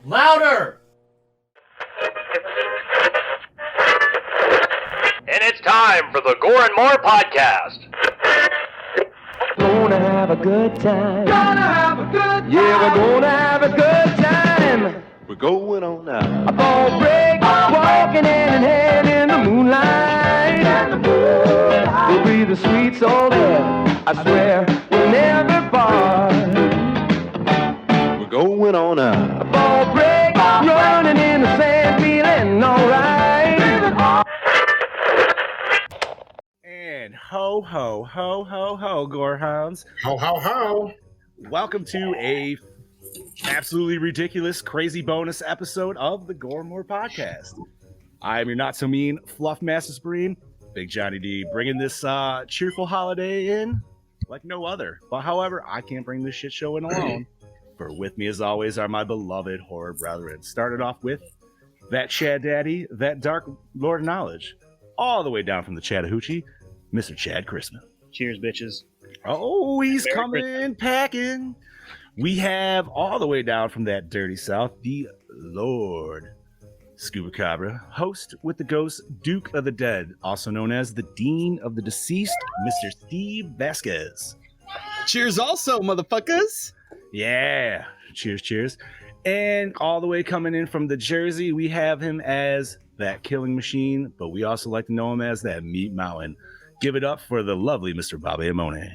Louder! And it's time for the Gore N More podcast. Gonna have a good time. Gonna have a good time. Yeah, we're gonna have a good time. We're going on now. A ball break, walking hand in hand in the moonlight. We'll be the sweet soul there. I swear we'll never part. We're going on now. A ball break, running in the sand, feeling alright. And ho, ho, ho, ho, ho, Gorehounds. Ho, ho, ho. Welcome to a absolutely ridiculous, crazy bonus episode of the Gore N More podcast. I am your not-so-mean Fluff Master Spreen, Big Johnny D, bringing this cheerful holiday in like no other. But however, I can't bring this shit show in alone. For with me, as always, are my beloved horror brethren. Started off with that Chad Daddy, that Dark Lord of Knowledge, all the way down from the Chattahoochee, Mr. Chad Christmas. Cheers, bitches. Oh, he's Merry coming Christmas. in packing. We have all the way down from that dirty south, the Lord Scuba Cabra, host with the ghost, Duke of the Dead, also known as the Dean of the Deceased, Mr. Steve Vasquez. Cheers also, motherfuckers. Yeah, cheers, cheers. And all the way coming in from the Jersey, we have him as that killing machine, but we also like to know him as that Meat Mountain. Give it up for the lovely Mr. Bobby Amone.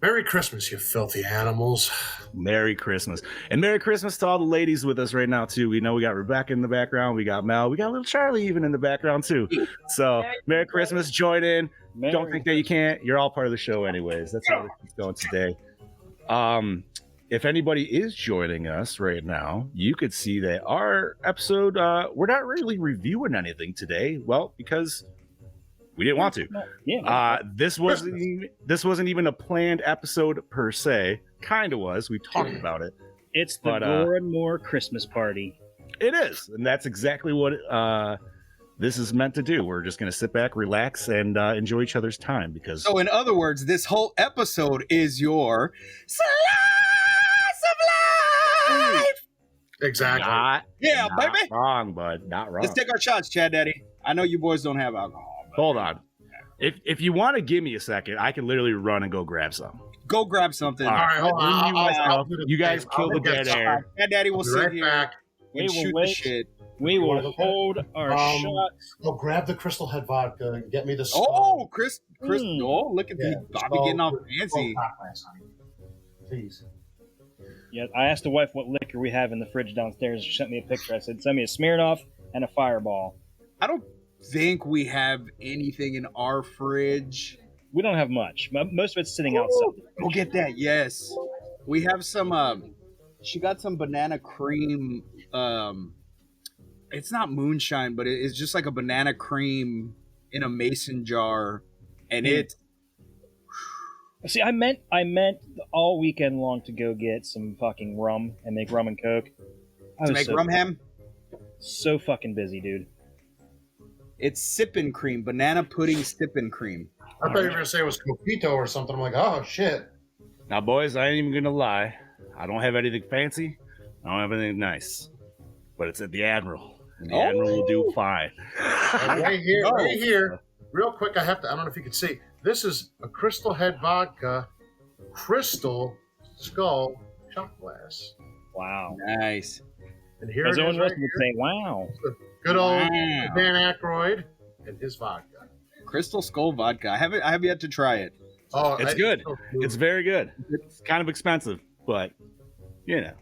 Merry Christmas, you filthy animals. Merry Christmas. And Merry Christmas to all the ladies with us right now, too. We know we got Rebecca in the background. We got Mel. We got little Charlie even in the background, too. So, Merry Christmas. Join in. Don't think that you can't. You're all part of the show anyways. That's how it's going today. If anybody is joining us right now, you could see that our episode, we're not really reviewing anything today. Well, because we didn't want to. This wasn't even a planned episode per se. Kind of was. We talked about it. It's the Gore N More Christmas party. It is, and that's exactly what this is meant to do. We're just going to sit back, relax, and enjoy each other's time. Because So, in other words, this whole episode is your slice of life. Exactly. not Baby. wrong, bud. Not wrong. Let's take our shots, Chad Daddy. I know you boys don't have alcohol. But Hold on. If you want to give me a second, I can literally run and go grab some. Go grab something. All right, hold on. You guys kill the dead air. Chad Daddy will Be sit right here back. and We will shoot the wait. shit. We You wanna will look at it? hold our shots. Go grab the Crystal Head vodka and get me the Oh, skull. Chris. Mm. Oh, look at Yeah, Bobby skull getting all with fancy. hot glass, honey. Please. Yeah, I asked the wife what liquor we have in the fridge downstairs. She sent me a picture. I said, send me a Smirnoff and a Fireball. I don't think we have anything in our fridge. We don't have much. Most of it's sitting outside. Go get that. Yes, we have some. She got some banana cream. It's not moonshine, but it's just like a banana cream in a mason jar, and it. See, I meant all weekend long to go get some fucking rum and make rum and coke. I To was make so, rum ham. so fucking busy, dude. It's sipping cream, banana pudding sipping cream. I thought you were going to say it was Copito or something. I'm like, oh, shit. Now, boys, I ain't even gonna lie. I don't have anything fancy. I don't have anything nice. But it's at the Admiral. And the Admiral will do fine. Right here, right here. Real quick, I don't know if you can see. This is a Crystal Head vodka, Crystal Skull shot glass. Wow. Nice. And here As it Owen is right Wilson would here. say, wow. Good old Wow. Dan Aykroyd and his vodka. Crystal Skull vodka. I have yet to try it. Oh, It's good. It's very good. It's kind of expensive, but, you know.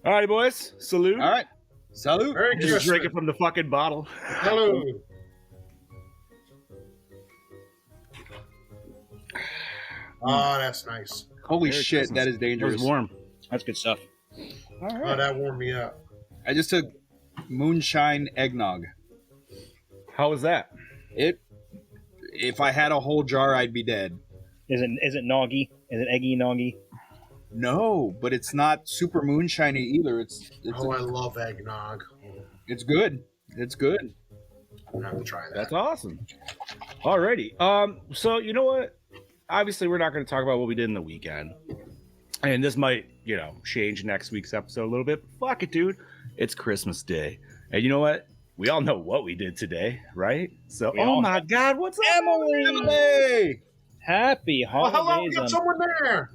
All right, boys. Salute. All right. Salute. Very Just good. drink it from the fucking bottle. Hello. Oh, that's nice. Holy Merry shit, Christmas. that is It dangerous. was warm. That's good stuff. Oh, that warmed me up. I just took moonshine eggnog. How was that? If I had a whole jar, I'd be dead. Is it noggy? Is it eggy noggy? No, but it's not super moonshiny either. It's I love eggnog. it's good. It's good. I'm gonna have to try that. That's awesome. Alrighty. So you know what? Obviously, we're not going to talk about what we did in the weekend. And this might, change next week's episode a little bit. Fuck it, dude. It's Christmas Day. And you know what? We all know what we did today, right? So, oh my God, what's up, Emily? Happy holidays. Well, hello, we got someone there.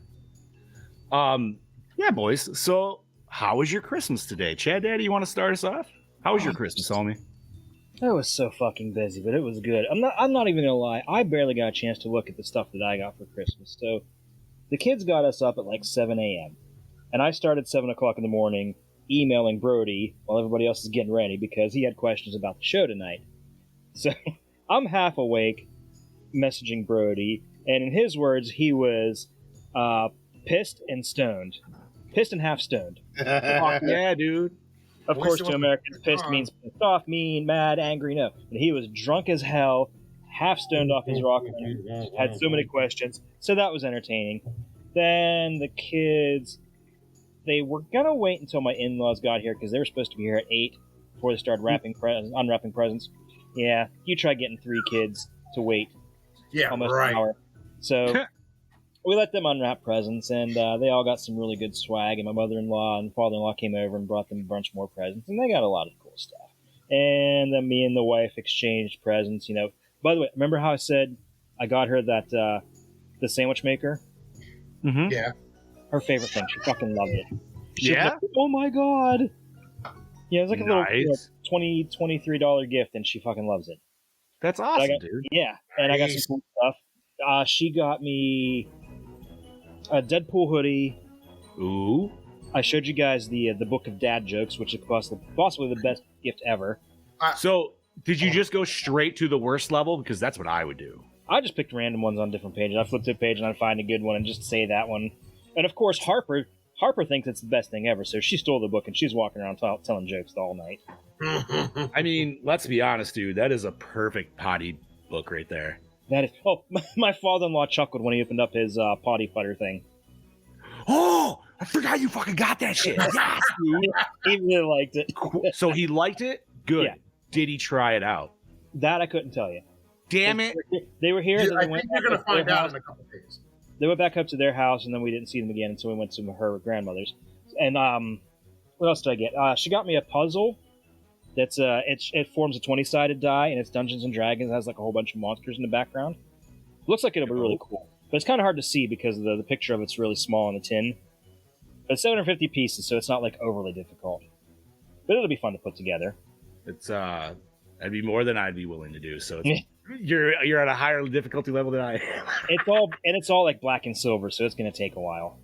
Yeah, boys. So, how was your Christmas today? Chad Daddy, you want to start us off? How was your Christmas, homie? I was so fucking busy, but it was good. I'm not even gonna lie. I barely got a chance to look at the stuff that I got for Christmas. So, the kids got us up at like 7 a.m. And I started 7 o'clock in the morning emailing Brody while everybody else is getting ready because he had questions about the show tonight. So I'm half awake messaging Brody, and in his words, he was pissed and stoned. Pissed and half stoned. Yeah, dude. Of course, to Americans, pissed means pissed off, mean, mad, angry, no. And he was drunk as hell, half stoned off his rocker, had so many questions. So that was entertaining. Then the kids, they were going to wait until my in-laws got here because they were supposed to be here at 8 before they started unwrapping presents. Yeah, you try getting 3 kids to wait almost an hour. So we let them unwrap presents, and they all got some really good swag, and my mother-in-law and father-in-law came over and brought them a bunch more presents, and they got a lot of cool stuff. And then me and the wife exchanged presents, By the way, remember how I said I got her that the sandwich maker? Mm-hmm. Yeah. Her favorite thing. She fucking loved it. She was like, oh my God. Yeah, it was like a little $23 gift, and she fucking loves it. That's awesome, dude. Yeah, and I got some cool stuff. She got me a Deadpool hoodie. Ooh. I showed you guys the book of dad jokes, which is possibly the best gift ever. So, did you just go straight to the worst level? Because that's what I would do. I just picked random ones on different pages. I flipped to a page and I'd find a good one and just say that one. And of course, Harper thinks it's the best thing ever, so she stole the book and she's walking around telling jokes all night. I mean, let's be honest, dude. That is a perfect potty book right there. That is. Oh, my father-in-law chuckled when he opened up his potty putter thing. Oh, I forgot you fucking got that shit. Yes, dude. He really liked it. So he liked it? Good. Yeah. Did he try it out? That I couldn't tell you. Damn it. They were here. I think you're going to find out in a couple days. They went back up to their house, and then we didn't see them again until we went to her grandmother's. And what else did I get? She got me a puzzle. That's it forms a 20-sided die, and it's Dungeons and Dragons. It has like a whole bunch of monsters in the background. Looks like it'll be really cool, but it's kind of hard to see because the picture of it's really small in the tin. But it's 750 pieces, so it's not like overly difficult. But it'll be fun to put together. It's that'd be more than I'd be willing to do. So it's, you're at a higher difficulty level than I am. It's all like black and silver, so it's going to take a while.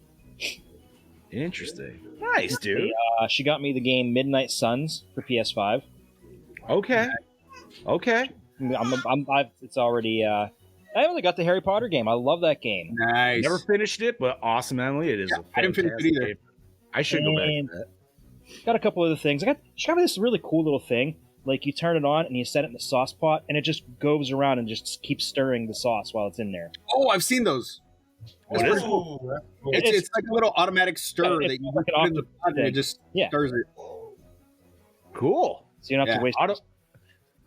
Interesting. Nice, dude. She got me the game Midnight Suns for PS5. Okay. It's already. I only got the Harry Potter game. I love that game. Nice. Never finished it, but awesome, Emily. It is. Yeah, I didn't finish it either. Game. I should go back to that. Got a couple other things. She got me this really cool little thing. Like you turn it on and you set it in the sauce pot, and it just goes around and just keeps stirring the sauce while it's in there. Oh, I've seen those. What is it? Cool. It's like a little automatic stir that you put in the pot and it just stirs it. Cool. So you don't have to waste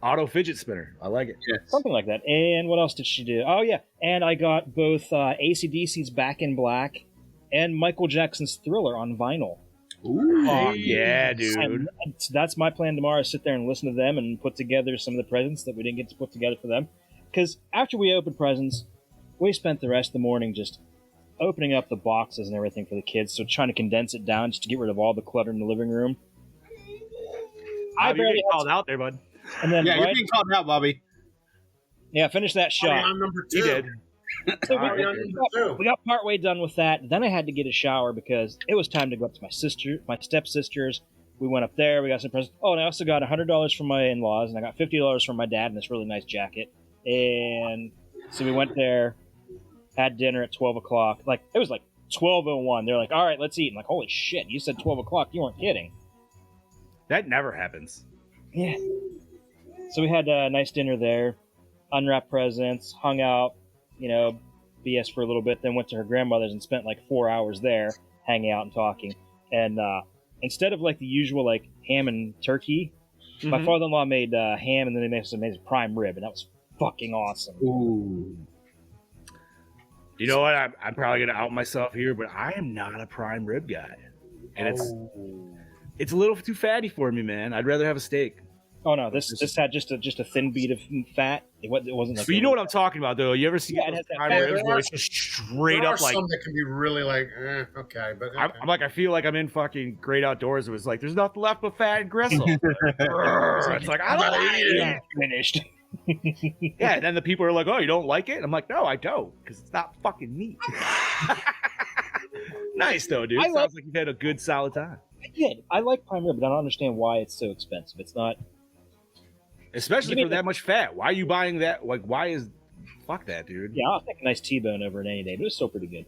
auto fidget spinner. I like it. Yes. Something like that. And what else did she do? Oh yeah, and I got both AC/DC's Back in Black and Michael Jackson's Thriller on vinyl. Ooh. Oh yeah, dude. And that's my plan tomorrow, is sit there and listen to them and put together some of the presents that we didn't get to put together for them. Because after we opened presents, we spent the rest of the morning just opening up the boxes and everything for the kids, so trying to condense it down just to get rid of all the clutter in the living room. You're getting called out there, bud. And then you're being called out, Bobby. Yeah, finish that shot. I'm number 2. You did. So we got partway done with that. Then I had to get a shower because it was time to go up to my stepsisters. We went up there. We got some presents. Oh, and I also got $100 from my in-laws, and I got $50 from my dad in this really nice jacket. And so we went there, had dinner at 12 o'clock. Like, it was like 12:01. They're like, all right, let's eat. I'm like, holy shit, you said 12 o'clock. You weren't kidding. That never happens. Yeah. So we had a nice dinner there, unwrapped presents, hung out, BS for a little bit, then went to her grandmother's and spent like 4 hours there hanging out and talking. And instead of like the usual like ham and turkey, my father-in-law made ham, and then they made some amazing prime rib, and that was fucking awesome. Ooh. You know what? I'm probably gonna out myself here, but I am not a prime rib guy, and it's a little too fatty for me, man. I'd rather have a steak. Oh no, this had just a thin bead of fat. It wasn't. Like So you know what I'm talking about, though. You ever see it has that prime fat. ribs where it's just straight There up are like? some that can be really like, okay, but okay. I'm like, I feel like I'm in fucking Great Outdoors. It was like, there's nothing left but fat and gristle. It's like, I don't want it. Finished. Yeah, and then the people are like, oh, you don't like it? I'm like, no, I don't, because it's not fucking meat. Nice, though, dude. Sounds like you've had a good, solid time. I did. I like prime rib, but I don't understand why it's so expensive. It's not. Especially for that much fat. Why are you buying that? Like, why is... Fuck that, dude. Yeah, I'll take a nice T-bone over it any day, but it was still pretty good.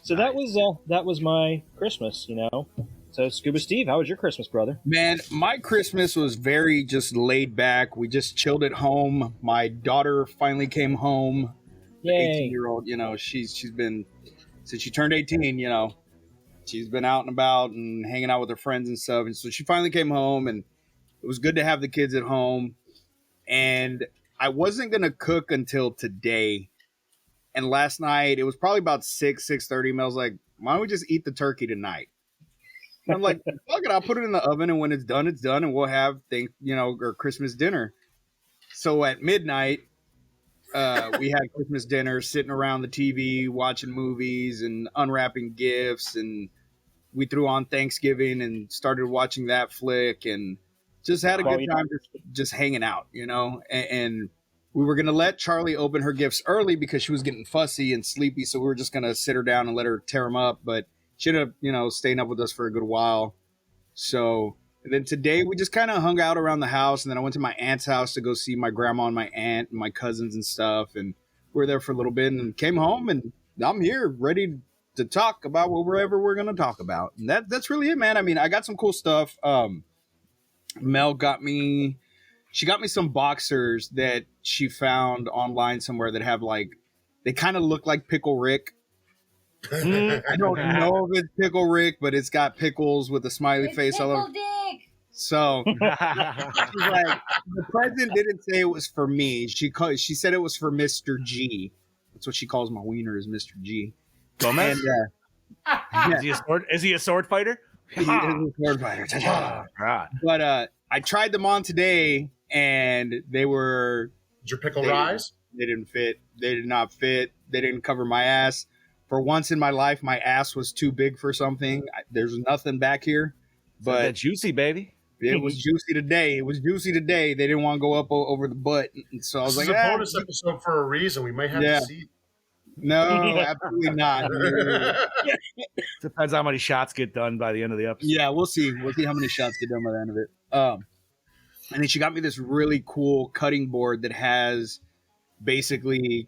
So that was my Christmas, you know. So Scuba Steve, how was your Christmas, brother? Man, my Christmas was very just laid back. We just chilled at home. My daughter finally came home. Yay. 18-year-old, you know, she's been, since she turned 18, you know, she's been out and about and hanging out with her friends and stuff. And so she finally came home, and it was good to have the kids at home. And I wasn't going to cook until today. And last night, it was probably about 6:30. And I was like, why don't we just eat the turkey tonight? And I'm like, fuck it, I'll put it in the oven, and when it's done, and we'll have our Christmas dinner. So at midnight, we had Christmas dinner, sitting around the TV, watching movies and unwrapping gifts, and we threw on Thanksgiving and started watching that flick, and just had a good time just hanging out, you know. And we were gonna let Charlie open her gifts early because she was getting fussy and sleepy, so we were just gonna sit her down and let her tear them up, but she ended up, you know, staying up with us for a good while. So, and then today we just kind of hung out around the house, and then I went to my aunt's house to go see my grandma and my aunt and my cousins and stuff, and we were there for a little bit and came home, and I'm here ready to talk about whatever we're going to talk about. And that's really it, man. I mean, I got some cool stuff. Mel got me some boxers that she found online somewhere that have like, they kind of look like Pickle Rick. I don't know if it's Pickle Rick, but it's got pickles with a smiley face all over. So she's like, the present didn't say it was for me. She said it was for Mr. G. That's what she calls my wiener, is Mr. G. Gomez? And, Is he a sword fighter? He's a sword fighter. Right. But I tried them on today, and they were. Did your pickle rise? They didn't fit. They did not fit. They didn't cover my ass. For once in my life, my ass was too big for something. There's nothing back here, but juicy, baby. It was juicy today. They didn't want to go up over the butt, and so I was This like, is a bonus episode for a reason. We may have to see. No, absolutely not. Depends how many shots get done by the end of the episode. Yeah, we'll see. We'll see how many shots get done by the end of it. And then she got me this really cool cutting board that has basically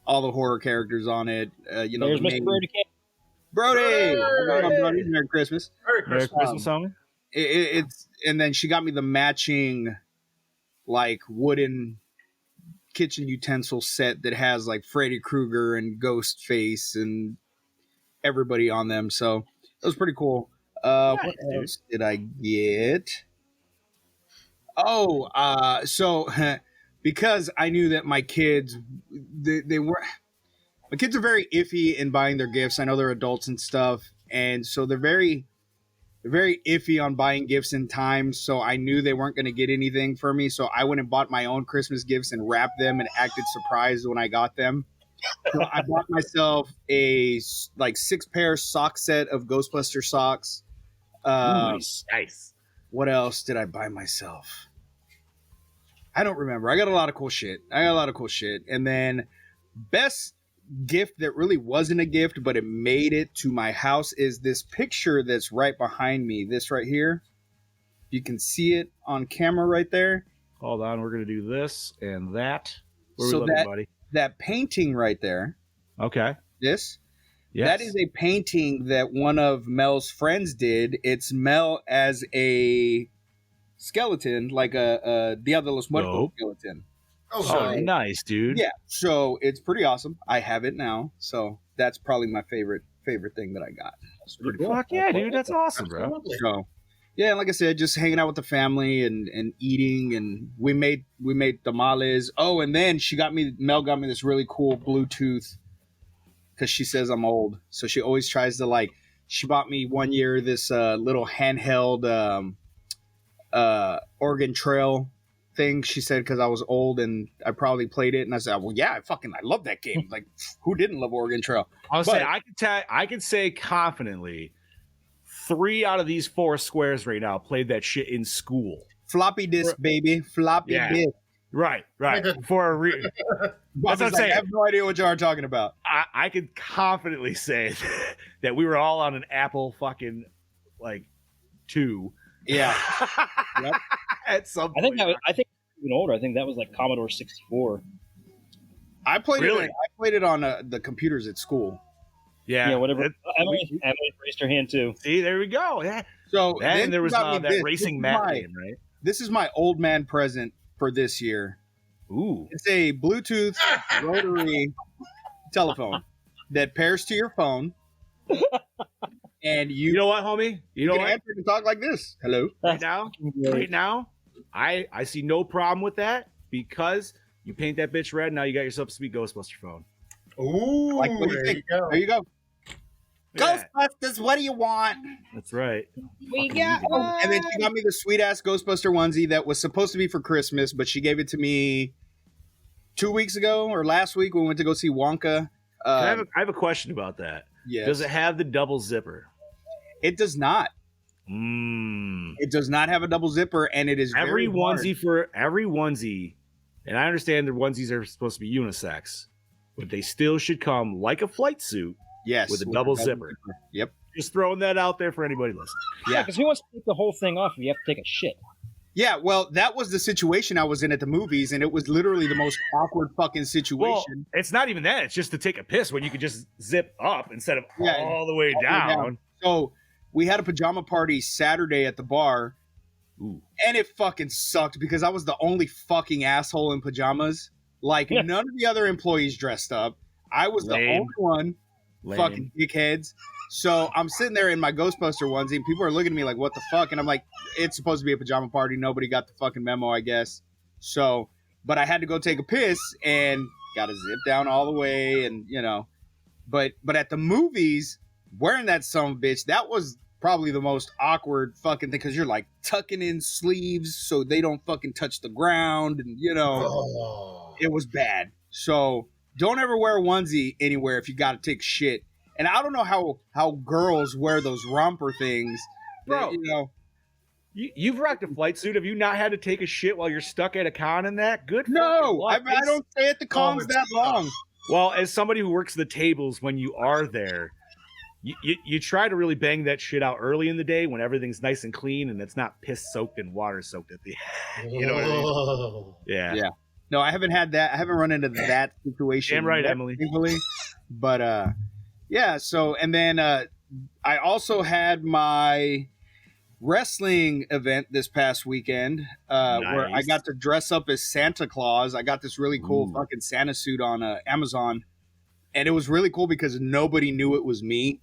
all the horror characters on it. You know, there's Mr. Brody. Brody! Brody! Merry Christmas. Merry Christmas. Homie. It's and then she got me the matching like wooden kitchen utensil set that has like Freddy Krueger and Ghostface and everybody on them. So it was pretty cool. What else did I get? So because I knew that my kids, my kids are very iffy in buying their gifts. I know they're adults and stuff, and so they're very iffy on buying gifts in time. So I knew they weren't going to get anything for me. So I went and bought my own Christmas gifts and wrapped them and acted surprised when I got them. So I bought myself a like 6-pair sock set of Ghostbuster socks. Nice. What else did I buy myself? I don't remember. I got a lot of cool shit. And then best gift that really wasn't a gift, but it made it to my house is this picture that's right behind me. This right here. You can see it on camera right there. Hold on. We're going to do this and that. Where So we looking, buddy? That painting right there. Okay. This. Yes. That is a painting that one of Mel's friends did. It's Mel as a skeleton, like a Dia de los Muertos skeleton. Oh, nice, dude. Yeah, so it's pretty awesome. I have it now, so that's probably my favorite thing that I got. That's pretty cool. Fuck yeah, dude, that's awesome, bro. So, yeah, like I said, just hanging out with the family and eating, and we made tamales. Oh, and then Mel got me this really cool Bluetooth because she says I'm old. So she always tries to like. She bought me one year this little handheld Oregon Trail thing. She said because I was old and I probably played it, and I said, "Well, yeah, I love that game. Like, who didn't love Oregon Trail?" I'll say I can say confidently, 3 out of these 4 squares right now played that shit in school. Floppy disk, baby, floppy disk. Right. For a reason. That's what I'm saying. I have no idea what you are talking about. I could confidently say that we were all on an Apple fucking like 2. Yeah. Yep. At some point. I think even older. I think that was like Commodore 64. I played it on the computers at school. Yeah, whatever. Emily raised her hand too. See, there we go. Yeah. So then there was that Racing Matt game, right? This is my old man present for this year. Ooh. It's a Bluetooth rotary telephone that pairs to your phone. And you know what, homie? You know what? Answer and talk like this. Hello. Right now, I see no problem with that because you paint that bitch red. Now you got yourself a sweet Ghostbuster phone. Ooh, like, what do you think? There you go. Yeah. Ghostbusters, what do you want? That's right. We got one. And then she got me the sweet ass Ghostbuster onesie that was supposed to be for Christmas, but she gave it to me 2 weeks ago or last week when we went to go see Wonka. I have a question about that. Yes. Does it have the double zipper? It does not. It does not have a double zipper, and it is every very onesie hard. for every onesie. And I understand the onesies are supposed to be unisex, but they still should come like a flight suit. Yes, with a double zipper. Yep. Just throwing that out there for anybody listening. Yeah, because who wants to take the whole thing off if you have to take a shit? Yeah, well, that was the situation I was in at the movies, and it was literally the most awkward fucking situation. Well, it's not even that. It's just to take a piss when you could just zip up instead of all the way down. So we had a pajama party Saturday at the bar, Ooh. And it fucking sucked because I was the only fucking asshole in pajamas. Like, none of the other employees dressed up. I was the only one. Fucking dickheads. So I'm sitting there in my Ghostbuster onesie, and people are looking at me like, what the fuck? And I'm like, it's supposed to be a pajama party. Nobody got the fucking memo, I guess. So, but I had to go take a piss and got to zip down all the way, and but at the movies, wearing that son of a bitch, that was probably the most awkward fucking thing because you're like tucking in sleeves so they don't fucking touch the ground, and it was bad. So don't ever wear a onesie anywhere if you got to take shit. And I don't know how girls wear those romper things. Bro, you've rocked a flight suit. Have you not had to take a shit while you're stuck at a con in that? Good. No, I don't stay at the cons that long. Well, as somebody who works the tables when you are there, you try to really bang that shit out early in the day when everything's nice and clean and it's not piss soaked and water soaked at the end. You know what I mean? Yeah. Yeah. No, I haven't had that. I haven't run into that situation. Damn right, Emily. But yeah. So, and then I also had my wrestling event this past weekend where I got to dress up as Santa Claus. I got this really cool fucking Santa suit on Amazon, and it was really cool because nobody knew it was me.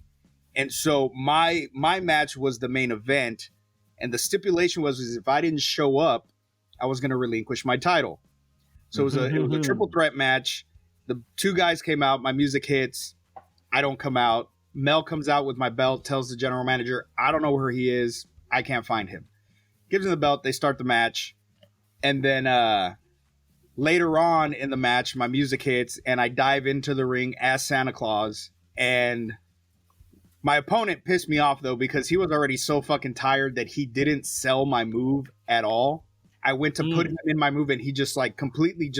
And so my match was the main event, and the stipulation was if I didn't show up, I was going to relinquish my title. So it was a triple threat match. The 2 guys came out. My music hits. I don't come out. Mel comes out with my belt, tells the general manager, I don't know where he is. I can't find him. Gives him the belt. They start the match. And then later on in the match, my music hits, and I dive into the ring as Santa Claus. And my opponent pissed me off, though, because he was already so fucking tired that he didn't sell my move at all. I went to put him in my move, and he just completely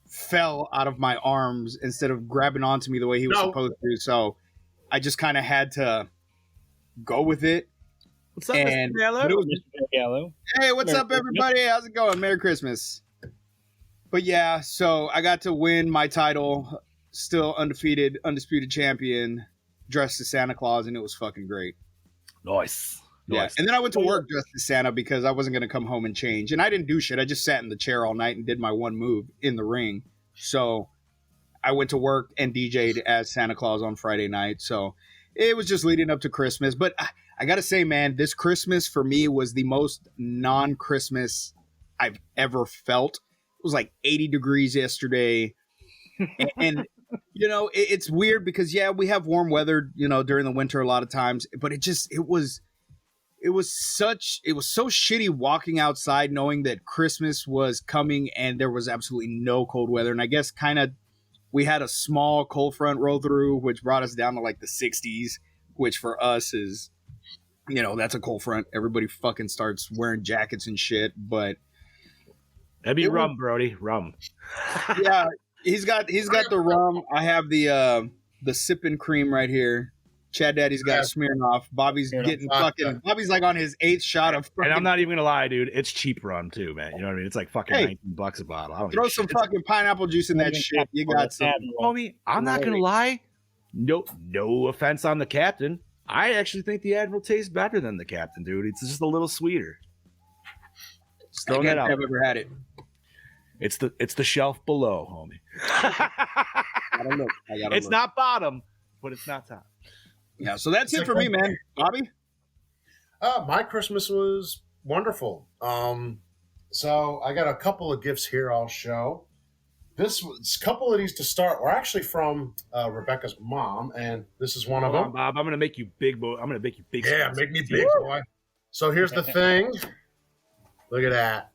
fell out of my arms instead of grabbing onto me the way he was supposed to. So I just kind of had to go with it. What's up, Mr. Gallo? Hey, what's up, everybody? How's it going? Merry Christmas. But yeah, so I got to win my title, still undefeated, undisputed champion, dressed as Santa Claus, and it was fucking great. Nice. Yeah, and then I went to work dressed as Santa because I wasn't going to come home and change. And I didn't do shit. I just sat in the chair all night and did my one move in the ring. So I went to work and DJ'd as Santa Claus on Friday night. So it was just leading up to Christmas. But I got to say, man, this Christmas for me was the most non-Christmas I've ever felt. It was like 80 degrees yesterday. And It's weird because we have warm weather, during the winter a lot of times, but it was so shitty walking outside knowing that Christmas was coming and there was absolutely no cold weather. And I guess kind of we had a small cold front roll through, which brought us down to like the 60s, which for us is, that's a cold front. Everybody fucking starts wearing jackets and shit, but that'd be rum, Brody. Rum. Yeah, he's got the rum. I have the sipping cream right here. Chad Daddy's got Smirnoff. Bobby's getting Bobby's like on his 8th shot of and I'm not even gonna lie, dude. It's cheap rum too, man. You know what I mean? It's like fucking $19 a bottle. I don't throw some fucking pineapple juice in that shit. You got some. Homie, I'm not gonna lie. No offense on the Captain. I actually think the Admiral tastes better than the Captain, dude. It's just a little sweeter. Just throwing that out. I've ever had it. It's the shelf below, homie. I don't know. It's not bottom, but it's not top. Yeah, so that's it for me, man. Bobby? My Christmas was wonderful. So I got a couple of gifts here I'll show. This was a couple of these to start were actually from Rebecca's mom, and this is one of them. Bob, I'm gonna make you big, boy. I'm gonna make you big. Yeah, make me big, boy. So here's the thing. Look at that.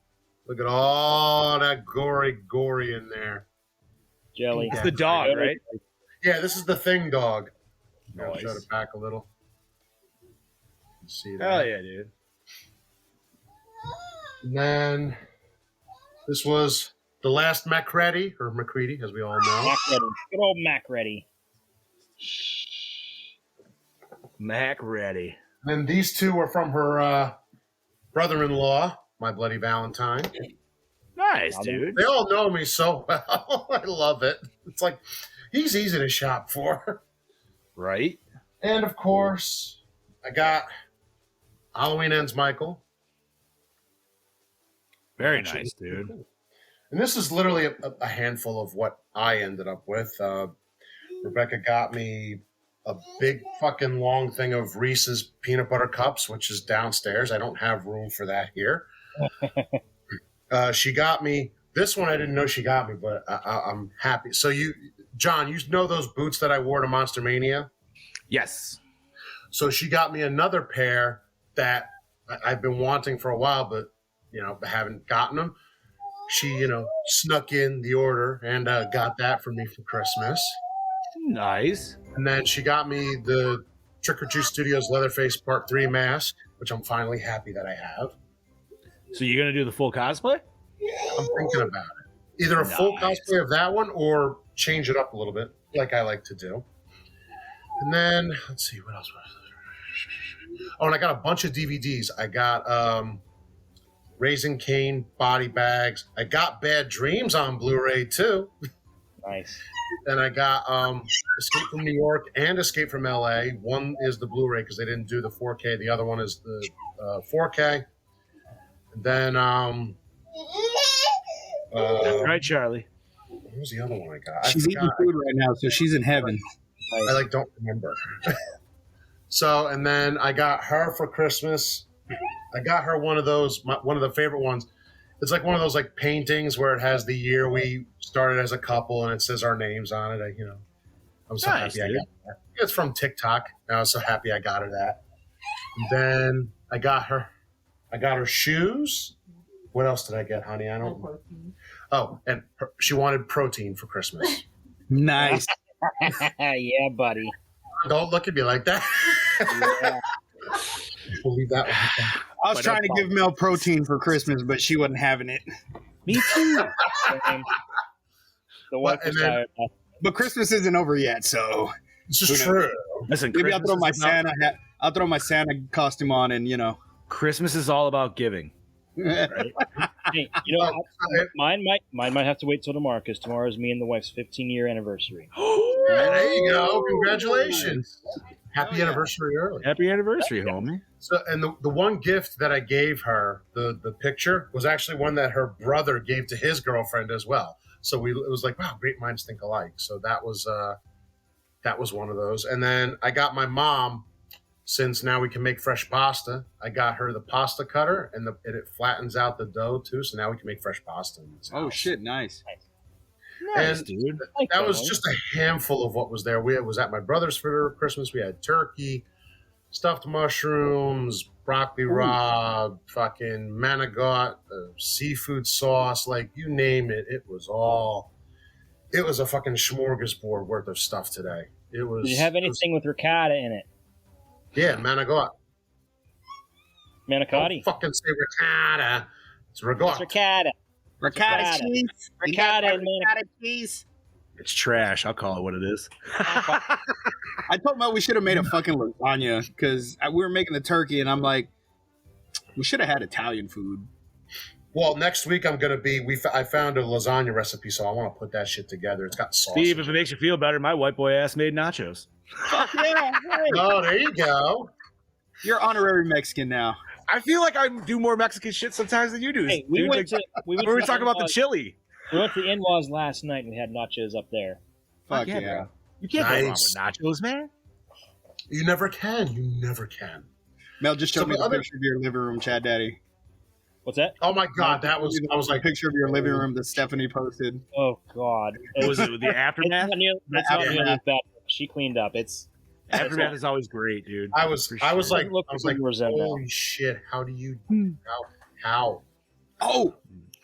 Look at all that gory in there. Jelly. It's the dog, right? Yeah, this is the thing dog. I'll Nice. show it back a little. See that? Hell yeah, dude. And then this was the last Macready, or Macready, as we all know. Macready. Good old Macready. Macready. And then these two were from her brother-in-law, my bloody Valentine. Nice, dude. They all know me so well. I love it. It's like he's easy to shop for. Right. And of course, I got Halloween Ends Michael. Very nice, dude. And this is literally a handful of what I ended up with. Rebecca got me a big fucking long thing of Reese's peanut butter cups, which is downstairs. I don't have room for that here. She got me this one. I didn't know she got me, but I'm happy. So John, you know those boots that I wore to Monster Mania? Yes. So she got me another pair that I've been wanting for a while, but haven't gotten them. She snuck in the order and got that for me for Christmas. Nice. And then she got me the Trick or Treat Studios Leatherface Part 3 mask, which I'm finally happy that I have. So you're going to do the full cosplay? I'm thinking about it. Either a full cosplay of that one or change it up a little bit, like I like to do. And then, let's see, what else was there? Oh, and I got a bunch of DVDs. I got Raising Cane body bags. I got Bad Dreams on Blu-ray, too. Nice. Then I got Escape from New York and Escape from LA. One is the Blu-ray because they didn't do the 4K. The other one is the 4K. And then That's right, Charlie. what was the other one I got? She's eating food right now, so she's in heaven. I don't remember. So, and then I got her for Christmas. I got her one of those, one of the favorite ones. It's like one of those like paintings where it has the year we started as a couple and it says our names on it. I'm so happy I got that. It's from TikTok. I was so happy I got her that. And then I got her shoes. What else did I get, honey? I don't know. Oh, and she wanted protein for Christmas. Nice. Yeah, buddy. Don't look at me like that. Yeah. We'll leave that one. I was trying to give Mel protein for Christmas, but she wasn't having it. Me too. The wife was tired. But Christmas isn't over yet, so This is true. Listen, maybe I'll Christmas throw my Santa costume on, and Christmas is all about giving. Hey, mine might have to wait till tomorrow because tomorrow is me and the wife's 15-year anniversary. There you go. Congratulations. Happy anniversary early. Happy anniversary, homie. So, and the one gift that I gave her, the picture, was actually one that her brother gave to his girlfriend as well. So it was like, wow, great minds think alike. So that was one of those. And then I got my mom, since now we can make fresh pasta, I got her the pasta cutter, and it flattens out the dough too. So now we can make fresh pasta. Oh shit, nice. Nice, And dude. that was just a handful of what was there. We was at my brother's for Christmas. We had turkey, stuffed mushrooms, broccoli raw, fucking manigot, seafood sauce, like you name it. It was a fucking smorgasbord worth of stuff today. It was. Did you have anything with ricotta in it? Yeah, manigot. Manicotti? Don't fucking say ricotta. It's It's ricotta. ricotta. Ricotta cheese. Ricotta and ricotta cheese. It's trash. I'll call it what it is. I told Mel we should have made a fucking lasagna because we were making the turkey, and I'm like, we should have had Italian food. Well, next week I'm gonna be. I found a lasagna recipe, so I want to put that shit together. It's got sauce. Steve, if it makes you feel better, my white boy ass made nachos. Yeah, right. Oh, there you go. You're honorary Mexican now. I feel like I do more Mexican shit sometimes than you do. Hey, we dude. went to we were talking about the in-laws- chili. We went to the in-laws last night and we had nachos up there. Fuck yeah, yeah. bro. You can't go wrong with Nice. nachos, man. You never can. You never can. Mel just showed So me the the other- picture of your living room, Chad Daddy. What's that? Oh my god, that was. I was a like, picture of your living room that Stephanie posted. Oh God! What was it with the It's aftermath? not nearly aftermath. as bad. She cleaned up. It's Aftermath is always great, dude. I was For like, Doesn't look I was like like, yours, though, now. holy shit! How do you? How? Oh,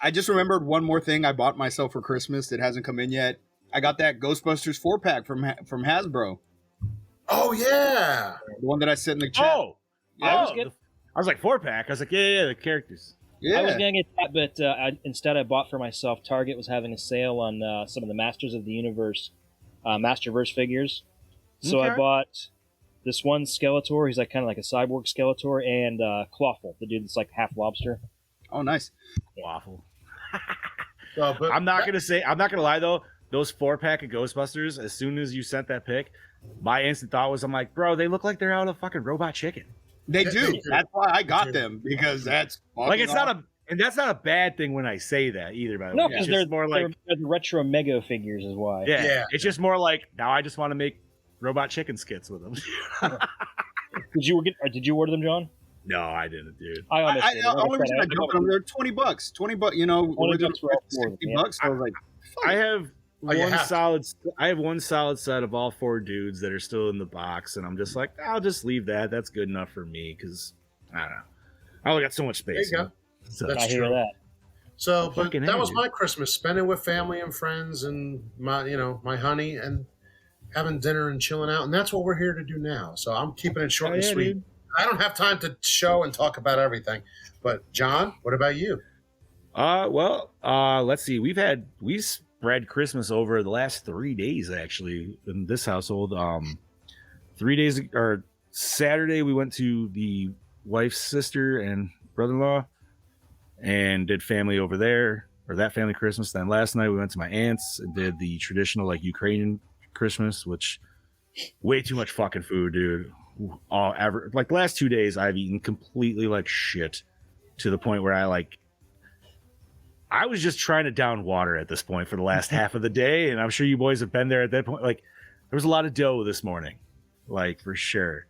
I just remembered one more thing I bought myself for Christmas that hasn't come in yet. I got that Ghostbusters 4-pack from Hasbro. Oh yeah. The one that I sent in the chat. Oh, I was oh, getting- I was like 4-pack. I was like, yeah, the characters. Yeah. I was gonna get that, but instead I bought for myself. Target was having a sale on some of the Masters of the Universe, Masterverse figures. So I Okay. bought this one Skeletor. He's like kind of like a cyborg Skeletor, and Clawful, the dude that's like half lobster. Oh, nice. Waffle. But I'm not gonna lie though. Those 4-pack of Ghostbusters. As soon as you sent that pic, my instant thought was, I'm like, bro, they look like they're out of fucking Robot Chicken. They They do. do. That's why I They got do. them, because that's Like it's fucking not a, and that's not a bad thing when I say that either. By the No, way, because it's just more like, they're the retro Mego figures, is why. yeah, Yeah. it's just more like now I just want to make Robot Chicken skits with them. Did you order them, John? No, I didn't, dude. I understand. The only reason I jumped on them, they're $20. $20, you know, 20 original bucks for all price is four of them, $60 yeah. bucks. So I was like, fuck. I have Oh, you one have to. solid. I have one solid set of all 4 dudes that are still in the box, and I'm just like, I'll just leave that. That's good enough for me because I don't know. I only got so much space. There you go. So, That's I hear true. that. So, but Fucking that A, was dude. my Christmas, spending with family and friends and my honey, and having dinner and chilling out, and that's what we're here to do now. So I'm keeping it short Oh, and yeah, sweet. dude. I don't have time to show and talk about everything. But John, what about you? Let's see. We spread Christmas over the last 3 days actually in this household. 3 days or Saturday we went to the wife's sister and brother-in-law and did family over there, or that family Christmas. Then last night we went to my aunt's and did the traditional like Ukrainian Christmas, which way too much fucking food, dude. Like the last 2 days I've eaten completely like shit to the point where I was just trying to down water at this point for the last half of the day, and I'm sure you boys have been there at that point. Like there was a lot of dough this morning, like for sure.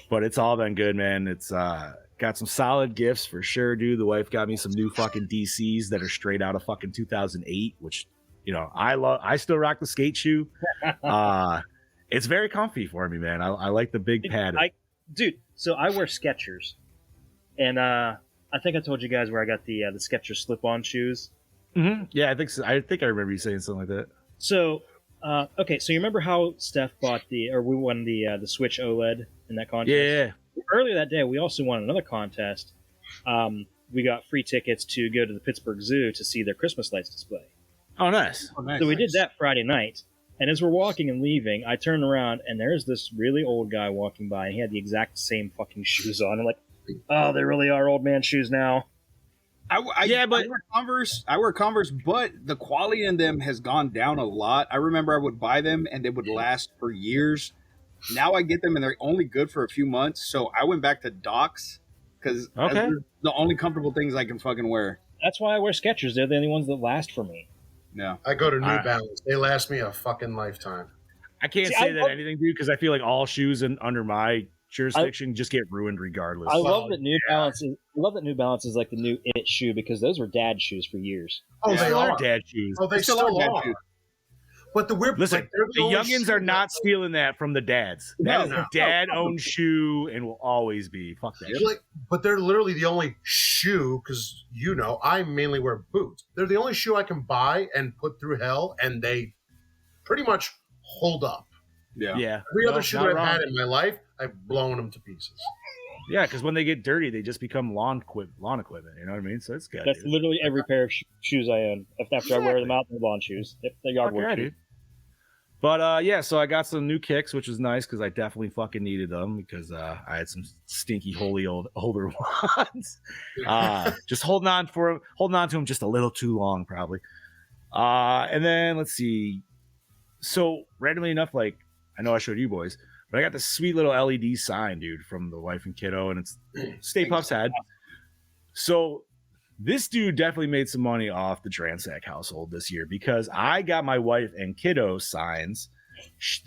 But it's all been good, man. It's got some solid gifts for sure, dude. The wife got me some new fucking DCs that are straight out of fucking 2008, which you know I love. I still rock the skate shoe. It's very comfy for me, man. I like the big pad. Dude, so I wear Skechers, and I think I told you guys where I got the Skechers slip-on shoes. Mm-hmm. Yeah, I think so. I remember you saying something like that. So, okay, so you remember how Steph we won the Switch OLED in that contest? Yeah. Earlier that day, we also won another contest. We got free tickets to go to the Pittsburgh Zoo to see their Christmas lights display. Oh, nice. Oh, nice, So we did nice. that Friday night, and as we're walking and leaving, I turned around, and there's this really old guy walking by, and he had the exact same fucking shoes on. I'm like, oh, they really are old man shoes now. I wear Converse, but the quality in them has gone down a lot. I remember I would buy them and they would last for years. Now I get them and they're only good for a few months. So I went back to Docs because Okay. the only comfortable things I can fucking wear. That's why I wear Skechers. They're the only ones that last for me. No. I go to New Alright. Balance. They last me a fucking lifetime. I can't See, say I that love- anything, dude, because I feel like all shoes under my jurisdiction just get ruined regardless. I Well, love that New Balance. I love that New Balance is like the new it shoe because those were dad shoes for years. Oh, Yeah. they Still are. dad shoes. Oh, they still dad are. shoes. But the weird, Listen, like, they're the only youngins shoe are that- not stealing that from the dads. That is a dad-owned shoe and will always be. Fuck that shit. Like, but they're literally the only shoe, because I mainly wear boots. They're the only shoe I can buy and put through hell, and they pretty much hold up. Yeah. Every other shoe not that I've wrong. had in my life, I've blown them to pieces. Yeah, because when they get dirty, they just become lawn equipment. You know what I mean? So it's good. That's dude. literally every pair of shoes I own. After I wear them out, they're lawn shoes. Yep, they're yard Fuck work yeah, shoes. dude. But yeah, so I got some new kicks, which was nice because I definitely fucking needed them because I had some stinky, older ones. Just holding on to them just a little too long, probably. And then let's see. So randomly enough, like I know I showed you boys, but I got this sweet little LED sign, dude, from the wife and kiddo, and it's Stay Puft's head. So this dude definitely made some money off the Dransack household this year because I got my wife and kiddo signs.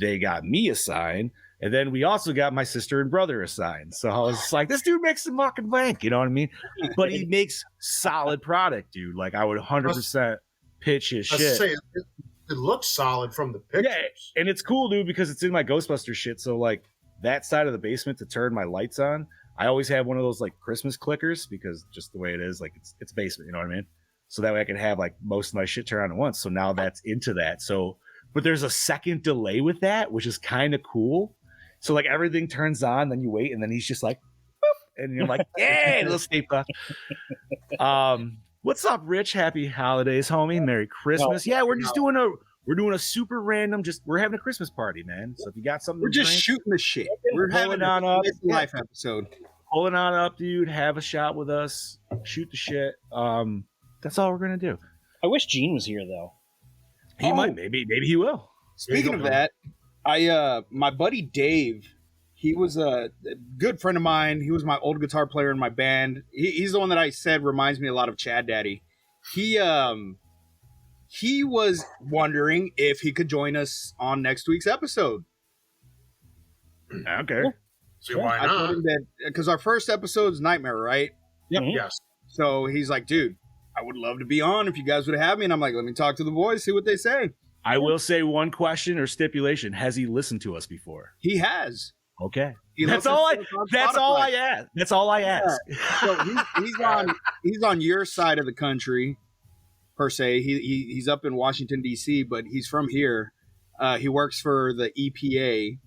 They got me a sign. And then we also got my sister and brother a sign. So I was like, this dude makes some fucking bank. You know what I mean? But he makes solid product, dude. Like I would 100% pitch his I was shit. saying, it looks solid from the pictures. Yeah, and it's cool, dude, because it's in my Ghostbuster shit. So like that side of the basement to turn my lights on, I always have one of those like Christmas clickers because just the way it is, like it's basement, you know what I mean? So that way I can have like most of my shit turn on at once. So now that's into that. So, but there's a second delay with that, which is kind of cool. So like everything turns on, then you wait, and then he's just like, boop, and you're like, yeah, little Stay Puft. What's up, Rich? Happy holidays, homie. Merry Christmas. Yeah, we're just doing a super random, we're having a Christmas party, man. So if you got something, We're to just drink, shooting the shit. We're Pull having it on up. life episode. pull it on up, dude. Have a shot with us. Shoot the shit. That's all we're gonna do. I wish Gene was here though. He might, maybe he will. Speaking of that, my buddy Dave, he was a good friend of mine. He was my old guitar player in my band. He's the one that I said reminds me a lot of Chad Daddy. He was wondering if he could join us on next week's episode. Okay. So why I told not? him that because our first episode's Nightmare, right? Yep. Mhm. Yes. So he's like, dude, I would love to be on if you guys would have me. And I'm like, let me talk to the boys, see what they say. I will say one question or stipulation. Has he listened to us before? He has. Okay. He That's listens all to us on That's all I Spotify. ask. That's all I ask. So he's on your side of the country, per se. He's up in Washington D.C., but he's from here. He works for the EPA,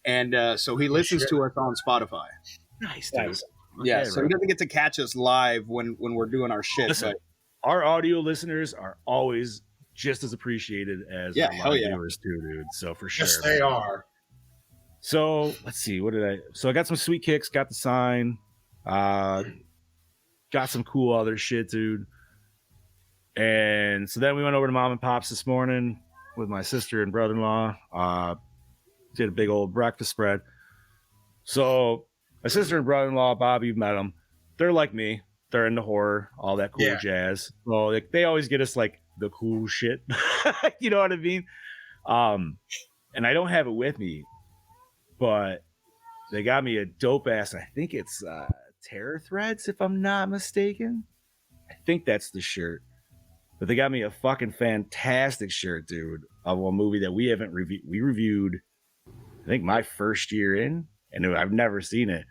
and so he listens to us on Spotify. Nice, dude. Nice. Yeah, Okay, so bro. he doesn't get to catch us live when we're doing our shit. Listen, our audio listeners are always just as appreciated as Yeah, our hell live yeah. viewers too, dude. So for sure. Yes, they man. are. So let's see. What did I? So I got some sweet kicks. Got the sign. Got some cool other shit, dude. And so then we went over to Mom and Pop's this morning with my sister and brother-in-law. Did a big old breakfast spread. So my sister and brother-in-law, Bob, you've met them. They're like me. They're into horror, all that cool Yeah. jazz. So like, they always get us like the cool shit. You know what I mean? And I don't have it with me, but they got me a dope ass. I think it's Terror Threads, if I'm not mistaken. I think that's the shirt. But they got me a fucking fantastic shirt, dude, of a movie that we haven't reviewed. We reviewed, I think, my first year in, and I've never seen it.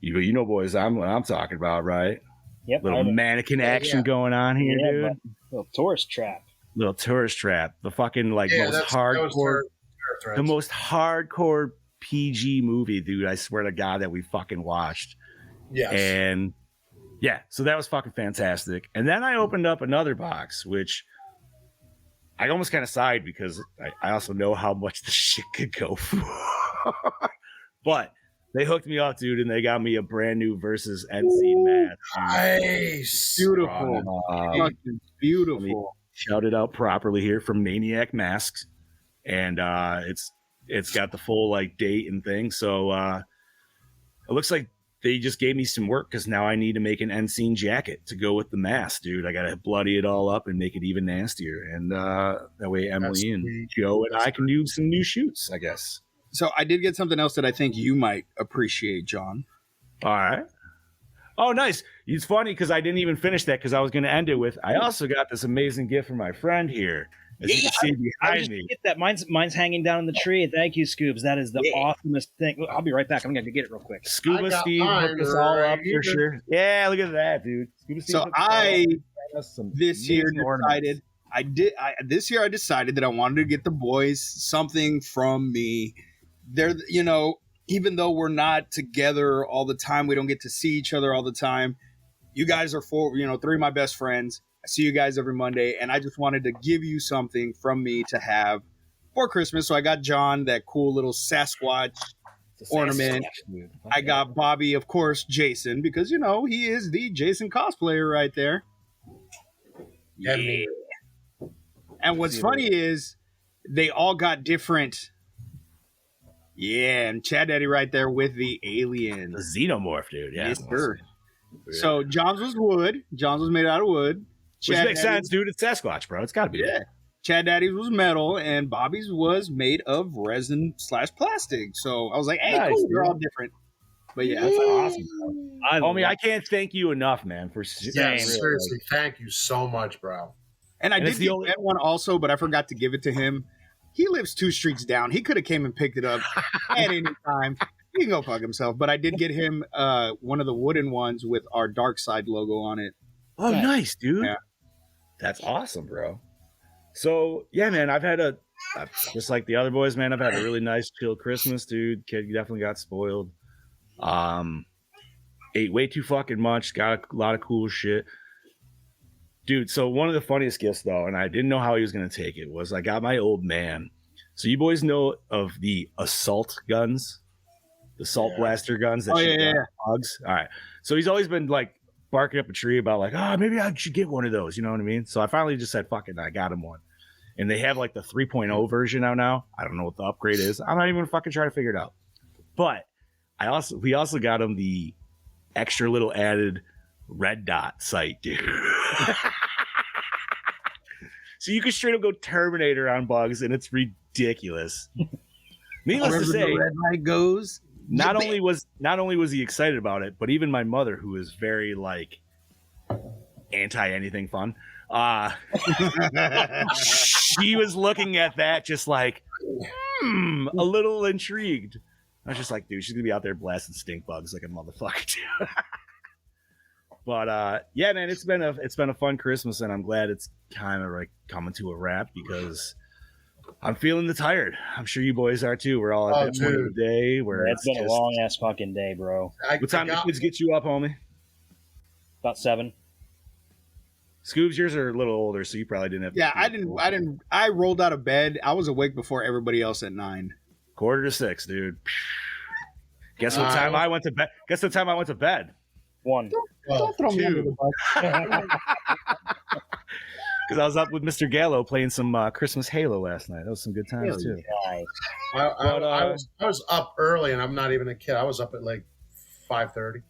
You know, boys, what I'm talking about, right? Yep. Little mannequin action going on here, Yeah, dude. little tourist trap. Little tourist trap. The fucking like Yeah, most that was hardcore, Terror the Threads. most hardcore PG movie, dude. I swear to God that we fucking watched. Yes. And yeah, so that was fucking fantastic. And then I opened up another box, which I almost kind of sighed because I also know how much the shit could go for. But they hooked me up, dude, and they got me a brand new Versus End Scene mask. Nice. beautiful, fucking beautiful. Shout it out properly here from Maniac Masks, and it's got the full like date and thing. So it looks like they just gave me some work because now I need to make an end scene jacket to go with the mask, dude. I gotta bloody it all up and make it even nastier, and that way Emily and sweet. Joe and I can do some new shoots, I guess. So I did get something else that I think you might appreciate, John. All right. Oh, nice. It's funny because I didn't even finish that because I was going to end it with, I also got this amazing gift from my friend here. As you can see behind me. Get that. Mine's hanging down in the tree. Thank you, Scoobs. That is the awesomest thing. I'll be right back. I'm gonna get it real quick. Scuba Steve hooked us all up for sure. Yeah, look at that, dude. Scuba Steve. So this year decided that I wanted to get the boys something from me. They're, even though we're not together all the time, we don't get to see each other all the time. You guys are three of my best friends. I see you guys every Monday, and I just wanted to give you something from me to have for Christmas. So I got John that cool little Sasquatch ornament. I got Bobby, of course, Jason, because, he is the Jason cosplayer right there. Yeah. And what's funny is they all got different. Yeah, and Chad Daddy right there with the alien. The xenomorph, dude. Yeah. Yes, sir. So John's was wood. John's was made out of wood. Which makes sense, dude. It's Sasquatch, bro. It's got to be. Yeah. Chad Daddy's was metal, and Bobby's was made of resin/plastic. So I was like, hey, cool. They're all different. But yeah, that's awesome. Homie, I can't thank you enough, man, for seriously. Thank you so much, bro. And I did get that one also, but I forgot to give it to him. He lives 2 streets down. He could have came and picked it up at any time. He can go fuck himself. But I did get him one of the wooden ones with our Dark Side logo on it. Oh, nice, dude. Yeah. That's awesome, bro. So, yeah, man, I've had just like the other boys, man, I've had a really nice, chill Christmas, dude. Kid definitely got spoiled. Ate way too fucking much. Got a lot of cool shit. Dude, so one of the funniest gifts, though, and I didn't know how he was going to take it, was I got my old man. So you boys know of the assault guns? The assault blaster guns that shoot dogs? All right. So he's always been, like, barking up a tree about, like, maybe I should get one of those. You know what I mean? So I finally just said, fuck it, I got him one. And they have, like, the 3.0 version out now. I don't know what the upgrade is. I'm not even fucking trying to figure it out. But we also got him the extra little added red dot sight, dude. So you can straight up go Terminator on bugs, and it's ridiculous. Needless to say, the red light goes. Not only was he excited about it, but even my mother, who is very like anti anything fun, she was looking at that just like a little intrigued. I was just like, dude, she's gonna be out there blasting stink bugs like a motherfucker, dude. But yeah, man, it's been a fun Christmas, and I'm glad it's kind of like coming to a wrap because I'm feeling the tired. I'm sure you boys are too. We're all at that point of the day where it's been a long ass fucking day, bro. What time did the kids get you up, homie? About 7. Scoobs, yours are a little older, so you probably didn't have. Yeah, I didn't. I rolled out of bed. I was awake before everybody else at 9. 5:45, dude. Guess what time I went to bed? Guess what time I went to bed? 1. Don't throw me under the bus. Because I was up with Mr. Gallo playing some Christmas Halo last night. That was some good times too. I was up early, and I'm not even a kid. I was up at like 5:30.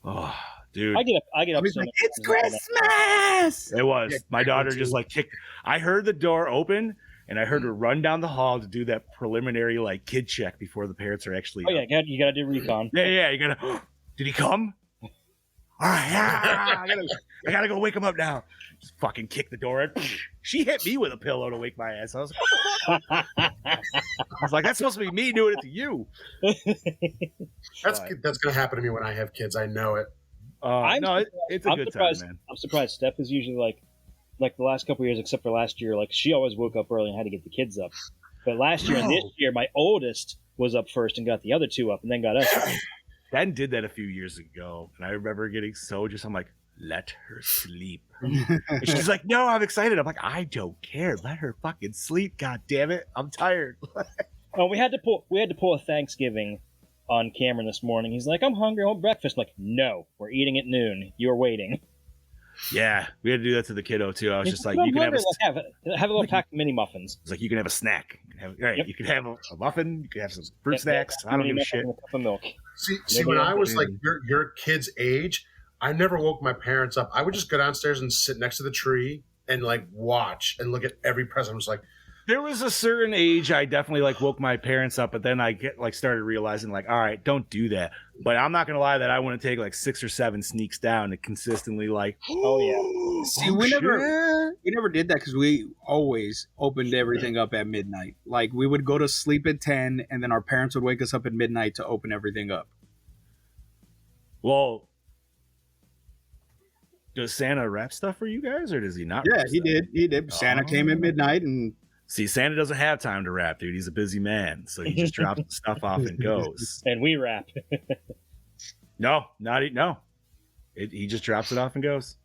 Oh, dude! I get up. Like, it's Christmas. It was. My daughter just like kicked. I heard the door open, and I heard her run down the hall to do that preliminary like kid check before the parents are actually. Oh yeah, you gotta do recon. Yeah. You gotta. Did he come? All right, I gotta go wake him up now. Just fucking kick the door in. She hit me with a pillow to wake my ass. I was like, that's supposed to be me doing it to you. That's gonna happen to me when I have kids. I know it. It's a good time, man. I'm surprised. Steph is usually like the last couple of years, except for last year. Like she always woke up early and had to get the kids up. But last year and this year, my oldest was up first and got the other 2 up, and then got us up. Ben did that a few years ago, and I remember getting I'm like, let her sleep. And she's like, no, I'm excited. I'm like, I don't care. Let her fucking sleep. God damn it. I'm tired. Oh, we had to pull a Thanksgiving on Cameron this morning. He's like, I'm hungry. I want breakfast. I'm like, no, we're eating at noon. You're waiting. Yeah, we had to do that to the kiddo too. I was just like, you can have a little pack of mini muffins. It's like you can have a snack. You can have a muffin. You can have some fruit snacks. I don't give a shit. A cup of milk. See, when I was like your kid's age, I never woke my parents up. I would just go downstairs and sit next to the tree and like watch and look at every present. I was like, there was a certain age I definitely like woke my parents up, but then I started realizing like, all right, don't do that. But I'm not gonna lie that I want to take like 6 or 7 sneaks down to consistently like. Oh yeah. See, we never did that because we always opened everything up at midnight. Like we would go to sleep at 10, and then our parents would wake us up at midnight to open everything up. Well, does Santa wrap stuff for you guys, or does he not? Yeah, wrap he stuff? did. He did. Santa came at midnight, and See, Santa doesn't have time to wrap, dude. He's a busy man, so he just drops the stuff off and goes. And we wrap. No, no. He just drops it off and goes.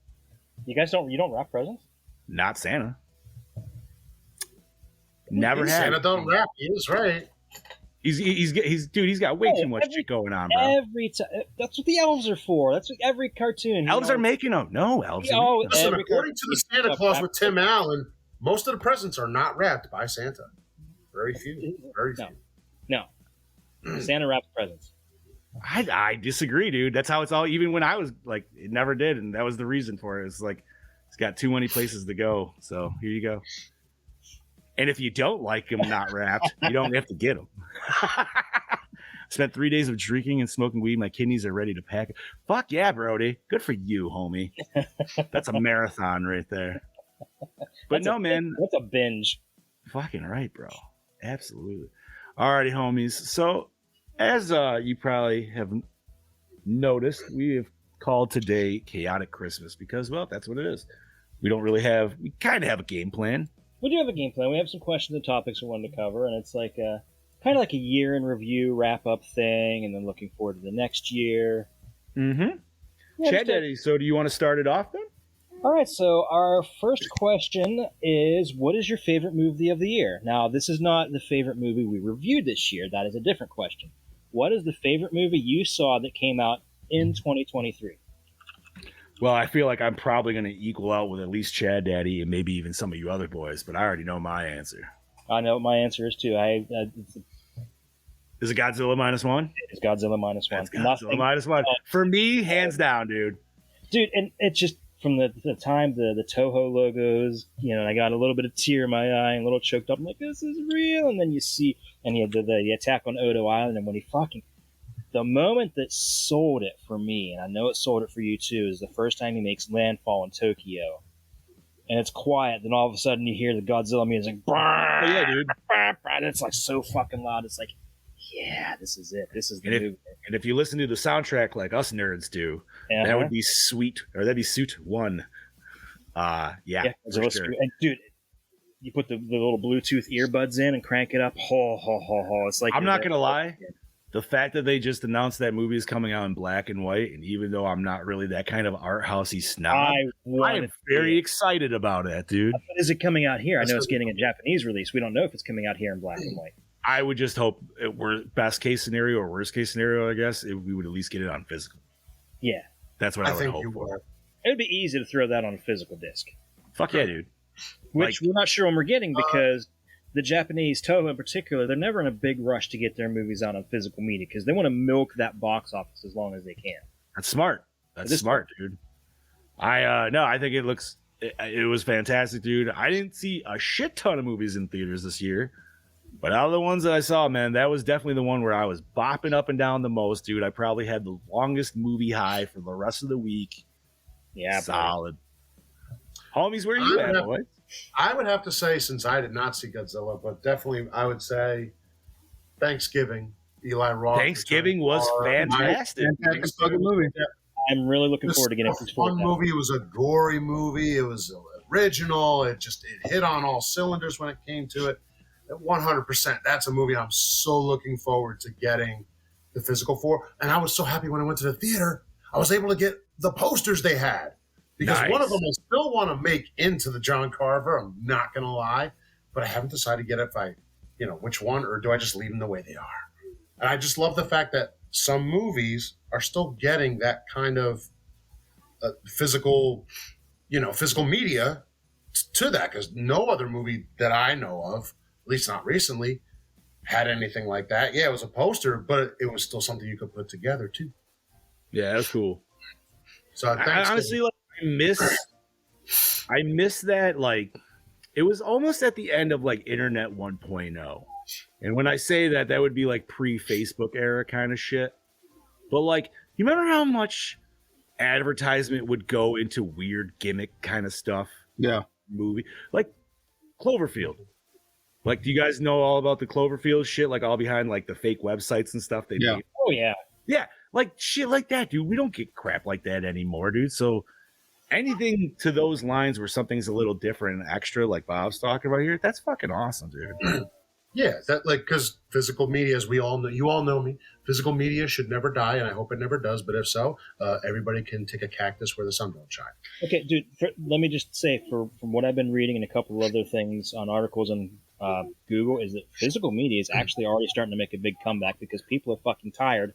You guys don't wrap presents? Not Santa. Never had. Santa don't rap. He is right. He's got way too much shit going on, bro. Every time. That's what the elves are for. That's what every cartoon. Elves are making them. No, elves. Oh, Listen, every according to the Santa Claus with Tim Allen, most of the presents are not wrapped by Santa. Very few. Very few. No. Santa wraps presents. I disagree, dude. That's how it's all. Even when I was like, it never did, and that was the reason for it. It's like it's got too many places to go. So here you go. And if you don't like them not wrapped, you don't have to get them. Spent 3 days of drinking and smoking weed. My kidneys are ready to pack. Fuck yeah, Brody. Good for you, homie. That's a marathon right there. But no, man. That's a binge. Fucking right, bro. Absolutely. Alrighty, homies. So, as you probably have noticed, we have called today Chaotic Christmas because, well, that's what it is. We kind of have a game plan. We do have a game plan. We have some questions and topics we wanted to cover, and it's like kind of like a year in review wrap up thing, and then looking forward to the next year. Mm-hmm. Yeah, Chad Daddy, so do you want to start it off then? All right, so our first question is, what is your favorite movie of the year? Now, this is not the favorite movie we reviewed this year. That is a different question. What is the favorite movie you saw that came out in 2023? Well, I feel like I'm probably going to equal out with at least Chad Daddy and maybe even some of you other boys, but I already know my answer. I know what my answer is, too. Is it Godzilla -1? It's Godzilla -1. It's Godzilla -1. For me, hands down, dude. Dude, and it's just from the time the Toho logos, I got a little bit of tear in my eye and a little choked up. I'm like, this is real. And then you see, and he had the attack on Odo Island, and when he the moment that sold it for me, and I know it sold it for you too, is the first time he makes landfall in Tokyo. And it's quiet, then all of a sudden you hear the Godzilla music. Oh, yeah, dude. And it's like so fucking loud. It's like, yeah, this is it. This is the movie. And if you listen to the soundtrack like us nerds do, that would be that'd be Suit 1. Yeah, for sure. And dude, you put the little Bluetooth earbuds in and crank it up. It's like, I'm not going to lie. The fact that they just announced that movie is coming out in black and white, and even though I'm not really that kind of art housey snob, I am very excited about it, dude. But is it coming out here? I know it's getting a Japanese release. We don't know if it's coming out here in black and white. I would just hope it were best case scenario or worst case scenario, I guess, we would at least get it on physical. Yeah. That's what I would hope for. It would be easy to throw that on a physical disc. Fuck yeah, dude. Which we're not sure when we're getting because the Japanese, Toho in particular, they're never in a big rush to get their movies out on physical media because they want to milk that box office as long as they can. That's smart. That's smart, dude. I think it was fantastic, dude. I didn't see a shit ton of movies in theaters this year, but out of the ones that I saw, man, that was definitely the one where I was bopping up and down the most, dude. I probably had the longest movie high for the rest of the week. Yeah, solid. Homies, where are you at, boy? I would have to say, since I did not see Godzilla, but definitely I would say Thanksgiving. Eli Roth. Thanksgiving was fantastic. Fantastic fucking movie. I'm really looking forward to getting a fun movie. It was a gory movie. It was original. It hit on all cylinders when it came to it. 100%. That's a movie I'm so looking forward to getting the physical for. And I was so happy when I went to the theater. I was able to get the posters they had. Because one of them I still want to make into the John Carver. I'm not going to lie. But I haven't decided yet if which one, or do I just leave them the way they are? And I just love the fact that some movies are still getting that kind of physical media to that. Because no other movie that I know of, at least not recently, had anything like that. Yeah, it was a poster, but it was still something you could put together too. Yeah, that's cool. So I honestly I miss that. Like, it was almost at the end of like Internet 1.0, and when I say that, that would be like pre-Facebook era kind of shit. But like, you remember how much advertisement would go into weird gimmick kind of stuff? Yeah. Movie like Cloverfield. Like, do you guys know all about the Cloverfield shit? Like, all behind like the fake websites and stuff they made? Oh yeah. Yeah, like shit like that, dude. We don't get crap like that anymore, dude. So anything to those lines where something's a little different and extra, like Bob's talking about here, that's fucking awesome, dude. Yeah, that like because physical media, as we all know, you all know me. Physical media should never die, and I hope it never does. But if so, everybody can take a cactus where the sun don't shine. Okay, dude. Let me just say, from what I've been reading and a couple of other things on articles on Google, is that physical media is actually already starting to make a big comeback because people are fucking tired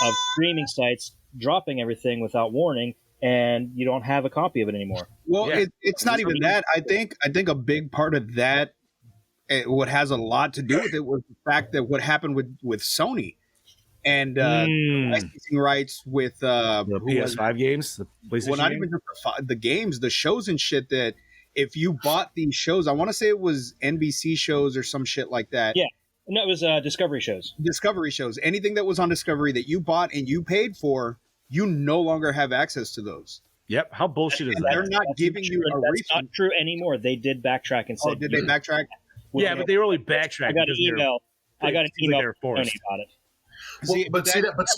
of streaming sites dropping everything without warning, and you don't have a copy of it anymore. Well, Yeah. it's not even that. I think a big part of that, what has a lot to do with it, was the fact that what happened with Sony and licensing rights with The PS5 games, the PlayStation. well, not game? even just the games, the shows and shit. That if you bought these shows, I want to say it was NBC shows or some shit like that. Yeah. No, it was Discovery shows. Discovery shows, anything that was on Discovery that you bought and you paid for, you no longer have access to those. Yep. How bullshit is And that? they're not giving you a That's refund. not true anymore. They did backtrack and said, Oh, did they backtrack? Yeah, but they were only backtracking. I got an because they're- email. I got an it seems like email they're from forced. Sony about it. See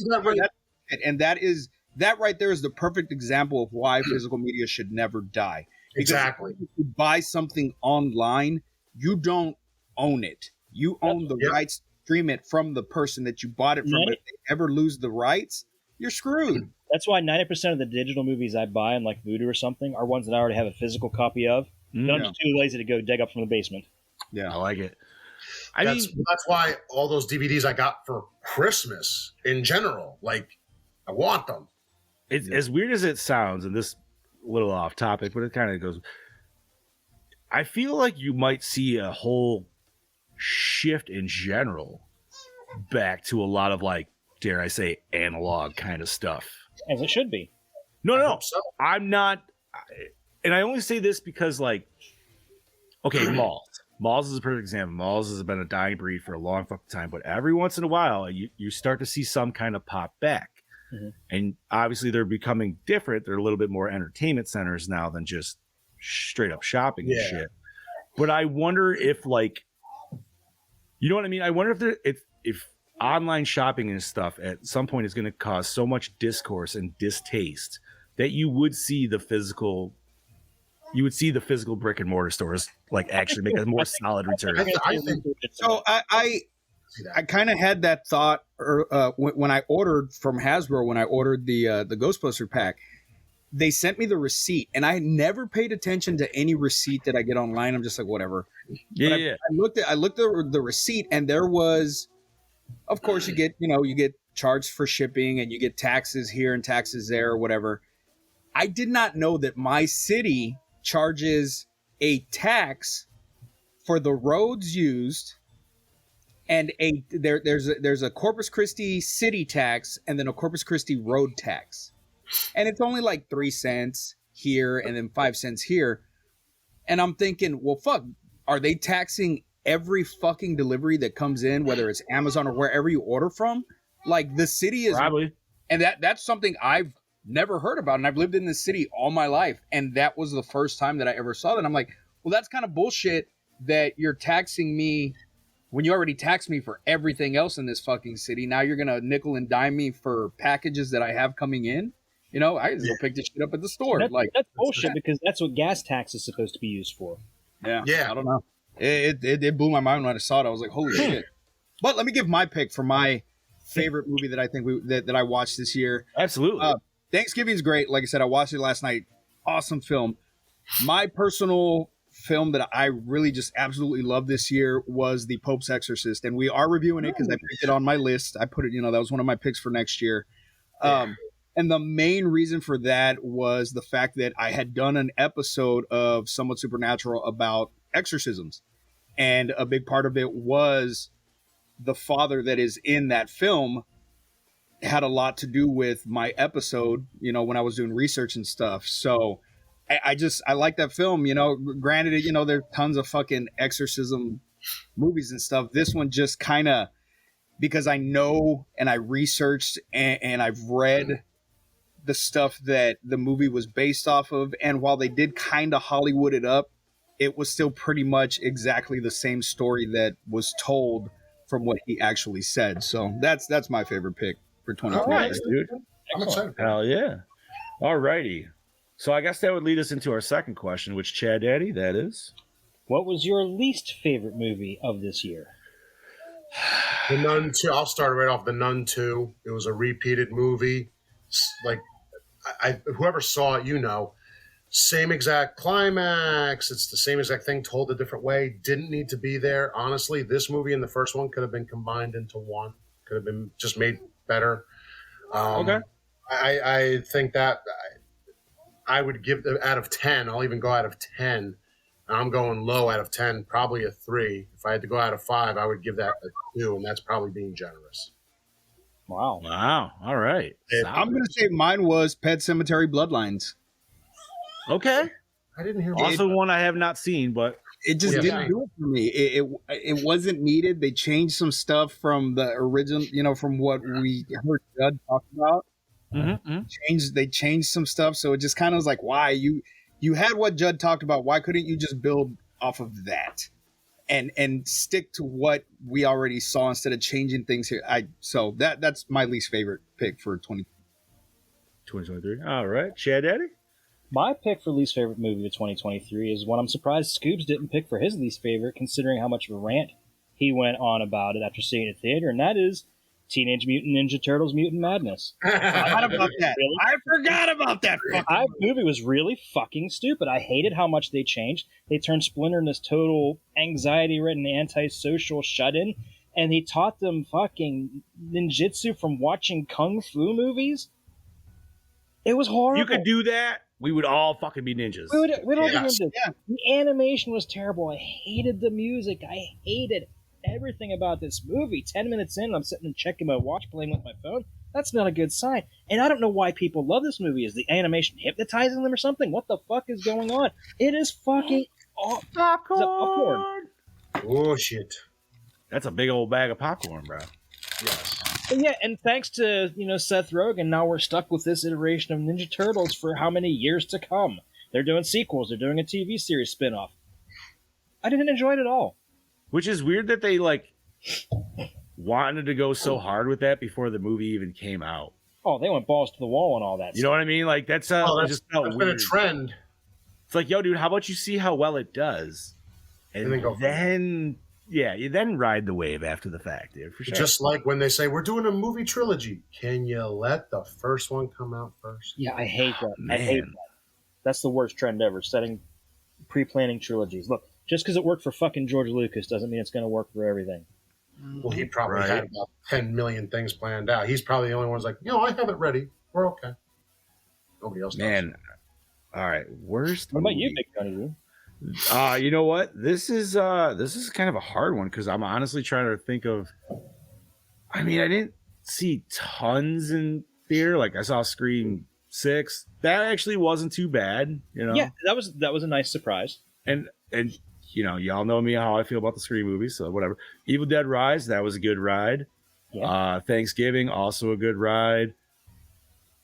that right? And that right there is the perfect example of why physical media should never die. Because Exactly. if you buy something online, you don't own it. You own the Yep. rights to stream it from the person that you bought it from. But if they ever lose the rights, you're screwed. That's why 90% of the digital movies I buy on like Vudu or something are ones that I already have a physical copy of. Then I'm Mm, just too lazy to go dig up from the basement. I like it. I That's mean, why all those DVDs I got for Christmas in general, like I want them. it's as weird as it sounds, and this a little off topic, but it kind of goes. I feel like you might see a whole shift in general back to a lot of like, dare I say, analog kind of stuff. As it should be. No, I no, hope so. I'm not, and I only say this because, like, okay, malls. Malls is a perfect example. Malls has been a dying breed for a long fucking time, but every once in a while, you start to see some kind of pop back. Mhm. And obviously, they're becoming different. They're a little bit more entertainment centers now than just straight up shopping and Yeah. shit. But I wonder if, like, you know what I mean? I wonder if online shopping and stuff at some point is going to cause so much discourse and distaste that you would see the physical brick and mortar stores like actually make a more solid return. I think So I see that. I kind of had that thought when I ordered from Hasbro, when I ordered the Ghostbuster pack. They sent me the receipt, and I never paid attention to any receipt that I get online. I'm just like, whatever. Yeah, But yeah. I looked at the receipt, and there was, of course, you get charged for shipping, and you get taxes here and taxes there, or whatever. I did not know that my city charges a tax for the roads used, and there's a Corpus Christi city tax, and then a Corpus Christi road tax. And it's only like 3 cents here and then 5 cents here. And I'm thinking, well, fuck, are they taxing every fucking delivery that comes in, whether it's Amazon or wherever you order from? Like, the city is, Probably. and that's something I've never heard about. And I've lived in this city all my life. And that was the first time that I ever saw that. I'm like, well, that's kind of bullshit that you're taxing me when you already taxed me for everything else in this fucking city. Now you're going to nickel and dime me for packages that I have coming in. You know, I just go pick this shit up at the store. That's bullshit because that's what gas tax is supposed to be used for. Yeah, Yeah. I don't know. It blew my mind when I saw it. I was like, holy shit. But let me give my pick for my favorite movie that I think that I watched this year. Absolutely. Thanksgiving's great. Like I said, I watched it last night. Awesome film. My personal film that I really just absolutely love this year was The Pope's Exorcist, and we are reviewing it because I picked it on my list. I put it, that was one of my picks for next year. And the main reason for that was the fact that I had done an episode of Somewhat Supernatural about exorcisms. And a big part of it was the father that is in that film had a lot to do with my episode, when I was doing research and stuff. So I like that film, granted, there's tons of fucking exorcism movies and stuff. This one just kind of, because I know and I researched and I've read the stuff that the movie was based off of. And while they did kind of Hollywood it up, it was still pretty much exactly the same story that was told from what he actually said. So that's my favorite pick for 2020. Nice, dude. I'm excited. Hell yeah. All righty. So I guess that would lead us into our second question, which Chad Daddy, that is. What was your least favorite movie of this year? The Nun 2. I'll start right off. The Nun 2. It was a repeated movie. Like, whoever saw it, same exact climax. It's the same exact thing told a different way. Didn't need to be there. Honestly, this movie and the first one could have been combined into one. Could have been just made better. Okay. I think that I would give out of 10. I'll even go out of 10. I'm going low out of 10, probably a 3. If I had to go out of 5, I would give that a 2, and that's probably being generous. Wow. Wow. All right. I'm going to say mine was Pet Cemetery Bloodlines. Okay. I didn't hear Also one I have not seen, but it just didn't do it for me. It wasn't needed. They changed some stuff from the original, from what we heard Judd talk about. They changed some stuff, so it just kind of was like, why you had what Judd talked about? Why couldn't you just build off of that and stick to what we already saw instead of changing things here? So that's my least favorite pick for 2023. All right, Chad Daddy. My pick for least favorite movie of 2023 is one I'm surprised Scoobs didn't pick for his least favorite, considering how much of a rant he went on about it after seeing it in theater, and that is Teenage Mutant Ninja Turtles Mutant Madness. I forgot about that. Really? I forgot about that. The movie was really fucking stupid. I hated how much they changed. They turned Splinter into this total anxiety-ridden, antisocial shut-in, and he taught them fucking ninjutsu from watching kung fu movies. It was horrible. You could do that. We would all fucking be ninjas. We'd all be ninjas. Yeah. The animation was terrible. I hated the music. I hated everything about this movie. 10 minutes in, I'm sitting and checking my watch, playing with my phone. That's not a good sign. And I don't know why people love this movie. Is the animation hypnotizing them or something? What the fuck is going on? It is fucking popcorn. Oh, shit. That's a big old bag of popcorn, bro. Yes. And yeah, and thanks to Seth Rogen, now we're stuck with this iteration of Ninja Turtles for how many years to come? They're doing sequels. They're doing a TV series spinoff. I didn't enjoy it at all. Which is weird that they wanted to go so hard with that before the movie even came out. Oh, they went balls to the wall and all that. You know what I mean? Like that's just felt that's weird. been a trend. It's like, yo, dude, how about you see how well it does, and then you then ride the wave after the fact, dude. For sure. Just like when they say we're doing a movie trilogy, can you let the first one come out first? Yeah, I hate that. Man. I hate that. That's the worst trend ever. Pre-planning trilogies. Look, just because it worked for fucking George Lucas doesn't mean it's going to work for everything. Well, he probably had about 10 million things planned out. He's probably the only one who's like, I have it ready. We're okay. Nobody else does. Man, all right. Worst. What about you, Big Tony? You know what? This is kind of a hard one because I'm honestly trying to think of. I mean, I didn't see tons in theater. Like I saw Scream 6. That actually wasn't too bad. Yeah, that was a nice surprise. And y'all know me how I feel about the Scream movies, so whatever. Evil Dead Rise, that was a good ride. Yeah. Thanksgiving, also a good ride.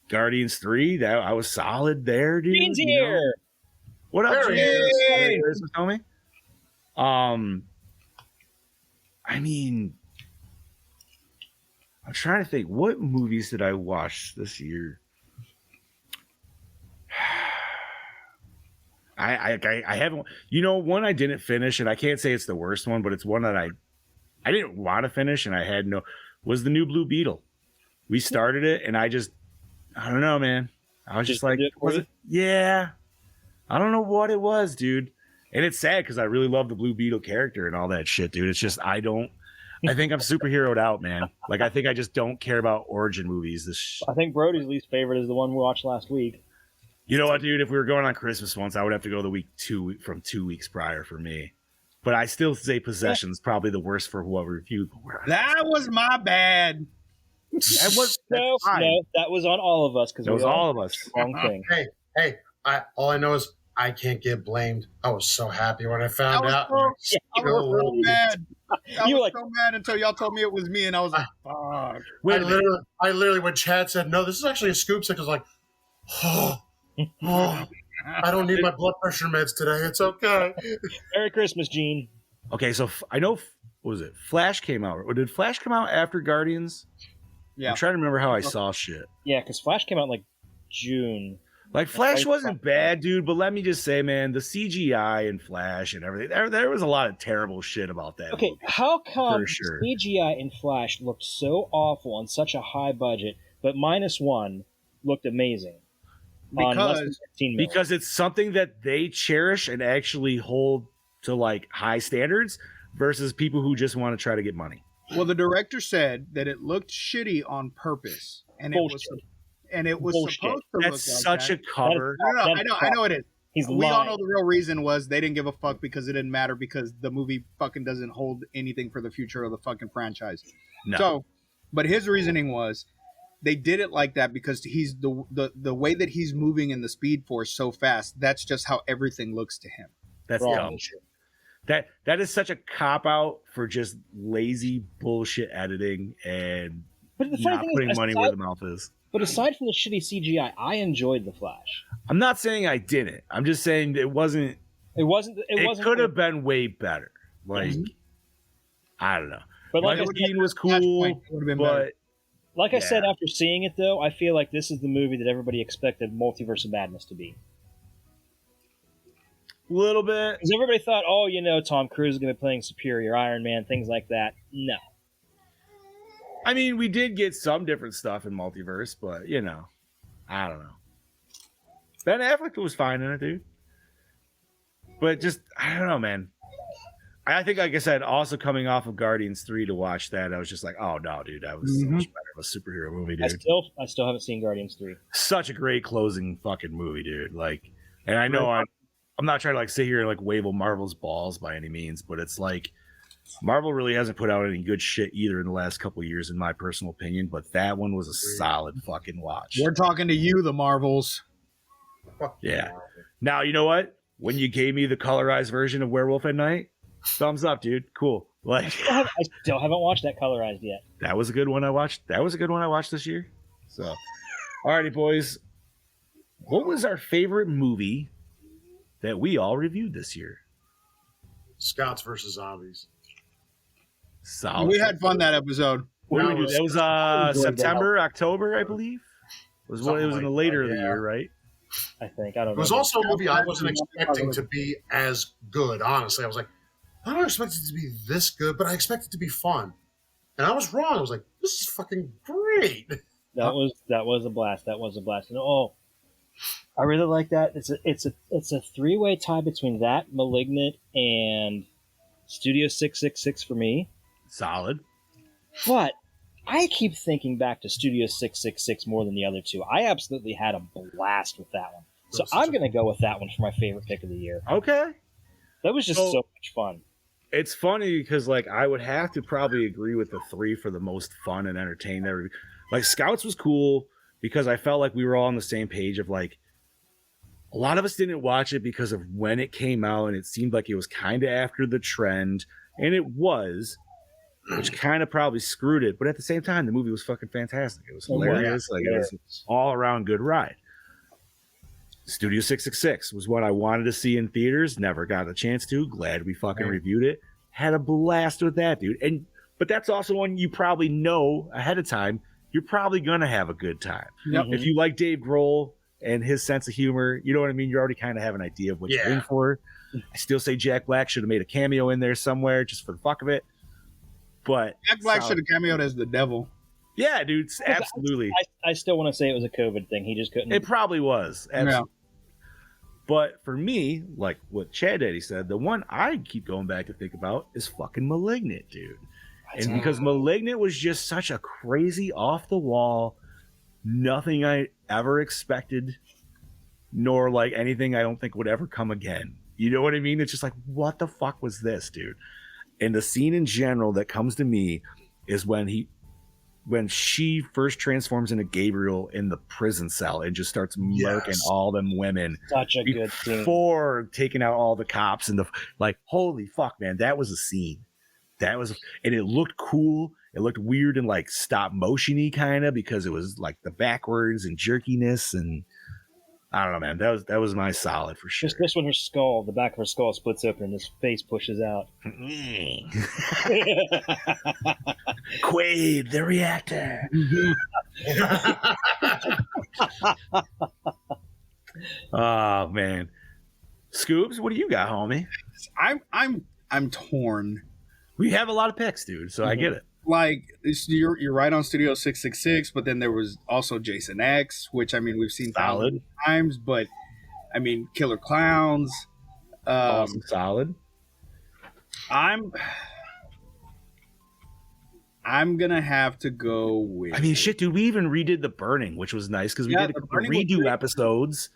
Guardians 3, that I was solid there, dude. Gene's here. What up, Hey! Christmas, homie? I mean, I'm trying to think, what movies did I watch this year? I haven't. One I didn't finish, and I can't say it's the worst one, but it's one that I didn't want to finish, and I had was the new Blue Beetle. We started it, and I don't know, man. I was just like, was it? Yeah. I don't know what it was, dude. And it's sad because I really love the Blue Beetle character and all that shit, dude. It's just I think I'm superheroed out, man. Like I think I just don't care about origin movies. I think Brody's least favorite is the one we watched last week. You know what, dude? If we were going on Christmas once, I would have to go the week from 2 weeks prior for me. But I still say Possession's probably the worst for whoever reviewed. That was my bad. That was no, that was on all of us because it was all of us. Wrong thing. Hey! All I know is I can't get blamed. I was so happy when I found out. I was so bad. I You was like- so mad until y'all told me it was me, and I was like, fuck. I literally, when Chad said, no, this is actually a scoop sick, I was like, oh, I don't need my blood pressure meds today. It's okay. Merry Christmas, Gene. Okay, so I know, what was it? Flash came out. Or did Flash come out after Guardians? Yeah. I'm trying to remember how I saw shit. Yeah, because Flash came out in like June. Like, Flash wasn't bad, dude, but let me just say, man, the CGI in Flash and everything, there was a lot of terrible shit about that Okay, movie. how come For sure. CGI in Flash looked so awful on such a high budget, but -1 looked amazing? On less than Because 15 million? Because it's something that they cherish and actually hold to, like, high standards versus people who just want to try to get money. well, the director said that it looked shitty on purpose, and Bullshit. it was Bullshit. supposed to look That's like such that. a cover. No, I know it is. He's We all lying. know the real reason was they didn't give a fuck because it didn't matter because the movie fucking doesn't hold anything for the future of the fucking franchise. No. So, but his reasoning was they did it like that because he's the way that he's moving in the Speed Force so fast. That's just how everything looks to him. That's Wrong. dumb. That is such a cop out for just lazy bullshit editing and But the funny not thing putting is, money where the mouth is. but aside from the shitty CGI, I enjoyed the Flash. I'm not saying I didn't. I'm just saying it wasn't. It wasn't. It could have been way better. Like, I don't know. But like, Michael I, Keaton was Flashpoint cool, would have been better. but like I said yeah. after seeing it, though, I feel like this is the movie that everybody expected Multiverse of Madness to be. a little bit. Because everybody thought, oh, Tom Cruise is going to be playing Superior, Iron Man, things like that. No. I mean, we did get some different stuff in Multiverse, but I don't know. Ben Affleck was fine in it, dude. But just, I don't know, man. I think, like I said, also coming off of Guardians 3 to watch that, I was just like, oh no, dude, that was so much better of a superhero movie, I dude. still haven't seen Guardians 3. Such a great closing fucking movie, dude. Like, and I know I'm not trying to like sit here and like wave Marvel's balls by any means, but it's like Marvel really hasn't put out any good shit either in the last couple of years, in my personal opinion. But that one was a solid fucking watch. We're talking to you, the Marvels. Yeah. Now you know what? When you gave me the colorized version of Werewolf at Night, thumbs up, dude. Cool. Like, I still haven't watched that colorized yet. that was a good one I watched. That was a good one I watched this year. So, alrighty, boys. What was our favorite movie that we all reviewed this year? Scouts versus zombies. Solid. We had fun that episode. What did we do? was- That was enjoyed that. September, October, I believe. It was Something in the like later that, of the yeah. year, right? I think. I don't It know. was also a movie I wasn't expecting to be as good, honestly. I was like, I don't expect it to be this good, but I expect it to be fun. And I was wrong. I was like, this is fucking great. That was a blast. That was a blast. And I really like that. It's a three-way tie between that, Malignant, and Studio 666 for me. Solid. But I keep thinking back to Studio 666 more than the other two. I absolutely had a blast with that one. So That's such I'm going to go with that one for my favorite pick of the year. Okay. That was just So- so much fun. It's funny because like I would have to probably agree with the three for the most fun and entertaining. Like Scouts was cool because I felt like we were all on the same page of like a lot of us didn't watch it because of when it came out and it seemed like it was kind of after the trend, and it was, which kind of probably screwed it. But at the same time, the movie was fucking fantastic. It was hilarious. Like it was an all around good ride. Studio 666 was what I wanted to see in theaters. Never got a chance to. Glad we fucking reviewed it. Had a blast with that, dude. But that's also one you probably know ahead of time. You're probably gonna have a good time. Yep. If you like Dave Grohl and his sense of humor, you know what I mean. You already kind of have an idea of what you're in for. I still say Jack Black should have made a cameo in there somewhere just for the fuck of it. But Jack Black should have cameoed as the devil. yeah, dude, absolutely. I still want to say it was a COVID thing. He just couldn't. It probably was. Yeah. Absolutely. But for me, like what Chad Daddy said, the one I keep going back to think about is fucking Malignant, dude. And because Malignant was just such a crazy, off the wall, nothing I ever expected, nor like anything I don't think would ever come again. You know what I mean? It's just like, what the fuck was this, dude? And the scene in general that comes to me is when she first transforms into Gabriel in the prison cell and just starts murking all them women Such a good scene. before taking out all the cops and the like. Holy fuck, man, that was a scene. That was, and it looked cool. It looked weird and like stop motiony kind of because it was like the backwards and jerkiness, and I don't know, man. That was my solid for sure. Just when her skull, the back of her skull splits open and his face pushes out. Quaid, the reactor. Oh man, Scoobs, what do you got, homie? I'm torn. We have a lot of picks, dude, so I get it. Like you're right on Studio 666, but then there was also Jason X, which I mean we've seen thousands of times, but I mean Killer Clowns, Awesome, solid. I'm gonna have to go with. I mean, shit, dude. We even redid The Burning, which was nice because we did a couple redo episodes.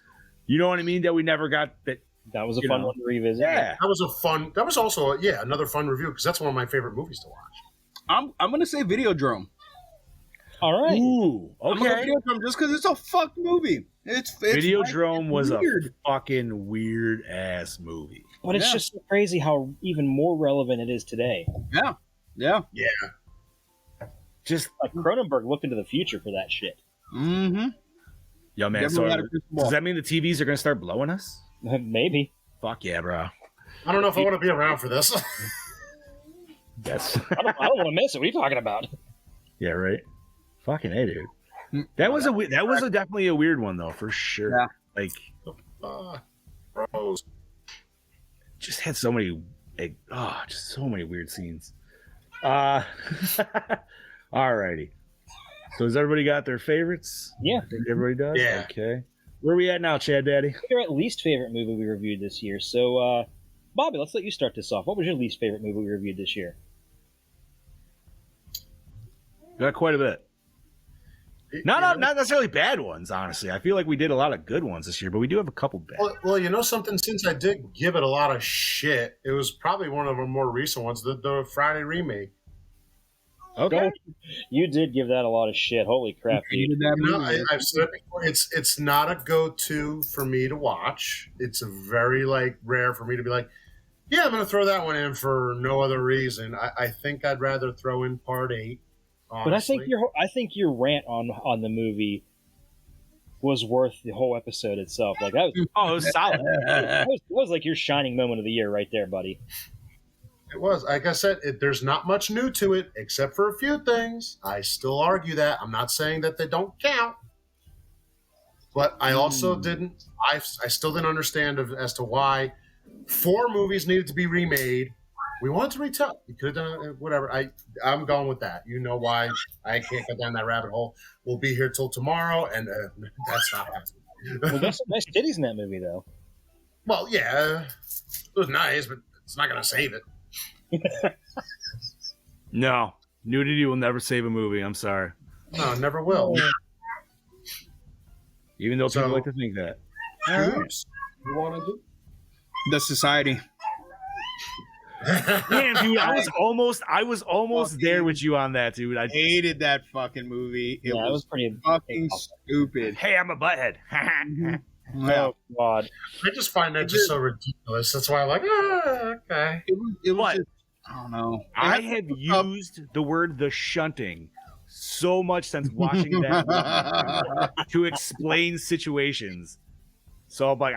You know what I mean? That we never got. That was a fun one to revisit. Yeah, that was a fun. That was also another fun review because that's one of my favorite movies to watch. I'm gonna say Videodrome. All right. Ooh, okay. Videodrome just because it's a fuck movie. It's Videodrome was weird. A fucking weird ass movie. But it's just so crazy how even more relevant it is today. Yeah. Just like Cronenberg looked into the future for that shit. Mm-hmm. Yo, man. So does that mean the TVs are gonna start blowing us? Maybe. Fuck yeah, bro. I don't know if I want to be around for this. Yes. I don't want to miss it. What are you talking about? Yeah, right. Fucking A, dude. That was definitely a weird one though, for sure. Yeah. Like, bros. Just had so many, just so many weird scenes. Alrighty. So has everybody got their favorites? Yeah. I think everybody does? Yeah. Okay. Where are we at now, Chad Daddy? Your at least favorite movie we reviewed this year. So, Bobby, let's let you start this off. What was your least favorite movie we reviewed this year? Got quite a bit. Not necessarily bad ones, honestly. I feel like we did a lot of good ones this year, but we do have a couple bad. Well, you know something? Since I did give it a lot of shit, it was probably one of the more recent ones, the Friday remake. Okay. You did give that a lot of shit. Holy crap, dude. I've said it before, it's not a go-to for me to watch. It's a very rare for me to be like, yeah, I'm going to throw that one in for no other reason. I think I'd rather throw in Part 8. Honestly. But I think your rant on the movie was worth the whole episode itself. Like that was, it was solid. It was like your shining moment of the year right there, buddy. It was. Like I said, there's not much new to it except for a few things. I still argue that. I'm not saying that they don't count. But I also didn't. I still didn't understand as to why 4 movies needed to be remade. We wanted to retell. You could have done it, whatever. I'm going with that. You know why I can't go down that rabbit hole. We'll be here till tomorrow, and that's not happening. Well, there's some nice titties in that movie, though. Well, yeah, it was nice, but it's not going to save it. No, nudity will never save a movie. I'm sorry. No, never will. Even though people like to think that. Oops. You want to do? The Society. Man, dude, I was almost there with you on that, dude. I hated that fucking movie. It was pretty fucking stupid. Hey, I'm a butthead. Oh God! I just find that just so ridiculous. That's why I'm like, okay. It was just, I don't know. I have used the word "the shunting" so much since watching that movie to explain situations. So I'm like,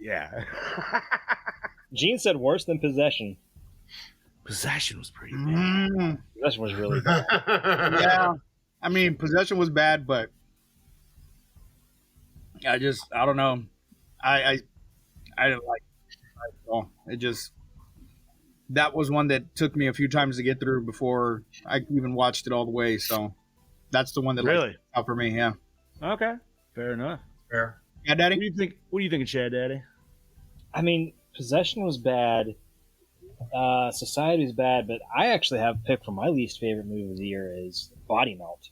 yeah. Gene said worse than Possession. Possession was pretty bad. Possession was really bad. Yeah, I mean, Possession was bad, but I don't know. I didn't like it. That was one that took me a few times to get through before I even watched it all the way. So that's the one that really out for me. Yeah. Okay. Fair enough. Fair. Yeah, Daddy. What do you think of Chad, Daddy? I mean, Possession was bad. Society was bad, but I actually have a pick for my least favorite movie of the year is Body Melt.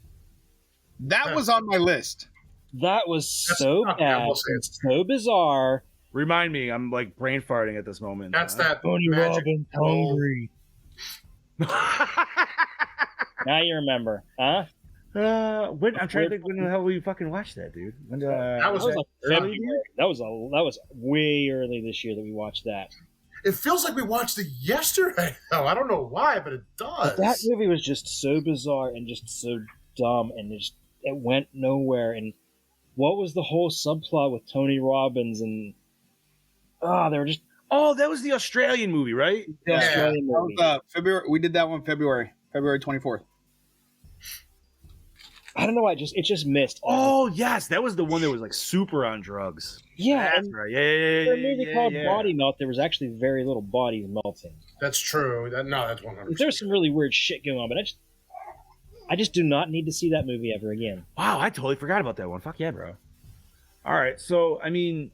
That was on my list. That was so bad, so bizarre. Remind me, I'm like brain farting at this moment. That's that Tony Robbins hungry. Now you remember, huh? I'm trying to think when the hell we fucking watched that, dude. That was like February. That was way early this year that we watched that. It feels like we watched it yesterday, though. I don't know why, but it does. But that movie was just so bizarre and just so dumb, and it went nowhere. And what was the whole subplot with Tony Robbins? And they were just that was the Australian movie, right? the Australian That movie. was, February. We did that one February 24th. I don't know why it just missed. Oh yes, that was the one that was like super on drugs. Yeah, That's and right. Yeah. for a movie called Body Melt, there was actually very little bodies melting. That's true. That's 100%. There's some really weird shit going on, but I just do not need to see that movie ever again. Wow, I totally forgot about that one. Fuck yeah, bro. All right, so I mean,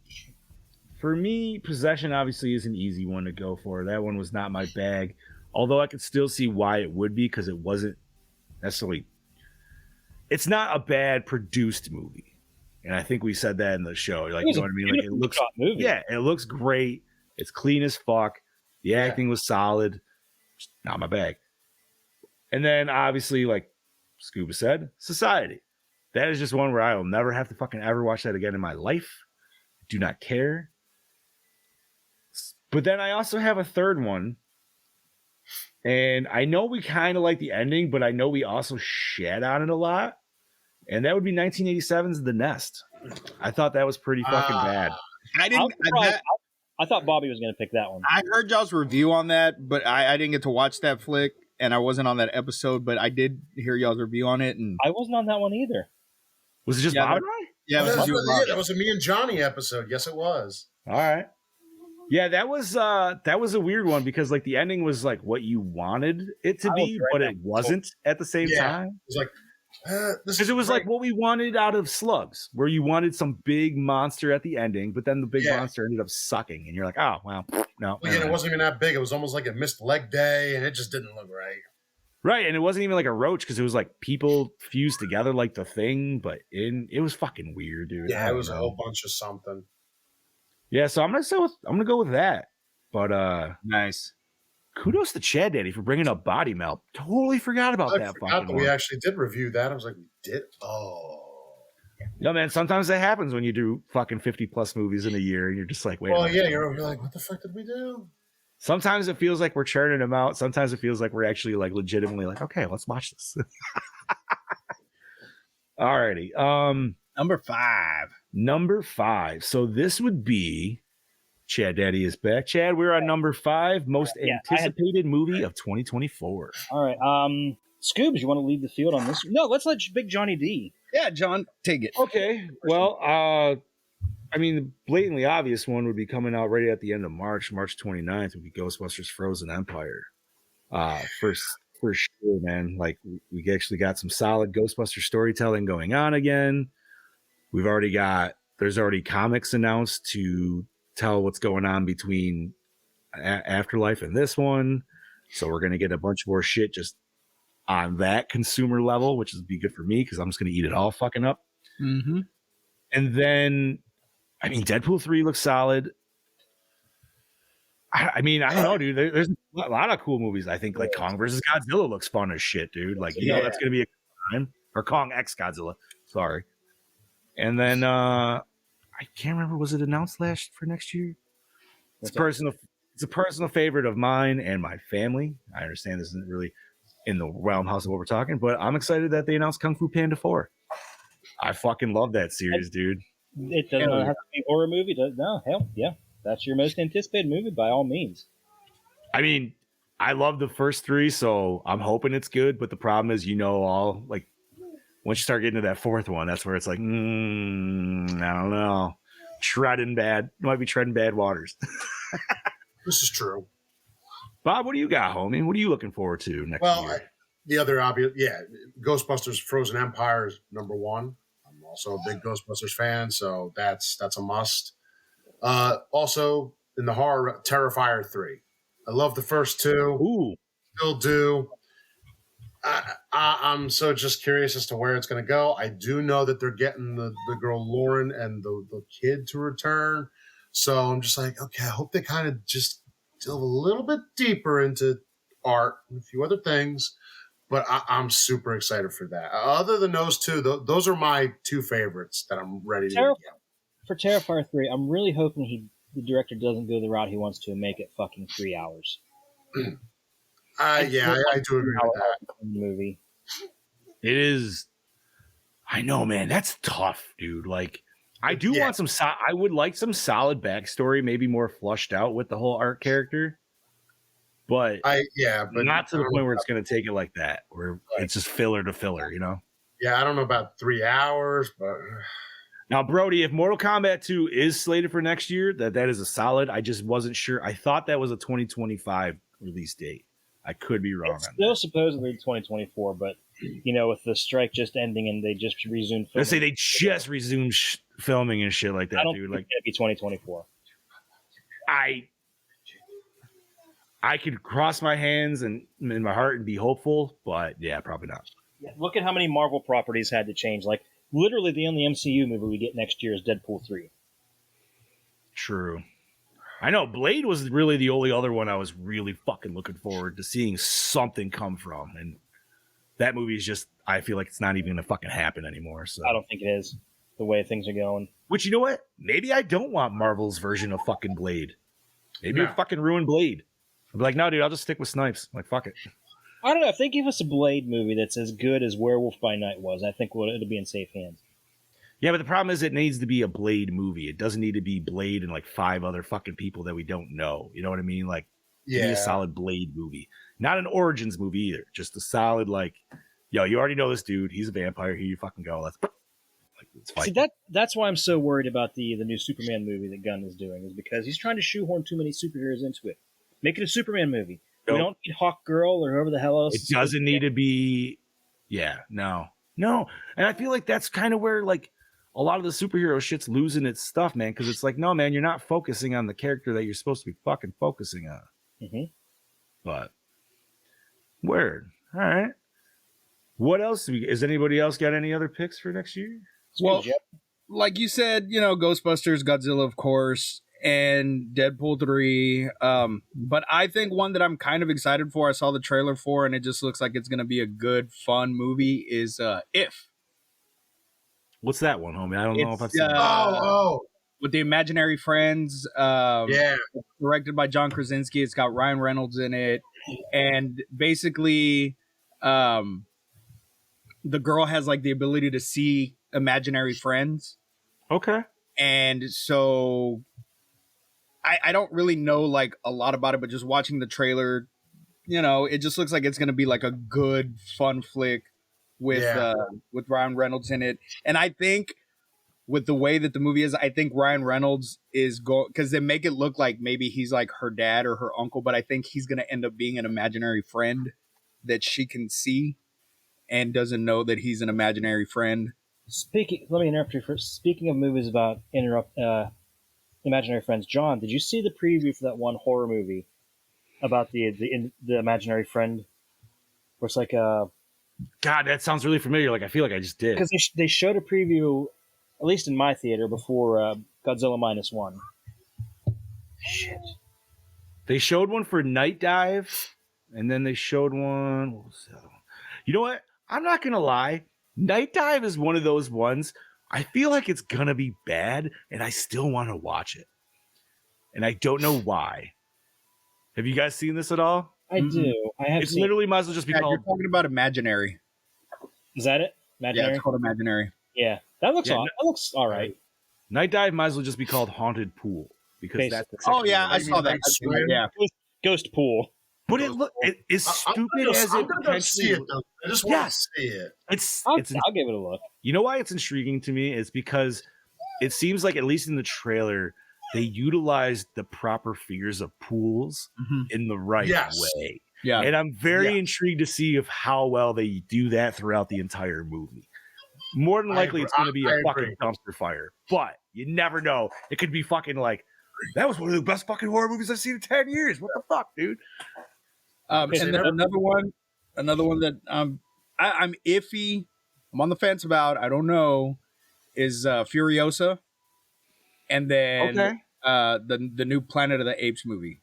for me, Possession obviously is an easy one to go for. That one was not my bag, although I could still see why it would be, because it wasn't necessarily. It's not a bad produced movie, and I think we said that in the show. Like, you know what I mean? Like, it looks, movie. yeah, it looks great. It's clean as fuck. The acting was solid. Just not my bag. And then obviously, like Scuba said, Society. That is just one where I will never have to fucking ever watch that again in my life. Do not care. But then I also have a third one. And I know we kind of like the ending, but I know we also shat on it a lot. And that would be 1987's The Nest. I thought that was pretty fucking bad. I thought Bobby was going to pick that one. I heard y'all's review on that, but I didn't get to watch that flick, and I wasn't on that episode. But I did hear y'all's review on it, and I wasn't on that one either. Was it just Bobby and I? Yeah, that was a me and Johnny episode. Yes, it was. All right. Yeah, that was a weird one, because like the ending was like what you wanted it to be, but it wasn't at the same time. It was like because it was like what we wanted out of Slugs, where you wanted some big monster at the ending, but then the big monster ended up sucking, and you're like, oh well, no. Well, it wasn't even that big. It was almost like a missed leg day, and it just didn't look right. Right, and it wasn't even like a roach, because it was like people fused together like the Thing, but it was fucking weird, dude. Yeah, it was a whole bunch of something. Yeah, so I'm gonna go with that. But nice. Kudos to Chad Daddy for bringing up Body Melt. Totally forgot about that. I forgot that we actually did review that. I was like, we did? Oh. No, man, sometimes that happens when you do fucking 50 plus movies in a year, and you're just like, wait. Well, yeah, you're like, what the fuck did we do? Sometimes it feels like we're churning them out. Sometimes it feels like we're actually like legitimately like, okay, let's watch this. Alrighty. Number five. So this would be Chad Daddy is back. Chad, we're on number 5, most anticipated movie of 2024. All right. Scoobs, you want to lead the field on this? No, let's let Big Johnny D. Yeah, John, take it. Okay. Well, I mean, the blatantly obvious one would be coming out right at the end of March 29th, would be Ghostbusters Frozen Empire. For sure, man. Like, we actually got some solid Ghostbuster storytelling going on again. There's already comics announced to tell what's going on between Afterlife and this one. So we're going to get a bunch more shit just on that consumer level, which would be good for me, because I'm just going to eat it all fucking up. Mm-hmm. And then, I mean, Deadpool 3 looks solid. I mean, I don't know, dude. There's a lot of cool movies. I think like Kong versus Godzilla looks fun as shit, dude. Like, you know, that's going to be a good time. Or Kong X Godzilla. Sorry. And then, I can't remember, was it announced for next year? It's a personal favorite of mine and my family. I understand this isn't really in the realm house of what we're talking, but I'm excited that they announced Kung Fu Panda 4. I fucking love that series, dude. It doesn't have to be a horror movie. No, hell, yeah. That's your most anticipated movie by all means. I mean, I love the first 3, so I'm hoping it's good, but the problem is, like, once you start getting to that 4th one, that's where it's like, I don't know. Might be treading bad waters. This is true. Bob, what do you got, homie? What are you looking forward to next year? The other obvious, Ghostbusters Frozen Empire is number 1. I'm also a big Ghostbusters fan, so that's a must. Also, in the horror, Terrifier 3. I love the first 2. Ooh. Still do. I'm so just curious as to where it's going to go. I do know that they're getting the girl Lauren and the kid to return. So I'm just like, okay, I hope they kind of just delve a little bit deeper into art and a few other things. But I'm super excited for that. Other than those 2, those are my 2 favorites that I'm ready to get. For Terrifier 3, I'm really hoping he the director doesn't go the route he wants to and make it fucking 3 hours. I do agree with that. Movie. It is. I know, man. That's tough, dude. Like, I do want some. I would like some solid backstory, maybe more flushed out with the whole art character. But not to the point where it's going to take it like that, where it's just filler to filler, you know? Yeah, I don't know about 3 hours, but now, Brody, if Mortal Kombat 2 is slated for next year, that is a solid. I just wasn't sure. I thought that was a 2025 release date. I could be wrong. It's still supposedly 2024, but with the strike just ending and they just resumed. Let's say they just resumed filming and shit like that, I don't dude. think it'd be 2024. I could cross my hands and in my heart and be hopeful, but yeah, probably not. Yeah, look at how many Marvel properties had to change. Like, literally the only MCU movie we get next year is Deadpool 3. True. I know Blade was really the only other one I was really fucking looking forward to seeing something come from. And that movie is just, I feel like it's not even going to fucking happen anymore. So I don't think it is, the way things are going. Which, you know what? Maybe I don't want Marvel's version of fucking Blade. Maybe it fucking ruined Blade. I'd be like, no, dude, I'll just stick with Snipes. I'm like, fuck it. I don't know. If they give us a Blade movie that's as good as Werewolf by Night was, I think it'll be in safe hands. Yeah, but the problem is it needs to be a Blade movie. It doesn't need to be Blade and like 5 other fucking people that we don't know. You know what I mean? Like, need a solid Blade movie. Not an Origins movie either. Just a solid, like, yo, you already know this dude. He's a vampire. Here you fucking go. Let's fight. See, that's why I'm so worried about the new Superman movie that Gunn is doing, is because he's trying to shoehorn too many superheroes into it. Make it a Superman movie. We don't need Hawk Girl or whoever the hell else. It doesn't need to be. Yeah, no. And I feel like that's kind of where like a lot of the superhero shit's losing its stuff, man. Because it's like, no, man, you're not focusing on the character that you're supposed to be fucking focusing on. Mm-hmm. But word. All right. What else? Has anybody else got any other picks for next year? Well, like you said, Ghostbusters, Godzilla, of course, and Deadpool 3. But I think one that I'm kind of excited for, I saw the trailer for, and it just looks like it's going to be a good, fun movie, is If. What's that one, homie? I don't know if I've seen with the imaginary friends. Directed by John Krasinski. It's got Ryan Reynolds in it. And basically, the girl has like the ability to see imaginary friends. Okay. And so I don't really know like a lot about it, but just watching the trailer, it just looks like it's going to be like a good, fun flick with Ryan Reynolds in it. And I think with the way that the movie is, I think Ryan Reynolds is going, because they make it look like maybe he's like her dad or her uncle, but I think he's going to end up being an imaginary friend that she can see and doesn't know that he's an imaginary friend. Let me interrupt you first. Speaking of movies about imaginary friends, John, did you see the preview for that one horror movie about the imaginary friend? Where it's like God, that sounds really familiar. Like I feel like I just did. Because they showed a preview, at least in my theater, before Godzilla -1. Shit. They showed one for Night Dive, and then they showed one. What was that one? You know what? I'm not gonna lie. Night Dive is one of those ones. I feel like it's gonna be bad, and I still want to watch it, and I don't know why. Have you guys seen this at all? I do. I have. It's literally might as well just be called. You're talking about Imaginary. Is that it? Imaginary? Yeah, it's called Imaginary. Yeah, that looks that looks all right. Night Dive might as well just be called Haunted Pool because that's. I saw that. Yeah, Ghost Pool. But it is stupid as it potentially. See it, though. I just want to see it. I'll give it a look. You know why it's intriguing to me? It's because it seems like, at least in the trailer, they utilized the proper figures of pools in the right way. Yeah. And I'm very intrigued to see of how well they do that throughout the entire movie. More than likely, it's going to be a fucking dumpster fire. But you never know. It could be fucking like, that was one of the best fucking horror movies I've seen in 10 years. What the fuck, dude? And then another one that I'm iffy. I'm on the fence about. I don't know. Is Furiosa, and then the new Planet of the Apes movie.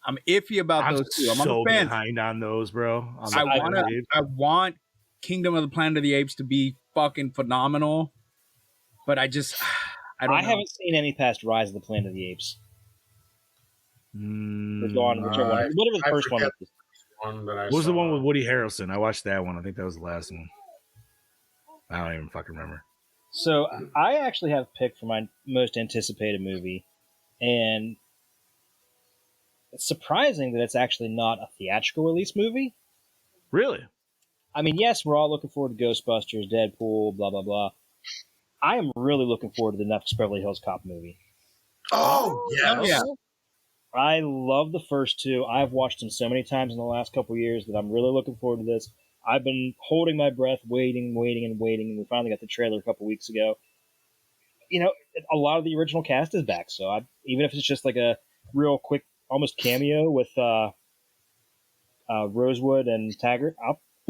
I'm iffy about those two. I'm so on the fence. behind on those, bro. I want Kingdom of the Planet of the Apes to be fucking phenomenal, but I don't know. haven't seen any past Rise of the Planet of the Apes. Or Dawn, whichever one. Whatever the I first one forget was. One that I What was the saw. one with Woody Harrelson? I watched that one. I think that was the last one. I don't even fucking remember. So I actually have picked for my most anticipated movie, and it's surprising that it's actually not a theatrical release movie. Really? I mean, yes, we're all looking forward to Ghostbusters, Deadpool, blah, blah, blah. I am really looking forward to the next Beverly Hills Cop movie. Oh, yes. yeah. I love the first two. I've watched them so many times in the last couple of years that I'm really looking forward to this. I've been holding my breath, waiting, and we finally got the trailer a couple weeks ago. You know, a lot of the original cast is back, so even if it's just like a real quick, almost cameo with Rosewood and Taggart,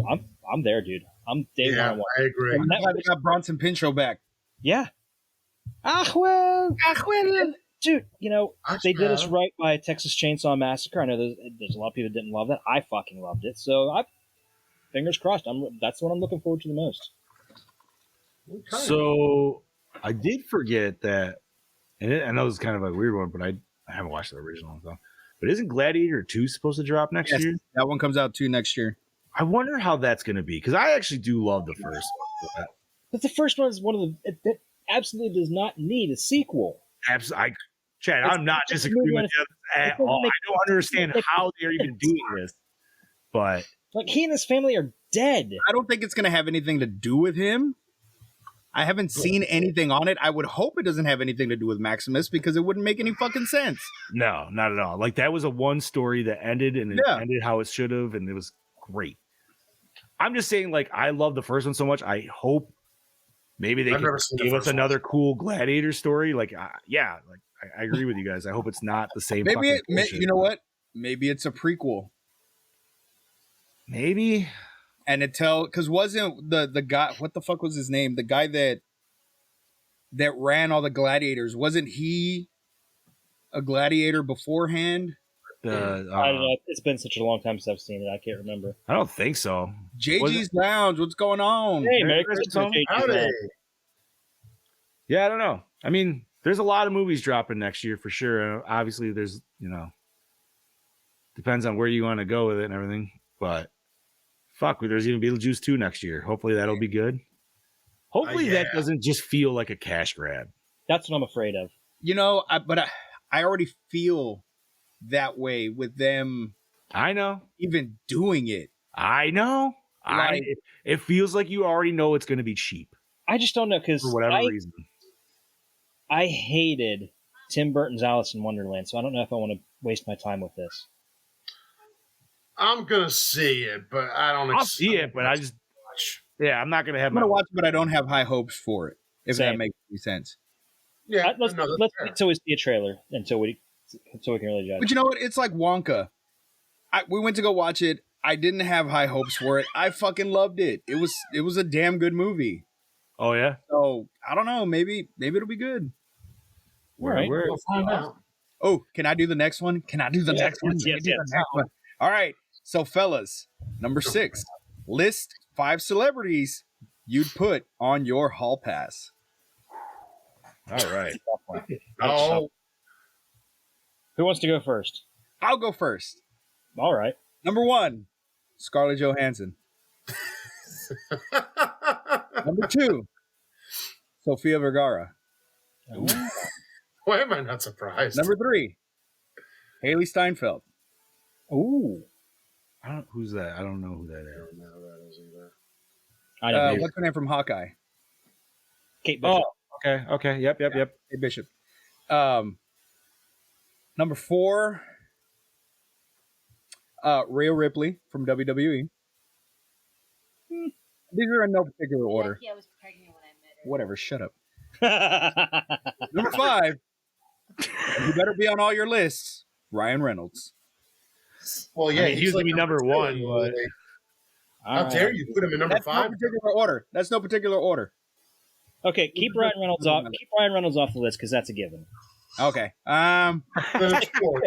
I'm there, dude. I'm day Yeah, one. I agree. I'm glad they got Bronson Pinchot back. Yeah. Well, dude, you know, they did us right by Texas Chainsaw Massacre. I know there's a lot of people that didn't love that. I fucking loved it. So fingers crossed. That's what I'm looking forward to the most. Okay. So I did forget that, and I know it's kind of a weird one, but I haven't watched the original. So. But isn't Gladiator 2 supposed to drop next year? That one comes out too next year. I wonder how that's going to be, because I actually do love the first one. But the first one is one of the that absolutely does not need a sequel. Chad, I'm not disagreeing with you at all. I don't understand how they're even doing this. But like, he and his family are dead. I don't think it's going to have anything to do with him. I haven't seen anything on it. I would hope it doesn't have anything to do with Maximus, because it wouldn't make any fucking sense. no, not at all. Like, that was a one story that ended, and it ended how it should have, and it was great. I'm just saying, like, I love the first one so much. I hope maybe they can give us another cool Gladiator story. Like, I agree with you guys. I hope it's not the same. Maybe you know what? Maybe it's a prequel. Maybe. And because wasn't the guy, what the fuck was his name? The guy that ran all the gladiators, wasn't he a gladiator beforehand? I don't know. It's been such a long time since I've seen it. I can't remember. I don't think so. JG's Lounge, what's going on? Hey, Merry Christmas, Howdy. Yeah, I don't know. I mean, there's a lot of movies dropping next year for sure. Obviously, there's, depends on where you want to go with it and everything. But fuck, there's even Beetlejuice 2 next year. Hopefully that'll be good. Hopefully that doesn't just feel like a cash grab. That's what I'm afraid of. I already feel that way with them. I know. Even doing it. I know. It feels like you already know it's going to be cheap. I just don't know, because for whatever reason. I hated Tim Burton's Alice in Wonderland, so I don't know if I want to waste my time with this. I'm gonna see it, but I don't. I'll see it, but I just I'm not gonna have. I'm gonna watch it, but I don't have high hopes for it. If that makes any sense. Yeah, let's wait until we see a trailer until we can really judge. But you know what? It's like Wonka. We went to go watch it. I didn't have high hopes for it. I fucking loved it. It was a damn good movie. Oh yeah. So I don't know. Maybe it'll be good. All right. We'll find out. Oh, can I do the next one? Yes. All right. So, fellas, number 6, list 5 celebrities you'd put on your hall pass. All right. Oh, Who wants to go first? I'll go first. All right. Number 1, Scarlett Johansson. Number 2, Sofia Vergara. why am I not surprised? Number 3, Haley Steinfeld. Ooh. Who's that? I don't know who that I is. don't know who that is either. I know. What's her name from Hawkeye? Kate Bishop. Oh, okay. Yep. Kate Bishop. Number 4, Rhea Ripley from WWE. These are in no particular order. Yeah, I was pregnant when I met her. Whatever, shut up. Number 5, you better be on all your lists, Ryan Reynolds. Well, yeah, I mean, he was gonna be number 1, but how dare you put him in number 5? No particular order. That's no particular order. Okay, keep Ryan Reynolds off. Keep Ryan Reynolds off the list, because that's a given. Okay. It's four.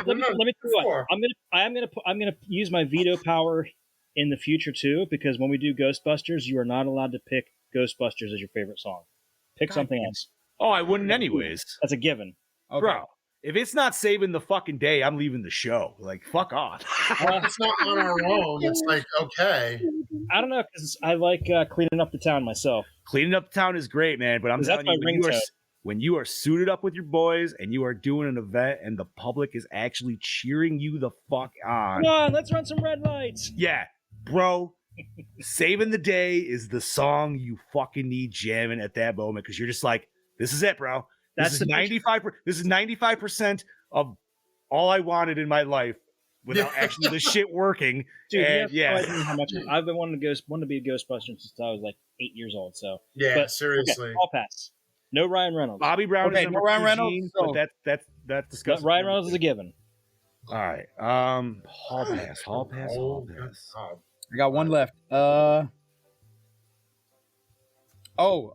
Let me tell you what. I'm gonna use my veto power in the future too, because when we do Ghostbusters, you are not allowed to pick Ghostbusters as your favorite song. Pick something else. I wouldn't anyways. That's a given. Okay. Bro, if it's not saving the fucking day, I'm leaving the show. Like, fuck off. It's not on our own. It's like, okay. I don't know, because I like cleaning up the town myself. Cleaning up the town is great, man. But I'm 'Cause telling that's you, my ringtone. when you are suited up with your boys and you are doing an event and the public is actually cheering you the fuck on. Come on, let's run some red lights. Yeah, bro. Saving the day is the song you fucking need jamming at that moment because you're just like, this is it, bro. This is 95. This is 95% of all I wanted in my life without actually the shit working. Dude, And, you have no yeah. idea how much I've been wanting to be a Ghostbuster since I was like 8 years old. So Yeah, but, seriously. okay, I'll pass. No Ryan Reynolds. Bobby Brown Okay, is number no Ryan 2, Reynolds, Gene, so- but that's disgusting. Ryan Reynolds is a given. All right. Hall pass. Oh, God. I got one left. Oh,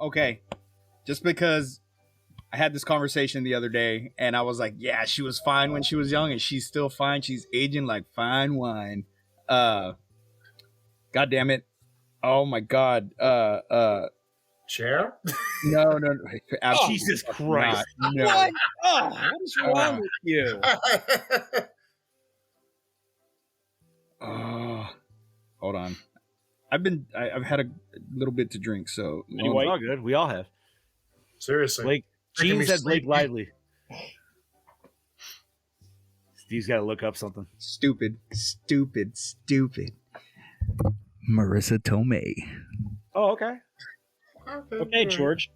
okay. Just because I had this conversation the other day, and I was like, "Yeah, she was fine when she was young, and she's still fine. She's aging like fine wine." God damn it! Oh my god! Chair? No, absolutely Jesus not. Christ. No. What? Oh, what is wrong with you? Hold on. I've had a little bit to drink, so You It's white? all good. We all have. Seriously. Blake. Making Gene me said Blake sleepy. Lively. Steve's got to look up something. stupid. Marissa Tomei. Oh, okay. Okay, George.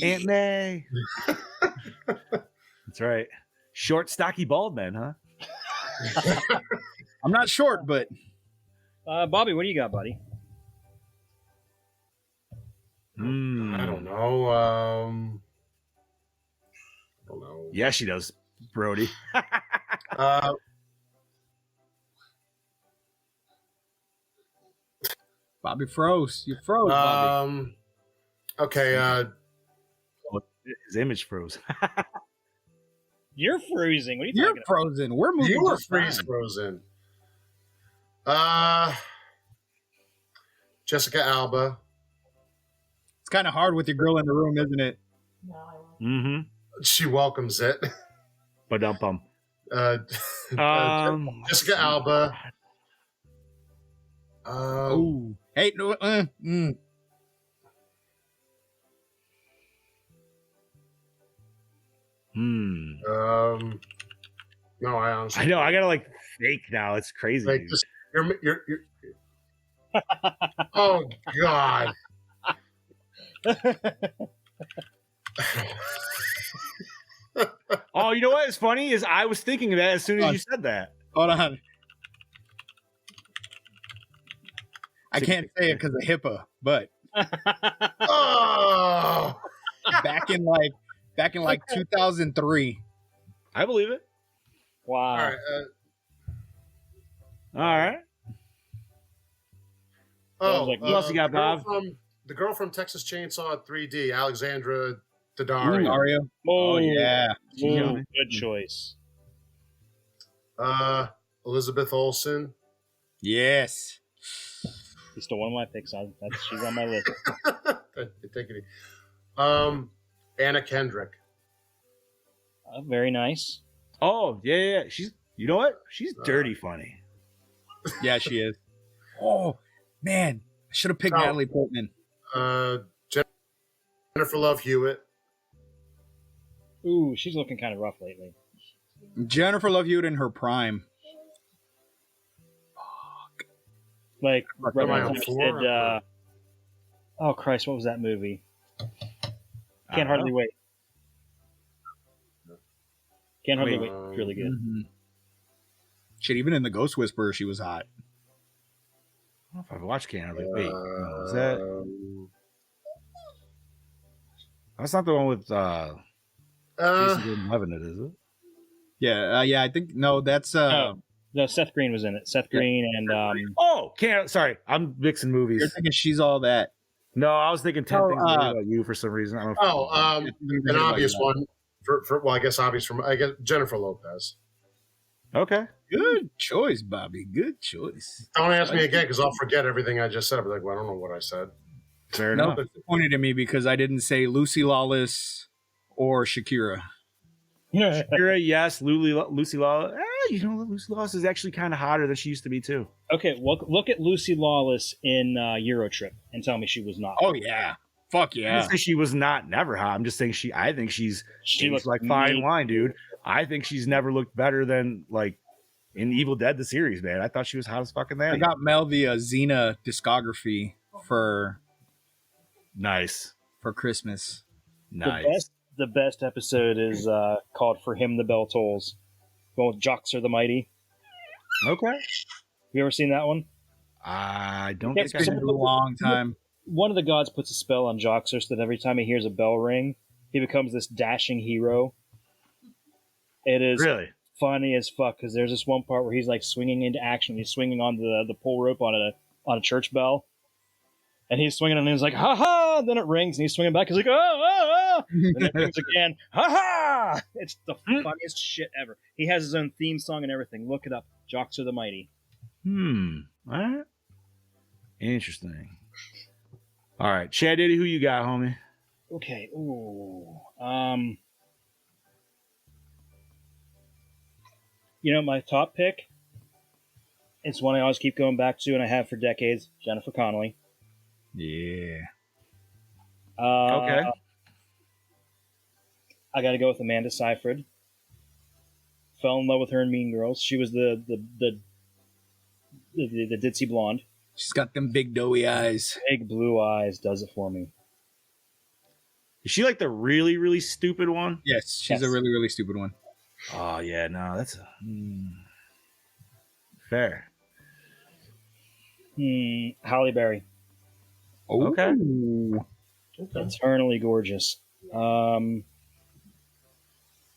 Aunt May. That's right. Short, stocky, bald man, huh? I'm not short, but Bobby, what do you got, buddy? I don't know. I don't know. Yeah, she does, Brody. Bobby froze. You froze, Bobby. Okay. His image froze. You're freezing. What are you You're talking about? frozen. We're moving. You were just fine. freeze frozen. Jessica Alba. It's kind of hard with your girl in the room, isn't it? Mm-hmm. She welcomes it. But bum. Jessica Alba. Ooh. Hey, no. No, I honestly. I know. I gotta like fake now. It's crazy. Like, dude. just you're. Oh God. Oh, you know what is funny is I was thinking of that as soon as you said that. Hold on. I can't say it because of HIPAA, but Oh. back in like 2003. I believe it. Wow. All right. All right. like, who else you got, Bob? The girl from Texas Chainsaw 3D, Alexandra Daddario. Mario. Oh yeah. She's young. Good choice. Elizabeth Olsen. Yes. He's still one of my picks. She's on my list. Take it easy. Anna Kendrick. Very nice. Oh, yeah. She's, you know what? She's dirty funny. Yeah, she is. Oh man, I should have picked No. Natalie Portman. Jennifer Love Hewitt. Ooh, she's looking kind of rough lately. Jennifer Love Hewitt in her prime. Like, Am right I when on I four? said, oh Christ, what was that movie? Can't hardly wait. Can't hardly wait. It's really good. Mm-hmm. Shit, even in the Ghost Whisperer, she was hot. I don't know if I've watched Can't Hardly Wait. No, is that? That's not the one with Jason Gordon-Levitt, is it? Yeah, yeah. I think no, that's No, Seth Green was in it. Seth Green and Oh, sorry, I'm mixing you're movies. thinking She's All That. No, I was thinking 10 Oh, Things I Hate About You for some reason. I don't know. An obvious one for well, I guess obvious from Jennifer Lopez. Okay. Good choice, Bobby. Good choice. Don't ask me again because I'll forget everything I just said. I'll be like, well, I don't know what I said. Fair No, enough. disappointed in me because I didn't say Lucy Lawless or Shakira. Shakira, yes. Lucy Lawless. Lucy Lawless is actually kind of hotter than she used to be too. Okay, look at Lucy Lawless in Eurotrip and tell me she was not. Oh yeah, fuck I yeah. didn't say she was not never hot. I'm just saying I think she looks like fine amazing. wine, dude. I think she's never looked better than like in Evil Dead the series, man. I thought she was hot as fucking that. I got Mel the Xena discography for Christmas. Nice. The best episode is called "For Him the Bell Tolls." Going with Joxer the Mighty. Okay. You ever seen that one? I don't Yeah, think I It's been have. a long time. One of the gods puts a spell on Joxer so that every time he hears a bell ring, he becomes this dashing hero. It is Really? funny as fuck because there's this one part where he's like swinging into action. He's swinging on the pull rope on a church bell, and he's swinging and he's like ha ha. Then it rings and he's swinging back. He's like ah. And it rings again. Ha ha. It's the funniest shit ever. He has his own theme song and everything. Look it up. Joxer the Mighty. All right. Interesting. All right, Chad Diddy, who you got, homie? Okay. Ooh. My top pick. It's one I always keep going back to, and I have for decades. Jennifer Connelly. Yeah. Okay. I got to go with Amanda Seyfried. Fell in love with her in Mean Girls. She was the ditzy blonde. She's got them big doughy eyes. Big blue eyes does it for me. Is she like the really, really stupid one? Yes, she's a really, really stupid one. Oh, yeah, no, that's fair. Halle Berry. Oh, Okay. Eternally gorgeous.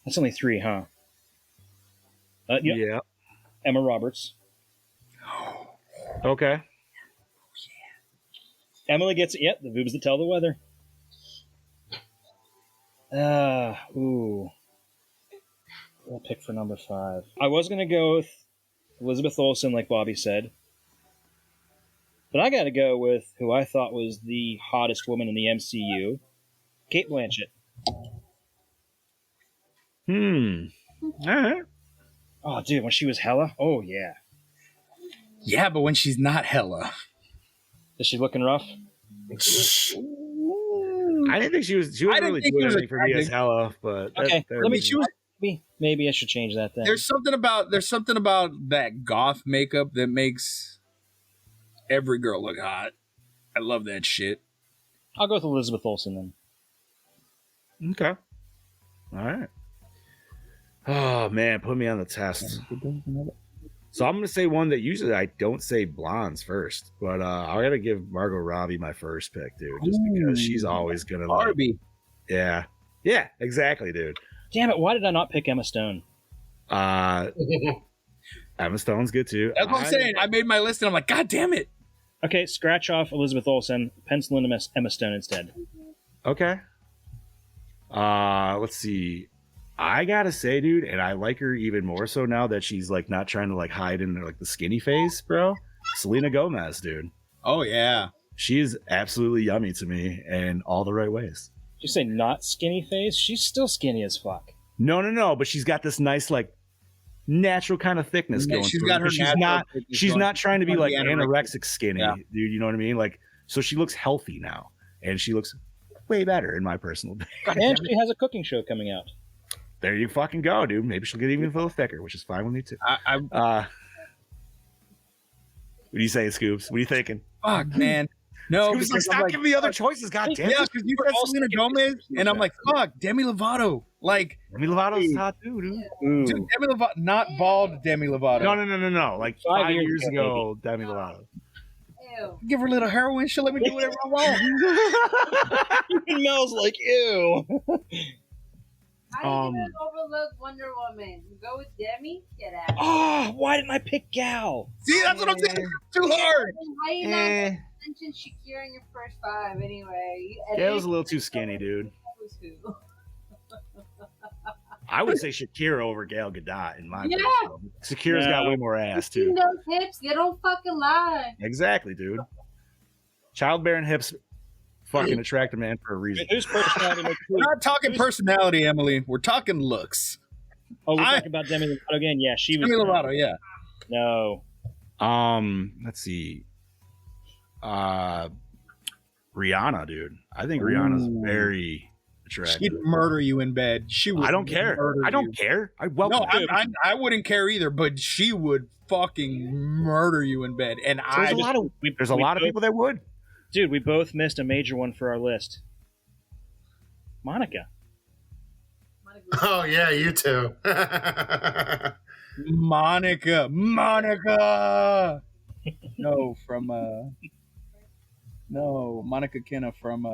That's only 3, huh? Yeah. Emma Roberts. Okay. Emily gets it. Yep, the boobs that tell the weather. Ooh. I'll pick for number 5. I was going to go with Elizabeth Olsen, like Bobby said. But I got to go with who I thought was the hottest woman in the MCU, Cate Blanchett. All right. Oh, dude, when she was Hela? Oh, yeah. Yeah, but when she's not Hella. Is she looking rough? I didn't think she was. She wasn't really doing anything for me as Hella, but Okay, She was. Maybe I should change that then. There's something about that goth makeup that makes every girl look hot. I love that shit. I'll go with Elizabeth Olsen then. Okay. All right. Oh man, put me on the test. So I'm gonna say one that usually I don't say blondes first, but I gotta give Margot Robbie my first pick, dude, just because she's always gonna Barbie. Yeah, exactly, dude. Damn it! Why did I not pick Emma Stone? Emma Stone's good too. That's what I'm saying. I made my list and I'm like, God damn it. Okay, scratch off Elizabeth Olsen, pencil in Emma Stone instead. Okay. Let's see. I gotta say, dude, and I like her even more so now that she's like not trying to like hide in like the skinny face, bro. Selena Gomez, dude. Oh yeah. She is absolutely yummy to me in all the right ways. Did you say not skinny face? She's still skinny as fuck. No, but she's got this nice like natural kind of thickness going. She's through got her. her. She's not trying to be like anorexic. anorexic skinny, dude. You know what I mean? Like, so she looks healthy now, and she looks way better in my personal opinion. And she has a cooking show coming out. There you fucking go, dude. Maybe she'll get even a little thicker, which is fine with me too. What are you saying, Scoops? What are you thinking? Fuck, man. No, Scoops, like, stop giving me other choices, goddamn. Yeah, because you said Selena Gomez, and I'm like, fuck, Demi Lovato. Like, Demi Lovato's hot too, dude. Ooh. Dude, Demi Lovato, not bald Demi Lovato. No. Like 5 years ago, Demi Lovato. Ew. Give her a little heroin. She'll let me do whatever I want. Mel's like, ew. How you gonna overlook Wonder Woman? Go with Demi? Get out. Oh, why didn't I pick Gal? See, that's what I'm saying. It's too hard. How you not mention Shakira in your first 5 anyway? Gail's a little too skinny, dude. I would say Shakira over Gail Gadot in my opinion. Shakira's got way more ass too. Those hips, they don't fucking lie. Exactly, dude. Childbearing hips fucking attract a man for a reason. Whose personality makes We're not talking personality, Emily. We're talking looks. Oh, we're talking about Demi Lovato again. Yeah, she was. Demi Lovato, yeah. No. Let's see. Rihanna, dude. I think Rihanna's very attractive. She'd murder you in bed. She would. I don't care. I don't care. I welcome No, I wouldn't care either. But she would fucking murder you in bed. And there's a lot of people that would. Dude, we both missed a major one for our list. Monica. Oh yeah, you too. Monica. No, Monica Kenna from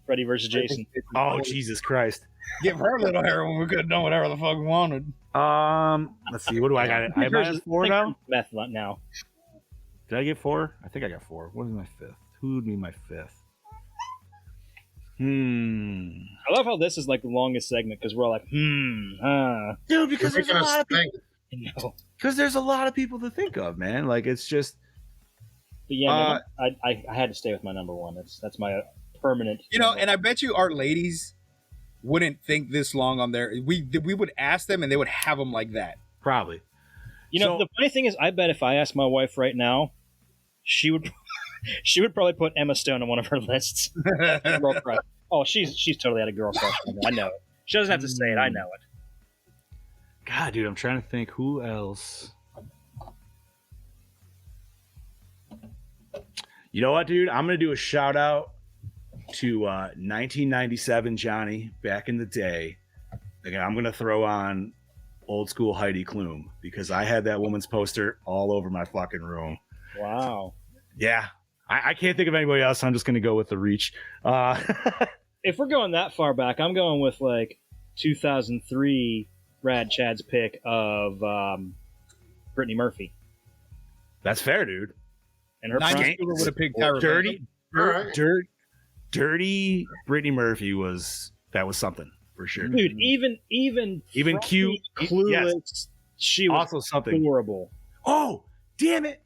Freddy versus Jason. Oh, Jesus Christ. Give her a little hair when we could have done whatever the fuck we wanted. Let's see. What do I got? I have 4 now? Meth now. Did I get 4? I think I got 4. What is my 5th? Who would be my 5th? I love how this is like the longest segment because we're all like, Dude, because there's a lot of people. No. Because there's a lot of people to think of, man. Like, it's just. But yeah, I had to stay with my number one. That's my permanent. And I bet you our ladies wouldn't think this long on there. We would ask them and they would have them like that. Probably. The funny thing is, I bet if I asked my wife right now, she would probably put Emma Stone on one of her lists. Girl crush. Oh, she's totally had a girl crush. I know it. She doesn't have to say it. I know it. God, dude, I'm trying to think who else. You know what, dude? I'm gonna do a shout out to 1997 Johnny back in the day. Again, I'm gonna throw on old school Heidi Klum because I had that woman's poster all over my fucking room. Wow. Yeah. I can't think of anybody else. So I'm just gonna go with the reach. If we're going that far back, I'm going with like 2003 Rad Chad's pick of Brittany Murphy. That's fair, dude. And her prime would have picked Tyra. Dirty Brittany Murphy was something for sure, dude. Even cute, clueless. Yes. She was also something horrible. Oh, damn it!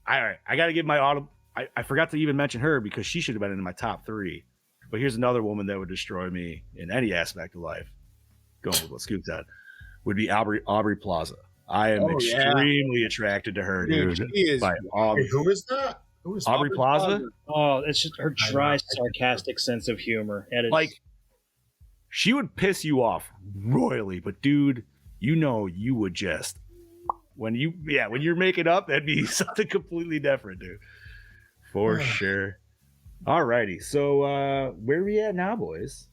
All right, I got to give my auto. I forgot to even mention her because she should have been in my top 3. But here's another woman that would destroy me in any aspect of life. Going with what Scoop said, would be Aubrey Plaza. I am extremely attracted to her, dude. Who is that? Who is Aubrey Plaza? Oh, it's just her dry, sarcastic sense of humor. Like, she would piss you off royally, but dude, you would just when you're making up, that'd be something completely different, dude. For sure. Alrighty, so where are we at now, boys?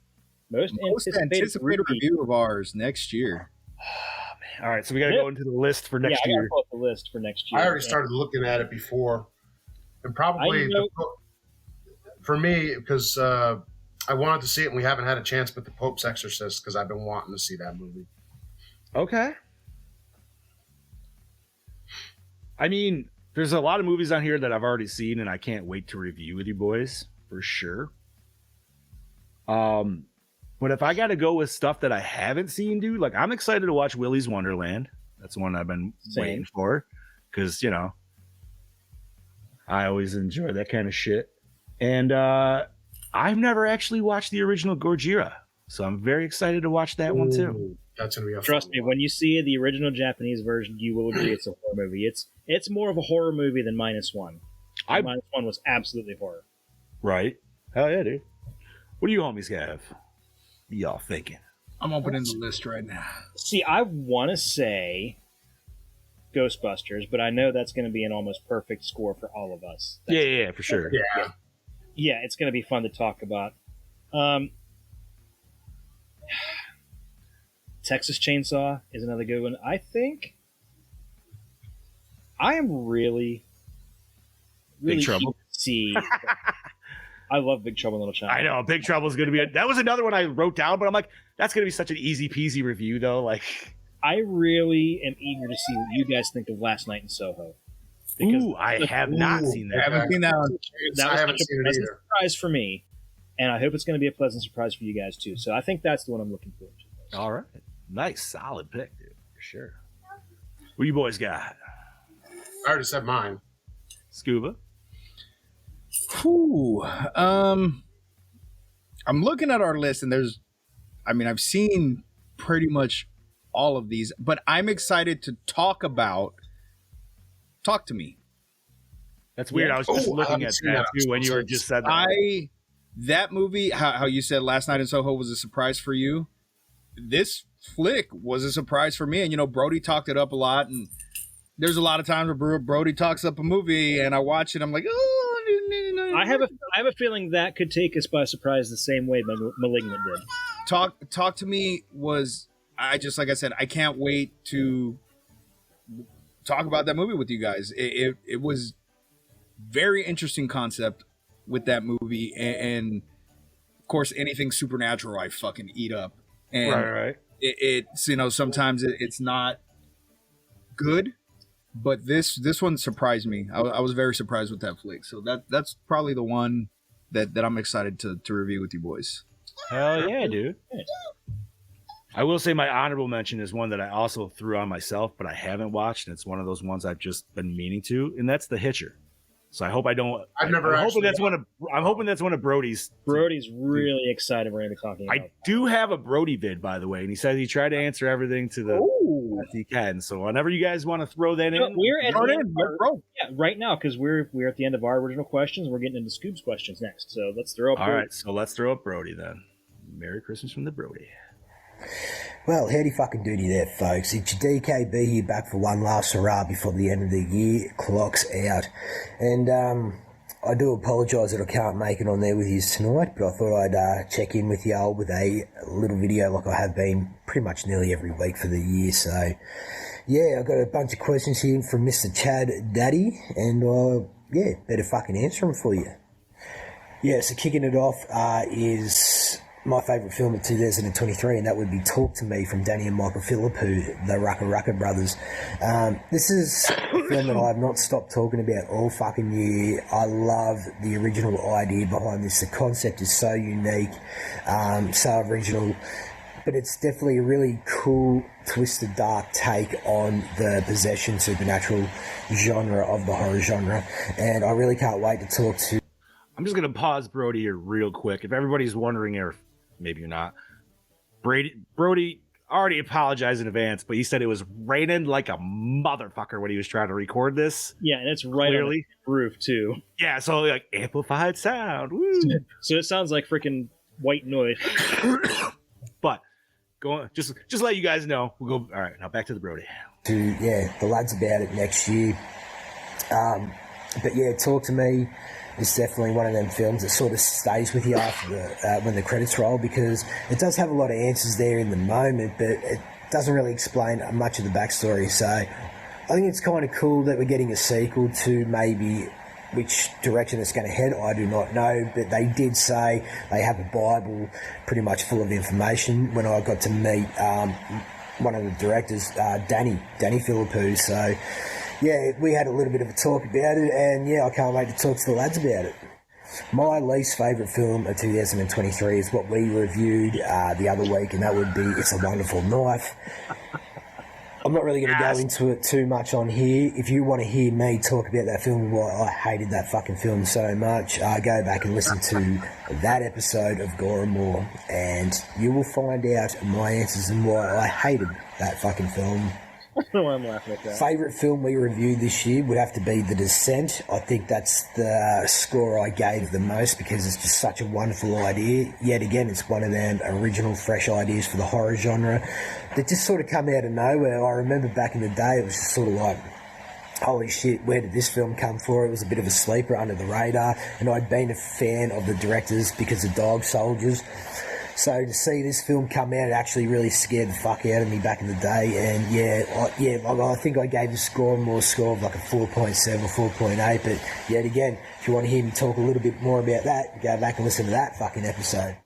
Most anticipated review of ours next year. All right, so we got to go into the list for next year. I got to pull up the list for next year. I already started looking at it before, and probably for me because I wanted to see it and we haven't had a chance. But The Pope's Exorcist because I've been wanting to see that movie. Okay. I mean, there's a lot of movies on here that I've already seen, and I can't wait to review with you boys for sure. But if I got to go with stuff that I haven't seen, dude, like I'm excited to watch Willy's Wonderland. That's one I've been waiting for because, I always enjoy that kind of shit. And I've never actually watched the original Gojira, so I'm very excited to watch that one too. That's gonna be a Trust me, when you see the original Japanese version, you will agree it's a horror movie. It's more of a horror movie than Minus One. Minus One was absolutely horror. Right. Hell yeah, dude. What do you homies have? What y'all thinking? I'm opening the list right now. See, I want to say Ghostbusters, but I know that's going to be an almost perfect score for all of us. Yeah, for sure. Yeah, it's going to be fun to talk about. Texas Chainsaw is another good one. I think I am really Big Trouble. See, I love Big Trouble in Little China. I know Big Trouble is going to be. That was another one I wrote down, but I'm like, that's going to be such an easy peasy review, though. Like, I really am eager to see what you guys think of Last Night in Soho. Ooh, I have not seen that. I haven't seen that one. That was such a pleasant surprise for me, and I hope it's going to be a pleasant surprise for you guys too. So I think that's the one I'm looking forward to. All right, nice, solid pick, dude, for sure. What you boys got? I already said mine. Scuba. Whew. I'm looking at our list, and I've seen pretty much all of these, but I'm excited to talk to me. That's weird. I was just looking at that too when you were just said that. That movie, how you said Last Night in Soho was a surprise for you. This flick was a surprise for me. And, Brody talked it up a lot. And there's a lot of times where Brody talks up a movie and I watch it. I'm like, oh. I have a feeling that could take us by surprise the same way Malignant did. Talk to Me was, like I said, I can't wait to talk about that movie with you guys. It was very interesting concept with that movie, and of course anything supernatural I fucking eat up. And right. It's sometimes it's not good, but this one surprised me. I was very surprised with that flick. So that's probably the one that I'm excited to review with you boys. Hell yeah, dude. I will say my honorable mention is one that I also threw on myself, but I haven't watched, and it's one of those ones I've just been meaning to, and that's The Hitcher. So I hope I don't. I've never. I'm hoping that's one of Brody's. Brody's really excited we're going to be talking about. I do have a Brody vid, by the way, and he says he tried to answer everything to the best he can. So whenever you guys want to throw that in, we're at right now because we're at the end of our original questions. We're getting into Scoob's questions next. So let's throw up. All right, so let's throw up Brody then. Merry Christmas from the Brody. Well, howdy fucking doody there, folks. It's your DKB here, back for one last hurrah before the end of the year clocks out. And I do apologise that I can't make it on there with you tonight, but I thought I'd check in with y'all with a little video like I have been pretty much nearly every week for the year. So, yeah, I've got a bunch of questions here from Mr. Chad Daddy, and better fucking answer them for you. Yeah, so kicking it off is my favourite film of 2023, and that would be Talk to Me from Danny and Michael Philippou, the Rucka brothers. This is a film that I have not stopped talking about all fucking year. I love the original idea behind this. The concept is so unique, so original, but it's definitely a really cool, twisted, dark take on the possession supernatural genre of the horror genre, and I really can't wait to talk to. I'm just going to pause Brody here real quick. If everybody's wondering, or maybe you're not, Brody already apologized in advance, but he said it was raining like a motherfucker when he was trying to record this. Yeah, and it's right on the roof, too. Yeah, so like amplified sound. Woo. So it sounds like freaking white noise. But go on, just let you guys know. We'll go. All right, now back to the Brody. The lads about it next year. But yeah, Talk to Me. It's definitely one of them films that sort of stays with you after when the credits roll, because it does have a lot of answers there in the moment, but it doesn't really explain much of the backstory. So I think it's kind of cool that we're getting a sequel to maybe which direction it's going to head. I do not know, but they did say they have a Bible pretty much full of information when I got to meet one of the directors, Danny Philippou. So yeah, we had a little bit of a talk about it, and yeah, I can't wait to talk to the lads about it. My least favourite film of 2023 is what we reviewed the other week, and that would be It's a Wonderful Knife. I'm not really going to go into it too much on here. If you want to hear me talk about that film and why I hated that fucking film so much, go back and listen to that episode of Gore N More, and you will find out my answers and why I hated that fucking film. I don't know why I'm laughing at that. Favourite film we reviewed this year would have to be The Descent. I think that's the score I gave the most because it's just such a wonderful idea. Yet again, it's one of them original, fresh ideas for the horror genre that just sort of come out of nowhere. I remember back in the day, it was just sort of like, holy shit, where did this film come from? It was a bit of a sleeper under the radar, and I'd been a fan of the directors because of Dog Soldiers. So to see this film come out, it actually really scared the fuck out of me back in the day. And I think I gave the score more score of like a 4.7 or 4.8. But yet again, if you want to hear me talk a little bit more about that, go back and listen to that fucking episode.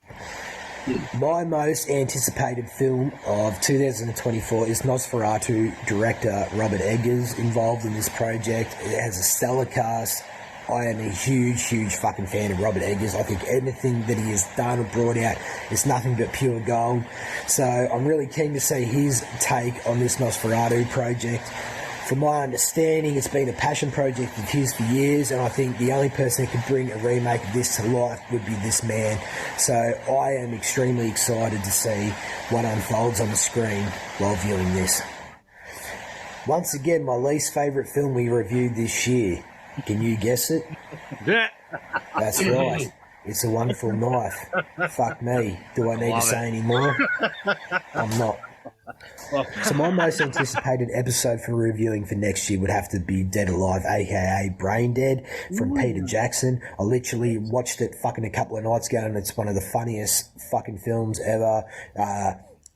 My most anticipated film of 2024 is Nosferatu director Robert Eggers, involved in this project. It has a stellar cast. I am a huge fucking fan of Robert Eggers. I think anything that he has done or brought out is nothing but pure gold. So I'm really keen to see his take on this Nosferatu project. From my understanding, it's been a passion project of his for years, and I think the only person who could bring a remake of this to life would be this man. So I am extremely excited to see what unfolds on the screen while viewing this. Once again, my least favourite film we reviewed this year. Can you guess it? That's right. It's A Wonderful Knife. Fuck me. Do I need to say any more? I'm not. So my most anticipated episode for reviewing for next year would have to be Dead Alive, aka Brain Dead, from Peter Jackson. I literally watched it fucking a couple of nights ago, and it's one of the funniest fucking films ever.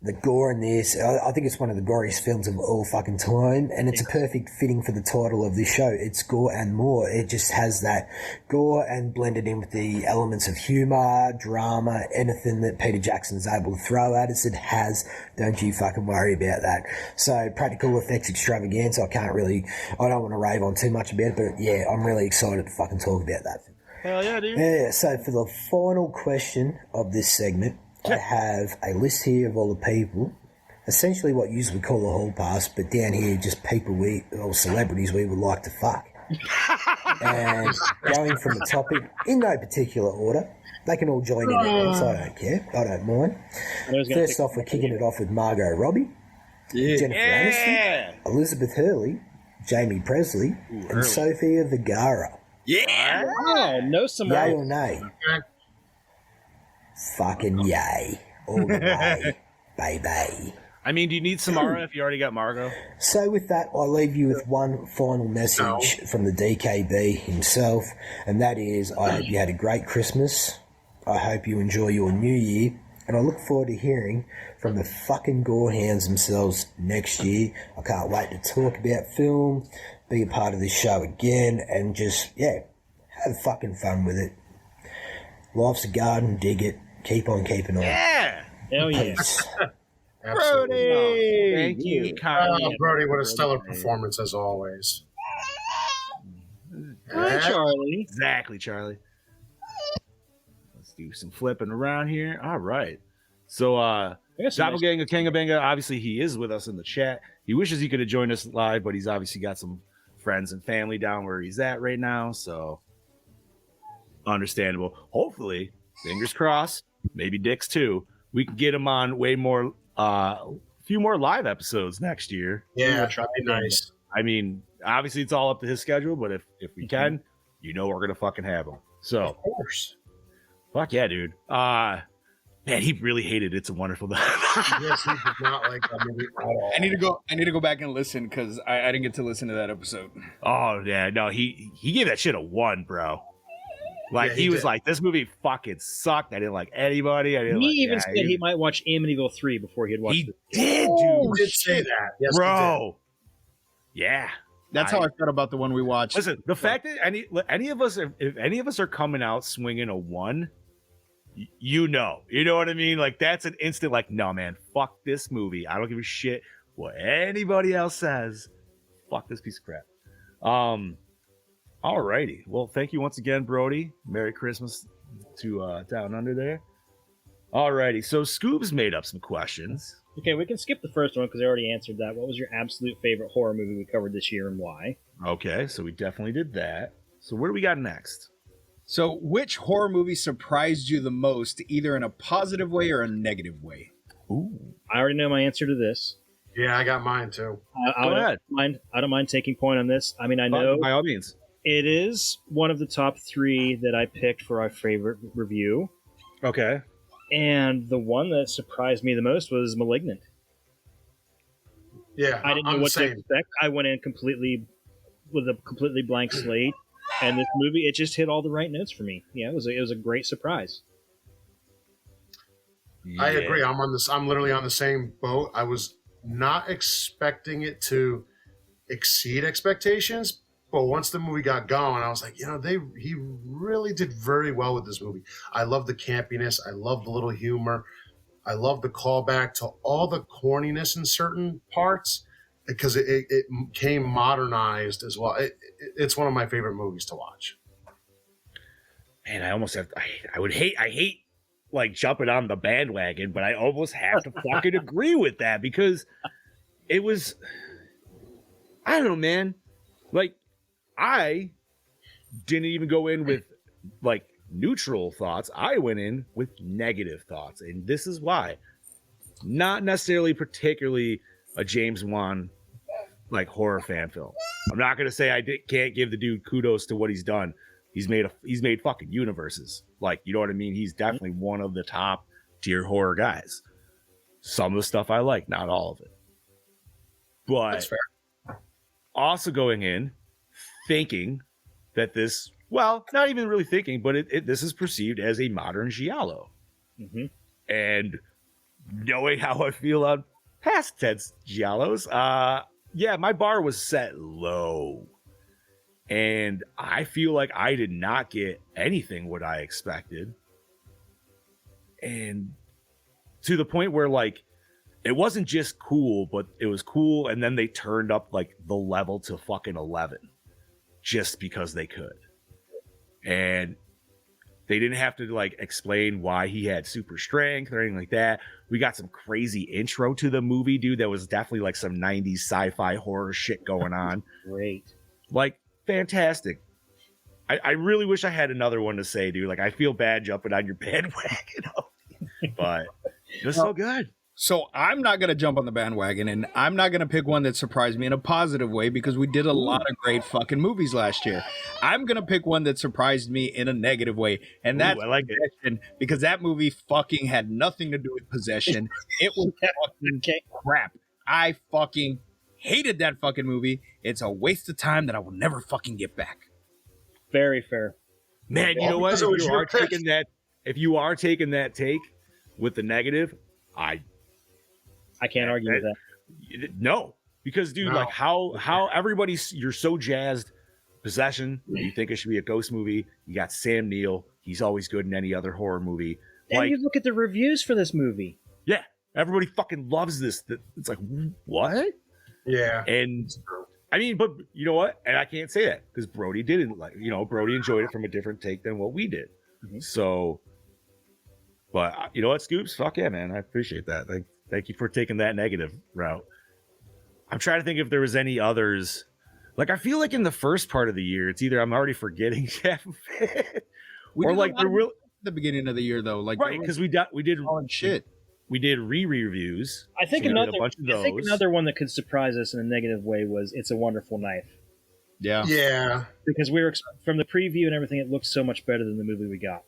The gore in this, I think it's one of the goriest films of all fucking time, and it's a perfect fitting for the title of this show. It's Gore N More. It just has that gore and blended in with the elements of humour, drama, anything that Peter Jackson's able to throw at us, it has. Don't you fucking worry about that. So, practical effects extravaganza, I don't want to rave on too much about it, but yeah, I'm really excited to fucking talk about that. Hell yeah, dude. Yeah, so for the final question of this segment, I have a list here of all the people, essentially what you usually call a hall pass, but down here just people or celebrities we would like to fuck. And going from the topic, in no particular order, they can all join in at once, I don't care, I don't mind. First off, we're kicking it off with Margot Robbie, Jennifer Aniston, Elizabeth Hurley, Jamie Presley, and Sofia Vergara. Yeah! Wow, know some Yay or nay? Fucking yay. All the way, baby. I mean, do you need Samara if you already got Margot? So with that, I'll leave you with one final message from the DKB himself, and that is, I hope you had a great Christmas. I hope you enjoy your new year, and I look forward to hearing from the fucking Gorehounds themselves next year. I can't wait to talk about film, be a part of this show again, and just, have fucking fun with it. Life's a garden, dig it. Keep on keeping on. Yeah! Hell yeah. Brody! Thank you, Brody, what a stellar performance as always. Hi, Charlie. Exactly, Charlie. Let's do some flipping around here. All right. So, Doppelganger Kangabanga, obviously he is with us in the chat. He wishes he could have joined us live, but he's obviously got some friends and family down where he's at right now, so understandable. Hopefully, fingers crossed, maybe Dick's too, we can get him on way more, few more live episodes next year. Yeah, that'd be nice. I mean, obviously it's all up to his schedule, but if we can, we're gonna fucking have him. So of course. Fuck yeah, dude. Man, he really hated It's a Wonderful Day. Yes, he did not like that movie at all. I need to go back and listen because I didn't get to listen to that episode. Oh yeah, no, he gave that shit a 1, bro. Like, he was like, this movie fucking sucked. I didn't like anybody. He even said he might watch Amityville 3 before he had watched it. He did, dude. He did say that. Yes, bro. Yeah. That's how I felt about the one we watched. Listen, the fact that any of us, if any of us are coming out swinging a 1, you know what I mean? Like, that's an instant, like, no, man, fuck this movie. I don't give a shit what anybody else says. Fuck this piece of crap. Alrighty. Well, thank you once again, Brody. Merry Christmas to Down Under there. Alrighty. So Scoob's made up some questions. Okay, we can skip the first one because I already answered that. What was your absolute favorite horror movie we covered this year and why? Okay, so we definitely did that. So what do we got next? So which horror movie surprised you the most, either in a positive way or a negative way? Ooh. I already know my answer to this. Yeah, I got mine too. Go ahead. I don't mind taking point on this. I mean, I know by all means. It is one of the top 3 that I picked for our favorite review. Okay. And the one that surprised me the most was Malignant. Yeah, I didn't know what to expect. I went in with a completely blank slate, and this movie, it just hit all the right notes for me. Yeah, it was a great surprise. Yeah. I agree. I'm literally on the same boat. I was not expecting it to exceed expectations. But once the movie got going, I was like, he really did very well with this movie. I love the campiness. I love the little humor. I love the callback to all the corniness in certain parts because it came modernized as well. It's one of my favorite movies to watch. Man, I hate like jumping on the bandwagon, but I almost have to fucking agree with that because it was... I don't know, man. Like, I didn't even go in with like neutral thoughts. I went in with negative thoughts, and this is why. Not necessarily particularly a James Wan like horror fan film. I'm not gonna say can't give the dude kudos to what he's done. He's made fucking universes. Like, you know what I mean? He's definitely one of the top tier horror guys. Some of the stuff I like, not all of it. But That's fair. Also going in thinking that this, well, not even really thinking, but this is perceived as a modern giallo. Mm-hmm. And knowing how I feel on past Ted's giallos, yeah, my bar was set low. And I feel like I did not get anything what I expected. And to the point where, like, it wasn't just cool, but it was cool. And then they turned up like the level to fucking 11 just because they could. And they didn't have to like explain why he had super strength or anything like that. We got some crazy intro to the movie, dude. That was definitely like some 90s sci-fi horror shit going on. Great. Like, fantastic. I really wish I had another one to say, dude. Like, I feel bad jumping on your bandwagon, but it was so good. So I'm not going to jump on the bandwagon, and I'm not going to pick one that surprised me in a positive way because we did a lot of great fucking movies last year. I'm going to pick one that surprised me in a negative way, and that's I like Possession, because that movie fucking had nothing to do with possession. It was fucking crap. I fucking hated that fucking movie. It's a waste of time that I will never fucking get back. Very fair. Man, you know what? If you are taking that take with the negative, I can't argue with that. No, because dude, like how everybody's, you're so jazzed. Possession, you think it should be a ghost movie. You got Sam Neill. He's always good in any other horror movie. And like, you look at the reviews for this movie. Yeah, everybody fucking loves this. It's like, what? Yeah. And I mean, but you know what? And I can't say that because Brody didn't like, Brody enjoyed it from a different take than what we did. Mm-hmm. So, but you know what, Scoops? Fuck yeah, man. I appreciate that. Thank you for taking that negative route. I'm trying to think if there was any others. Like, I feel like in the first part of the year, it's either I'm already forgetting half of it, or like the beginning of the year though, like right, because we did shit. We did re-reviews. I think another one that could surprise us in a negative way was It's a Wonderful Knife. Yeah. Because we were from the preview and everything, it looked so much better than the movie we got.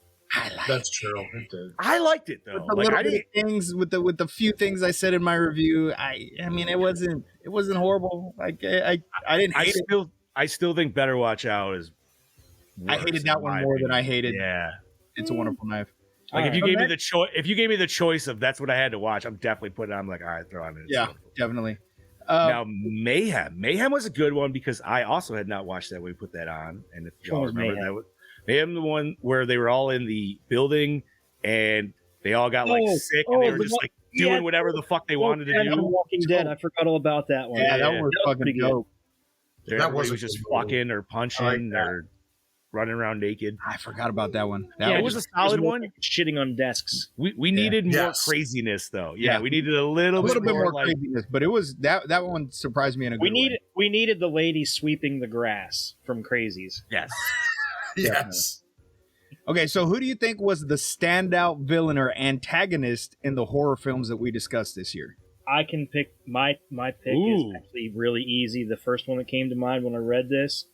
That's true. It did. I liked it though. With the few things I said in my review, I mean, it wasn't horrible. Like I didn't hate it. I still think Better Watch Out is worse. I hated that one more than I hated. Yeah. It's a Wonderful Knife. Like if you gave me the choice of that's what I had to watch, I'm definitely putting it on. I'm like, all right, throw on it. Yeah, definitely. Now Mayhem was a good one because I also had not watched that when we put that on. And if y'all remember that was Mayhem, the one where they were all in the building and they all got like sick and they were just like doing whatever the fuck they wanted to do. Walking Dead. I forgot all about that one. Yeah, that was fucking dope. That was just fucking or punching or running around naked. I forgot about that one. It was a solid one. Shitting on desks. We needed more craziness though. Yeah, we needed a little bit more craziness. But it was that one surprised me in a good way. We needed the lady sweeping the grass from Crazies. Yes. Yes. Okay, so who do you think was the standout villain or antagonist in the horror films that we discussed this year? I can pick my pick is actually really easy. The first one that came to mind when I read this,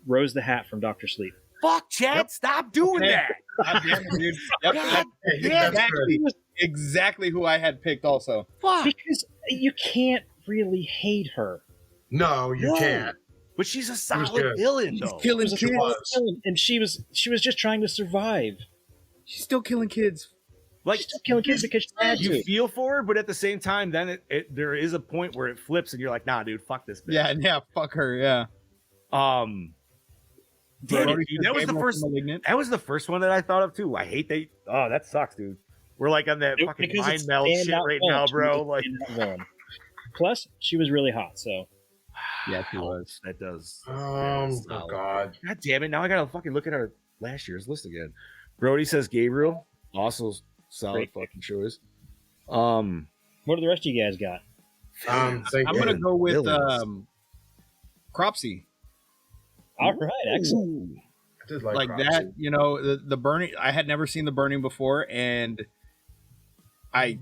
Rose the Hat from Dr. Sleep. Fuck, Chad, stop doing that. God damn it, dude. Exactly who I had picked also. Fuck. Because you can't really hate her. No, you can't. But she's a solid villain, though. She's killing kids. And she was just trying to survive. She's still killing kids. Like, she's still killing kids because she had to. You feel for her, but at the same time, then there is a point where it flips and you're like, nah, dude, fuck this bitch. Yeah, fuck her, yeah. Damn it, dude. That was the first one that I thought of too. I hate that. Oh, that sucks, dude. We're like on that fucking mind meld shit right now, bro. Like, plus, she was really hot, so. Yeah, she was. That does. Oh God. God damn it! Now I gotta fucking look at our last year's list again. Brody says Gabriel, also solid fucking choice. What do the rest of you guys got? I'm gonna go with Cropsy. All right, excellent. I did like Like Cropsy. that, you know, the Burning. I had never seen The Burning before, and I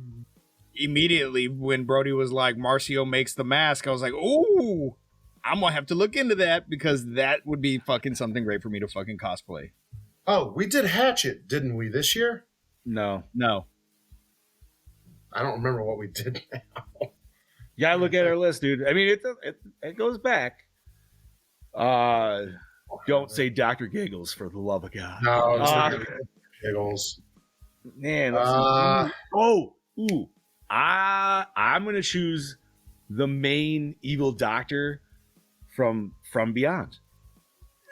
immediately, when Brody was like, Marcio makes the mask, I was like, ooh, I'm gonna have to look into that because that would be fucking something great for me to fucking cosplay. Oh, we did Hatchet, didn't we, this year? No. I don't remember what we did now. You gotta look at our list, dude. I mean, it goes back. Don't say Dr. Giggles for the love of God. No, it's not Giggles. Man, let's see. I'm gonna choose the main evil doctor from Beyond.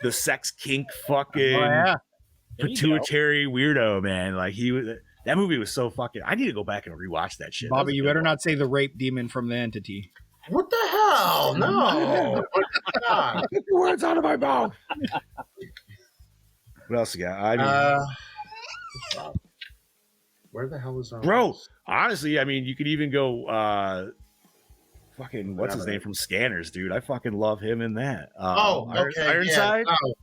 The sex kink fucking pituitary weirdo, man. Like that movie was so fucking. I need to go back and rewatch that shit. Bobby, you better not say the rape demon from The Entity. What the hell? No. God. Get the words out of my mouth. What else you got? Where the hell is our Bro, list? honestly, I mean, you could even go fucking what's his name from Scanners, dude. I fucking love him in that. Okay. Ironside. Yeah. Oh.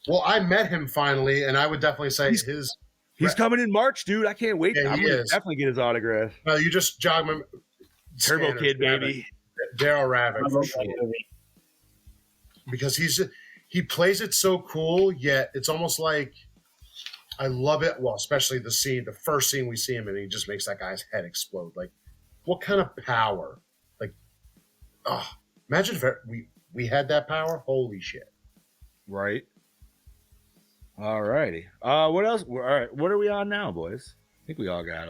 Well, I met him finally, and I would definitely say He's coming in March, dude. I can't wait. Yeah, I'm gonna definitely get his autograph. No, you just jog my Turbo Scanners, Kid, baby. Daryl Ravick for sure. Because he plays it so cool, yet it's almost like I love it. Well, especially the first scene we see him in, he just makes that guy's head explode. Like, what kind of power? Like, imagine if we had that power. Holy shit! Right. All righty. What else? All right. What are we on now, boys? I think we all got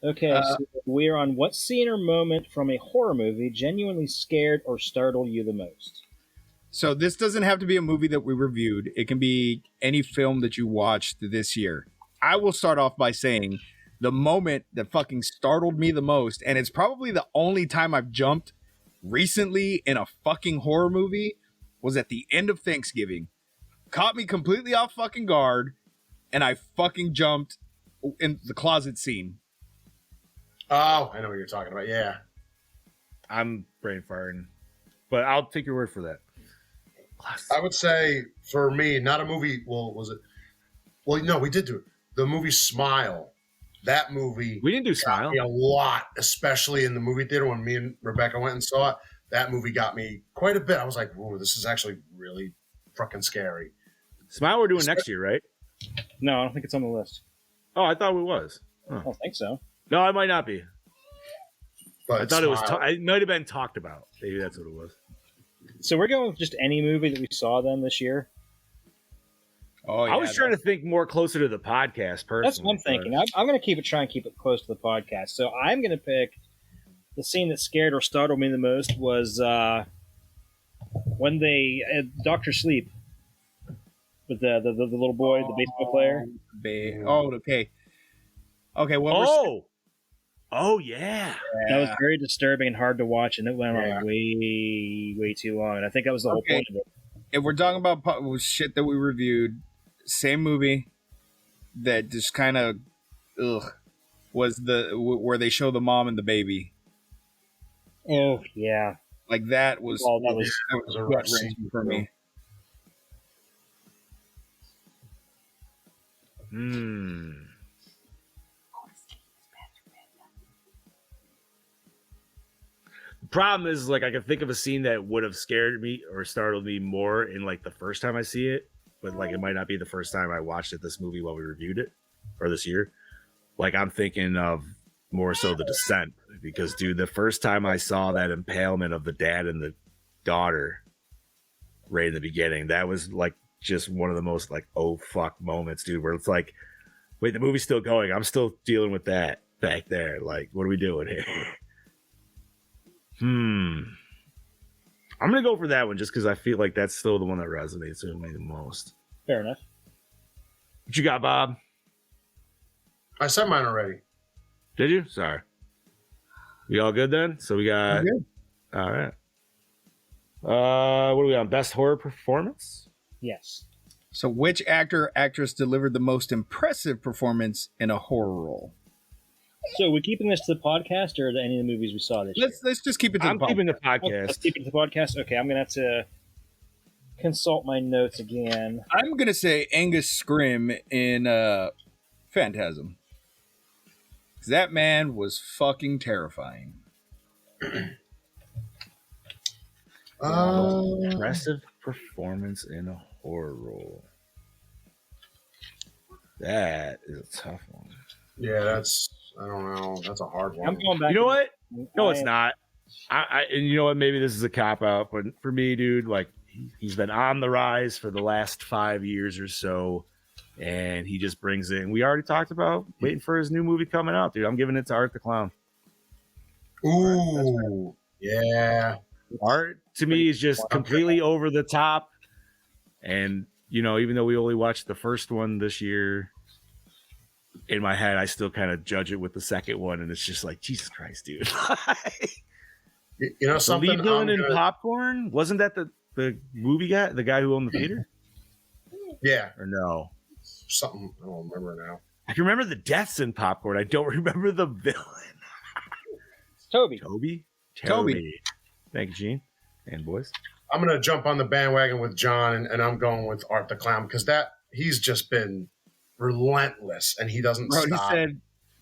Okay, so we're on what scene or moment from a horror movie genuinely scared or startled you the most? So this doesn't have to be a movie that we reviewed. It can be any film that you watched this year. I will start off by saying the moment that fucking startled me the most, and it's probably the only time I've jumped recently in a fucking horror movie, was at the end of Thanksgiving. Caught me completely off fucking guard, and I fucking jumped in the closet scene. Oh, I know what you're talking about. Yeah. I'm brain firing, but I'll take your word for that. I would say for me, not a movie. Well, was it? Well, no, we did do it. The movie Smile. That movie. We didn't do Smile. Got me a lot, especially in the movie theater when me and Rebecca went and saw it. That movie got me quite a bit. I was like, "Whoa, this is actually really fucking scary." Smile we're doing next year, right? No, I don't think it's on the list. Oh, I thought it was. I don't think so. No, it might not be. But I thought it was. Smile. It might have been talked about. Maybe that's what it was. So we're going with just any movie that we saw then this year? Oh, yeah, I was trying to think more closer to the podcast. Personally, That's what I'm thinking. I'm going to try and keep it close to the podcast. So I'm going to pick the scene that scared or startled me the most was when they Dr. Sleep with the little boy, the baseball player. Okay. Okay. Well, Oh yeah. That was very disturbing and hard to watch, and it went on way too long. And I think that was the whole point of it. if we're talking about shit that we reviewed, same movie that just kind of was where they show the mom and the baby. Oh yeah, like that was a rough scene for me. The problem is, like, I can think of a scene that would have scared me or startled me more in like the first time I see it, but like it might not be the first time I watched this movie while we reviewed it or this year. Like I'm thinking of more so The Descent, because dude, the first time I saw that impalement of the dad and the daughter right in the beginning, that was like just one of the most like oh fuck moments, dude, where it's like, wait, the movie's still going, I'm still dealing with that back there, like what are we doing here? I'm gonna go for that one just because I feel like that's still the one that resonates with me the most. Fair enough. What you got, Bob? I said mine already. Did you? Sorry. We all good then? So we got. All right. What are we on? Best horror performance? Yes. So, which actor or actress delivered the most impressive performance in a horror role? So, are we keeping this to the podcast, or any of the movies we saw this year? Let's just keep it to the podcast. I'm keeping the podcast. Let's keep it to the podcast. Okay, I'm gonna have to consult my notes again. I'm gonna say Angus Scrim in Phantasm. 'Cause that man was fucking terrifying. Impressive performance in a horror role. That is a tough one. Yeah, that's I don't know. That's a hard one. I'm going back. You know what? No, it's not. And you know what? Maybe this is a cop out, but for me, dude, like he's been on the rise for the last 5 years or so, and he just brings in. We already talked about waiting for his new movie coming out, dude. I'm giving it to Art the Clown. Ooh, yeah. Art to me is just completely over the top, and you know, even though we only watched the first one this year, in my head, I still kind of judge it with the second one, and it's just like, Jesus Christ, dude. You know something? The lead villain in Popcorn, wasn't that the movie guy, the guy who owned the theater? Yeah. Or no? Something I don't remember now. I can remember the deaths in Popcorn. I don't remember the villain. Toby. Thank you, Gene and boys. I'm gonna jump on the bandwagon with John, and I'm going with Art the Clown because he's just been relentless, and he doesn't stop. He said,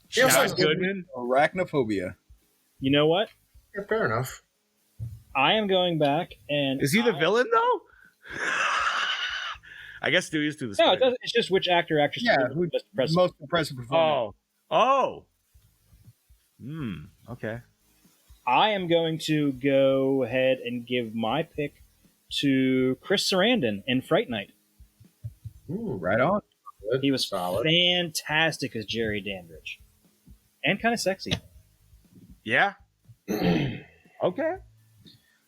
John Goodman, arachnophobia. You know what? Yeah, fair enough. I am going back, and is he the villain though? I guess Stewie's to the no. It doesn't, it's just which actor, actress. Yeah, who most impressive performance. Okay. I am going to go ahead and give my pick to Chris Sarandon in Fright Night. Ooh, right on. He was fantastic as Jerry Dandridge, and kind of sexy. Yeah. Okay.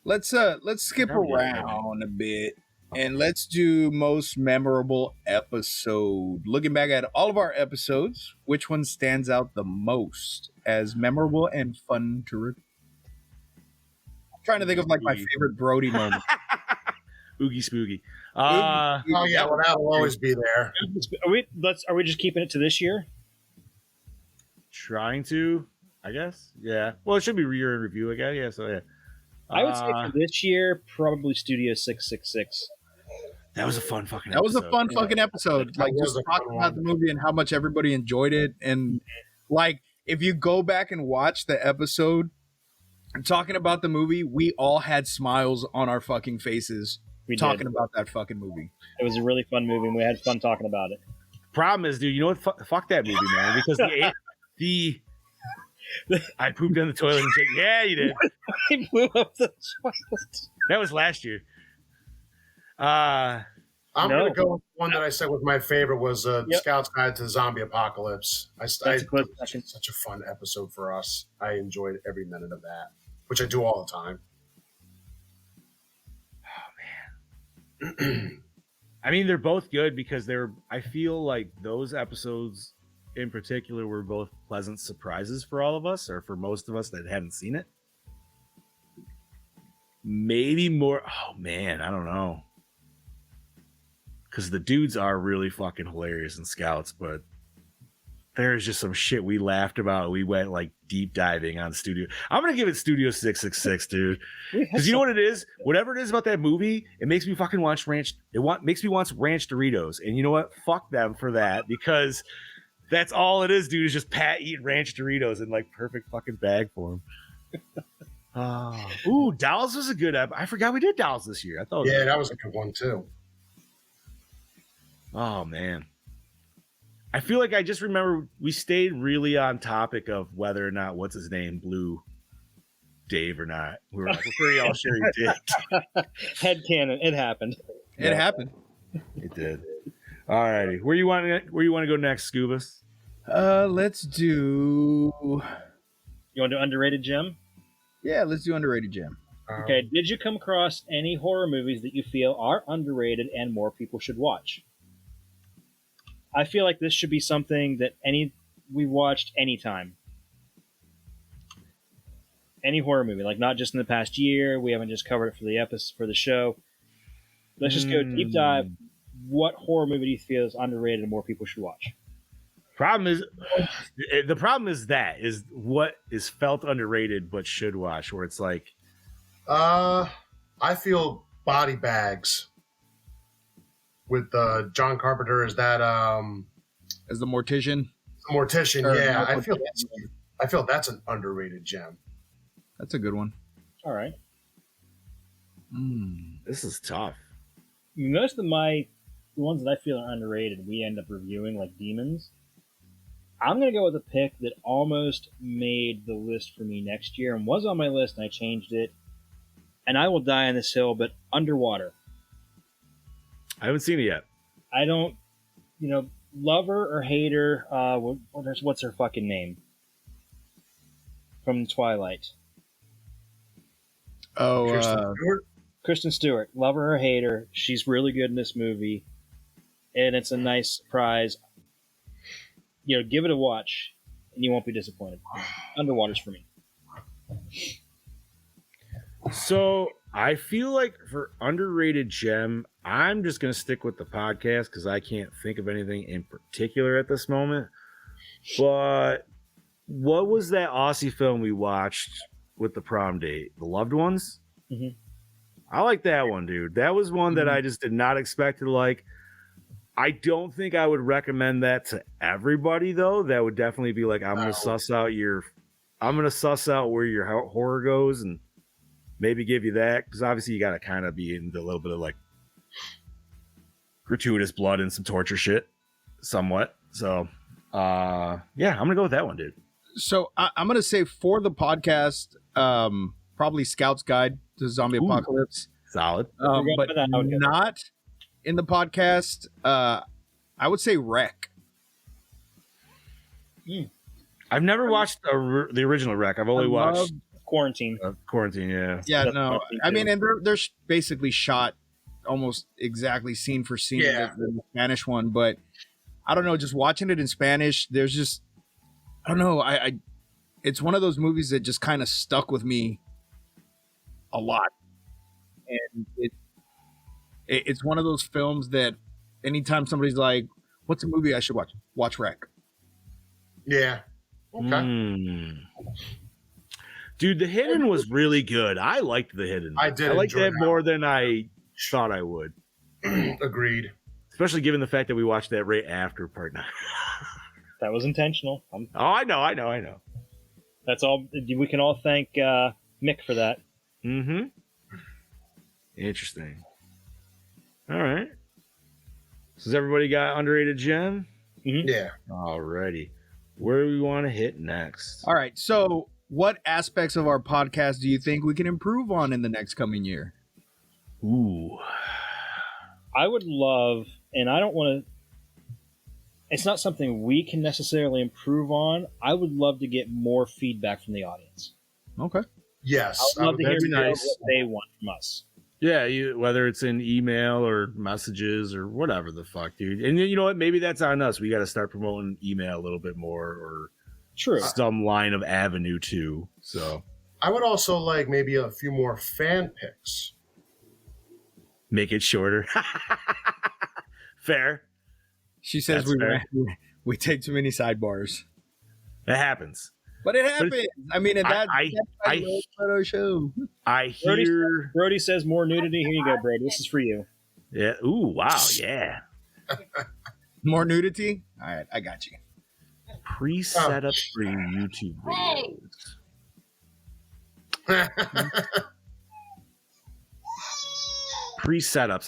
Let's skip around a bit and let's do most memorable episode. Looking back at all of our episodes, which one stands out the most as memorable and fun to read? I'm trying to think of like my favorite Brody moment. Oogie Spooky. Oh yeah, well that'll always be there. Are we just keeping it to this year? Trying to, I guess. Yeah. Well, it should be year in review again. Yeah. So yeah. I would say for this year, probably Studio 666. That was a fun fucking. That was a fun fucking episode. Like just talking about the movie and how much everybody enjoyed it, and like if you go back and watch the episode talking about the movie, we all had smiles on our fucking faces talking about that fucking movie. It was a really fun movie, and we had fun talking about it. Problem is, dude, you know what? Fuck that movie, man. Because I pooped in the toilet and said, "Yeah, you did." I blew up the toilet. That was last year. I'm gonna go with one that I said was my favorite was Scout's Guide to the Zombie Apocalypse. Such a fun episode for us. I enjoyed every minute of that, which I do all the time. Oh man. I mean, they're both good because I feel like those episodes in particular were both pleasant surprises for all of us, or for most of us that hadn't seen it. Maybe more. Oh man, I don't know. Because the dudes are really fucking hilarious in Scouts, but there's just some shit we laughed about. We went like deep diving on Studio. I'm gonna give it Studio 666, dude. Because you know what it is? Whatever it is about that movie, it makes me fucking watch ranch. Makes me want ranch Doritos, and you know what? Fuck them for that, because that's all it is, dude. Is just Pat eating ranch Doritos in like perfect fucking bag form. Ooh, Dolls was a good I forgot we did Dolls this year. I thought. Yeah, that was a good one too. Oh man, I feel like I just remember we stayed really on topic of whether or not what's his name blew Dave or not. We were pretty all sure he did. Headcanon, it happened. It happened. It did. All righty, where you want to go next, Scubas? Let's do. You want to do underrated gem? Yeah, let's do underrated gem. Okay. Did you come across any horror movies that you feel are underrated and more people should watch? I feel like this should be something that we watched anytime. Any horror movie, like not just in the past year. We haven't just covered it for the episode for the show. Let's just go deep dive. What horror movie do you feel is underrated and more people should watch? The problem is what is felt underrated but should watch. Where it's like, I feel Body Bags. with John Carpenter. Is that As the mortician. Mortician? Or Yeah, no, I feel that's an underrated gem. That's a good one. All right. This is tough. Most of the ones that I feel are underrated, we end up reviewing, like Demons. I'm going to go with a pick that almost made the list for me next year and was on my list, and I changed it. And I will die on this hill, but Underwater. I haven't seen it yet. I don't, love her or hate her. What's her fucking name? From Twilight. Oh, Kristen Stewart. Love her or hate her. She's really good in this movie. And it's a nice surprise. Give it a watch, and you won't be disappointed. Underwater's for me. So I feel like for underrated gem, I'm just going to stick with the podcast because I can't think of anything in particular at this moment. But what was that Aussie film we watched with the prom date? The Loved Ones? Mm-hmm. I like that one, dude. That was one that I just did not expect to like. I don't think I would recommend that to everybody, though. That would definitely be like, I'm going to suss out where your horror goes and maybe give you that. Because obviously you got to kind of be into a little bit of like gratuitous blood and some torture shit somewhat. So, yeah, I'm going to go with that one, dude. So I'm going to say for the podcast, probably Scout's Guide to Zombie Apocalypse. Solid. But not in the podcast. I would say Wreck. I've never watched the original Wreck. I've only watched Quarantine. Quarantine, yeah. Yeah, no. I mean, and they're basically shot almost exactly scene for scene the Spanish one, but I don't know, just watching it in Spanish, there's just, I don't know, I it's one of those movies that just kind of stuck with me a lot. And it's one of those films that anytime somebody's like, what's a movie I should watch Wreck. Yeah. Okay. Dude, The Hidden was really good. I liked The Hidden. I did. I liked that more than I thought I would. Agreed. Especially given the fact that we watched that right after Part 9. That was intentional. I know. That's all. We can all thank Mick for that. Mm-hmm. Interesting. All right. So has everybody got underrated gem? Mm-hmm. Yeah. Alrighty. Where do we want to hit next? All right. So what aspects of our podcast do you think we can improve on in the next coming year? Ooh. I would love, and I don't want to, it's not something we can necessarily improve on. I would love to get more feedback from the audience. Okay. Yes. I would love to hear nice. what they want from us. Yeah, whether it's in email or messages or whatever the fuck, dude. And you know what? Maybe that's on us. We got to start promoting email a little bit more or some line of avenue too. So I would also like maybe a few more fan picks. Make it shorter. Fair. She says we take too many sidebars. That happens. But it happens. I mean, that's our show. I hear Brody says more nudity. Here you go, Brody. This is for you. Yeah. Ooh, wow. Yeah. More nudity? All right, I got you. Pre-set up for your YouTube videos. Pre-setups.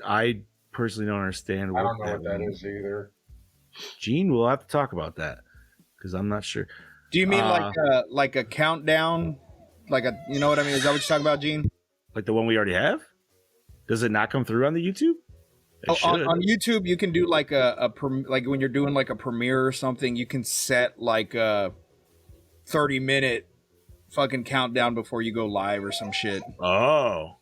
I personally don't understand I don't know what that is either. Gene, we'll have to talk about that because I'm not sure. Do you mean like a countdown? Like you know what I mean? Is that what you're talking about, Gene? Like the one we already have? Does it not come through on the YouTube? On YouTube, you can do like like when you're doing like a premiere or something, you can set like a 30-minute fucking countdown before you go live or some shit. Oh.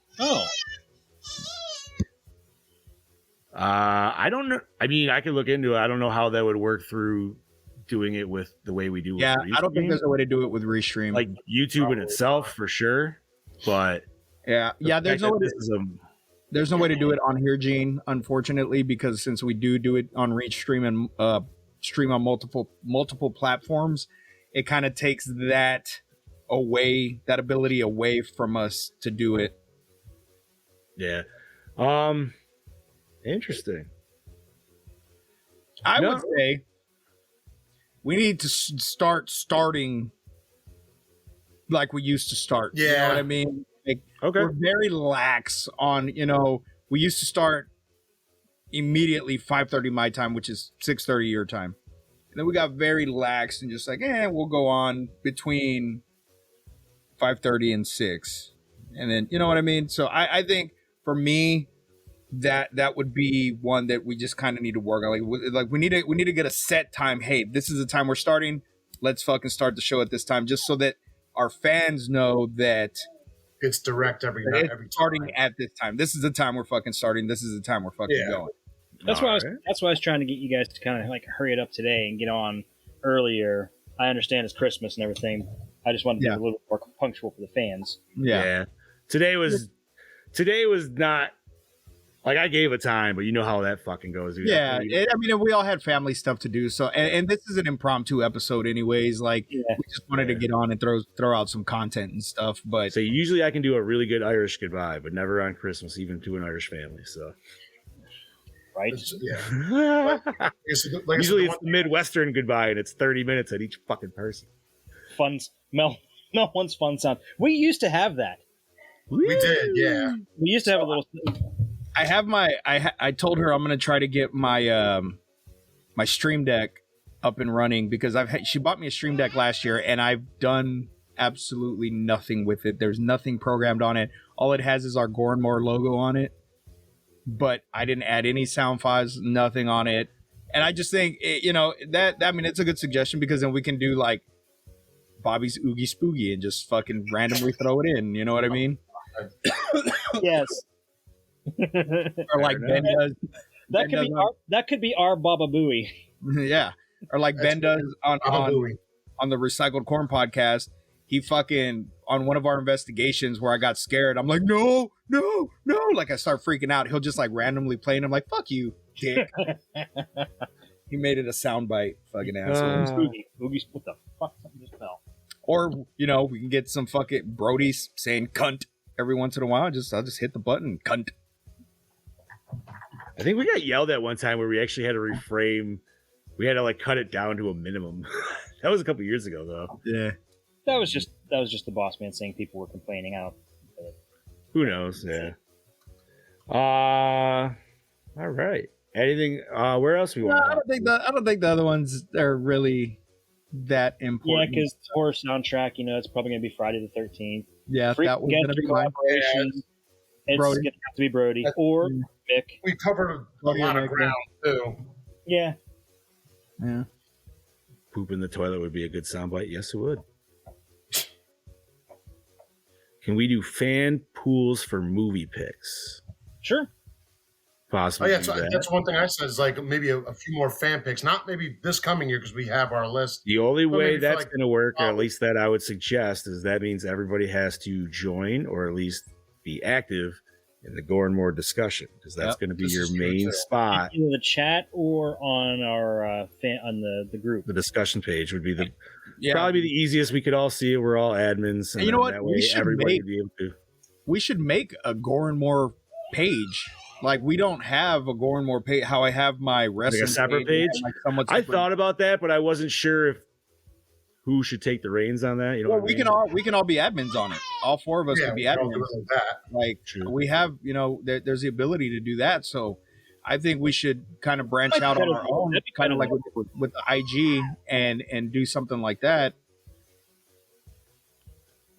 I don't know. I mean, I could look into it. I don't know how that would work through doing it with the way we do it. Yeah, I don't think there's a way to do it with Restream. Like YouTube in itself for sure, but there's no way to do it on here, Gene, unfortunately, because since we do it on Restream and stream on multiple platforms, it kind of takes that ability away from us to do it. Yeah. Interesting. I would say we need to starting like we used to start. Yeah. You know what I mean? Like, Okay. we're very lax on, we used to start immediately 5:30 my time, which is 6:30 your time. And then we got very lax and just like, we'll go on between 5:30 and 6. And then, you know what I mean? So I think for me, that would be one that we just kind of need to work on. Like we need to get a set time. Hey, this is the time we're starting. Let's fucking start the show at this time, just so that our fans know that it's direct every starting time. at this time. This is the time we're fucking starting. This is the time we're fucking going. That's why I was trying to get you guys to kind of like hurry it up today and get on earlier. I understand it's Christmas and everything. I just wanted to be a little more punctual for the fans. Yeah. Today was not like I gave a time, but you know how that fucking goes. Dude. Yeah, we all had family stuff to do. So, and this is an impromptu episode, anyways. Like, we just wanted to get on and throw out some content and stuff. But so usually I can do a really good Irish goodbye, but never on Christmas, even to an Irish family. So, right? Usually it's the Midwestern goodbye, and it's 30 minutes at each fucking person. Mel wants fun sound. We used to have that. We did, yeah. We used to have a little. I have I told her I'm gonna try to get my my Stream Deck up and running because she bought me a Stream Deck last year and I've done absolutely nothing with it. There's nothing programmed on it. All it has is our Gore N More logo on it, but I didn't add any sound files, nothing on it. And I just think it's a good suggestion because then we can do like Bobby's Oogie Spoogie and just fucking randomly throw it in. You know what I mean? Yes. Or like Ben does. That could be our Baba Booey. Yeah. Or like Ben does on the Recycled Corn podcast. He fucking on one of our investigations where I got scared. I'm like, no. Like I start freaking out. He'll just like randomly play and I'm like, fuck you, dick. He made it a soundbite, fucking asshole. Oogie, what the fuck just fell? Or, we can get some fucking Brodies saying cunt every once in a while. I'll just hit the button, cunt. I think we got yelled at one time where we actually had to reframe. We had to like cut it down to a minimum. That was a couple years ago, though. Yeah, that was just the boss man saying people were complaining. Who knows? Yeah. All right. Anything? Where else we want? I don't think the other ones are really that important. Yeah, because horror soundtrack. It's probably gonna be Friday the 13th. Yeah, that was gonna be mine. It's gonna have to be Brody or Mick. We covered a lot of ground too. Yeah. Poop in the toilet would be a good soundbite. Yes, it would. Can we do fan pools for movie picks? Sure. Possibly. Oh yeah, that's one thing I said is like maybe a few more fan picks. Not maybe this coming year because we have our list. The only way that's going to work, or at least that I would suggest, is that means everybody has to join or at least be active in the Gore N More discussion because that's going to be your main spot. Either the chat or on our on the group. The discussion page would be probably be the easiest. We could all see it. We're all admins. And you know what? That way everybody would be able to. We should make a Gore N More page. Like we don't have a Gore N More page. How I have my wrestling like a separate page. I thought about that, but I wasn't sure if who should take the reins on that. Well, we can all be admins on it. All four of us can be admins. Like we have, there's the ability to do that. So I think we should kind of branch out on our own, kind of like with the IG and do something like that.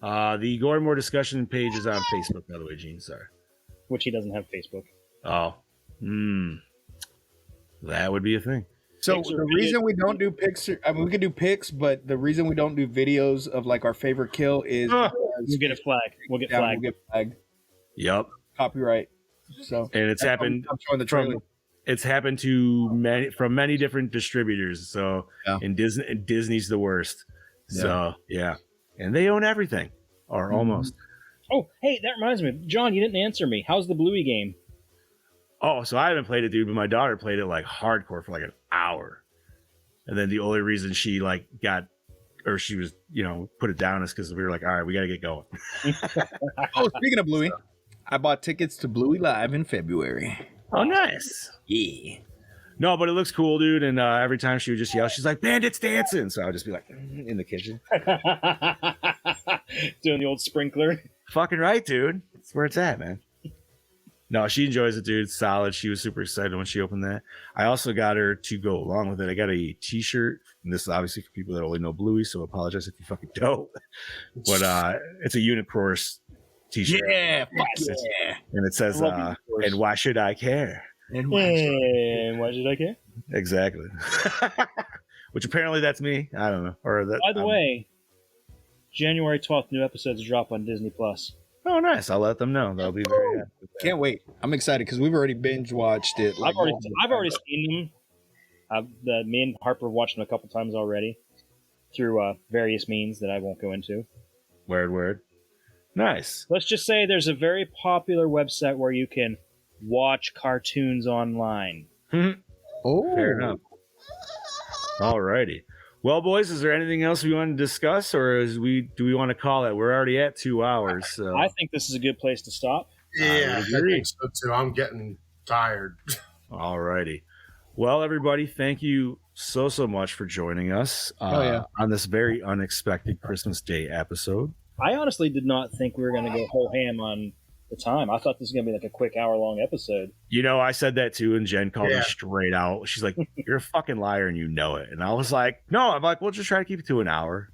The Gore N More discussion page is on Facebook, by the way, Gene. Sorry. Which he doesn't have Facebook. Oh. That would be a thing. So the reason we don't do pics, we can do pics, but the reason we don't do videos of like our favorite kill is you get a flag. We'll get flagged. We'll get flagged. Yep. Copyright. So and it's happened. I'm showing the it's happened to many different distributors. So and Disney's the worst. So and they own everything or almost. Oh, hey, that reminds me, John. You didn't answer me. How's the Bluey game? Oh, so I haven't played it, dude, but my daughter played it like hardcore for like an hour. And then the only reason she she was, put it down is because we were like, all right, we got to get going. Oh, speaking of Bluey, I bought tickets to Bluey Live in February. Oh, nice. Yeah. No, but it looks cool, dude. And every time she would just yell, she's like, "Bandits dancing!" So I would just be like, in the kitchen, Doing the old sprinkler. fucking right, dude. That's where it's at, man. No, she enjoys it, dude. It's solid. She was super excited when she opened that. I also got her to go along with it. I got a T-shirt, and this is obviously for people that only know Bluey, so I apologize if you fucking don't. But it's a Unit Course T-shirt. Yeah, fuck It's- yeah. And it says, Love Unit Course. "And why should I care?" And And why should I care? Exactly. Which apparently that's me. I don't know. Or that. By the way, January 12th, new episodes drop on Disney Plus. Oh, nice. I'll let them know. They'll be very happy with that. can't wait. I'm excited because we've already binge watched it. I've already seen them. Me and Harper watched them a couple times already through various means that I won't go into. Word. Nice. Let's just say there's a very popular website where you can watch cartoons online. Oh, Fair enough. Alrighty. Well, boys, is there anything else we want to discuss, or do we want to call it? We're already at 2 hours. So. I think this is a good place to stop. Yeah, I agree. think so too. I'm getting tired. Alrighty. Well, everybody, thank you so much for joining us yeah. on this very unexpected Christmas Day episode. I honestly did not think we were going to go whole ham on the time. I thought this was going to be like a quick hour-long episode. You know, I said that too, and Jen called me Yeah. straight out. She's like, "You're a fucking liar, and you know it." And I was like, "No." I'm like, "We'll just try to keep it to an hour."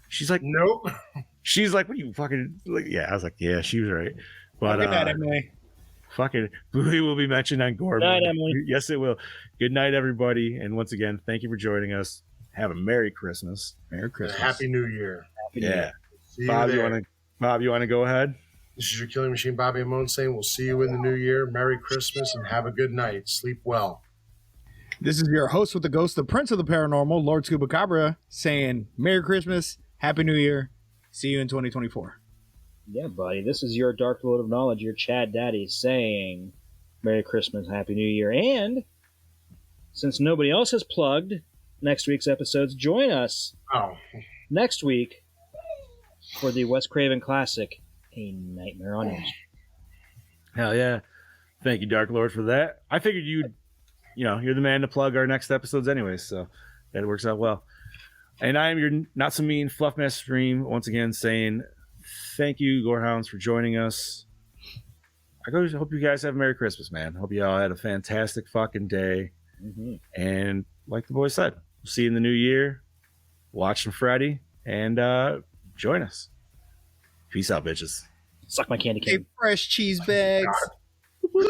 She's like, Nope. "She's like, what are you fucking like?" Yeah, I was like, "Yeah, she was right." But good night, Emily. fucking Bluey will be mentioned on Gore. Night, More. Emily. Yes, it will. Good night, everybody, and once again, thank you for joining us. Have a Merry Christmas. Merry Christmas. Happy New Year. Yeah, See you Bob, there. you want to go ahead? This is your Killing Machine, Bobby and Moan saying we'll see you in the new year. Merry Christmas and have a good night. Sleep well. This is your host with the ghost, the Prince of the Paranormal, Lord Scuba Cabra, saying Merry Christmas, Happy New Year. See you in 2024. Yeah, buddy. This is your Dark Lord of Knowledge, your Chad Daddy, saying Merry Christmas, Happy New Year. And since nobody else has plugged next week's episodes, join us Oh, next week for the Wes Craven classic, A Nightmare on Elm Street. Hell yeah! Thank you, Dark Lord, for that. I figured you're the man to plug our next episodes, anyways, so that works out well. And I am your not so mean Fluffmaster Stream once again saying thank you, Gorehounds, for joining us. I hope you guys have a Merry Christmas, man. Hope you all had a fantastic fucking day. Mm-hmm. And like the boy said, we'll see you in the new year. Watch some Freddy and join us. Peace out, bitches. Suck my candy cane. Hey, fresh cheese bags.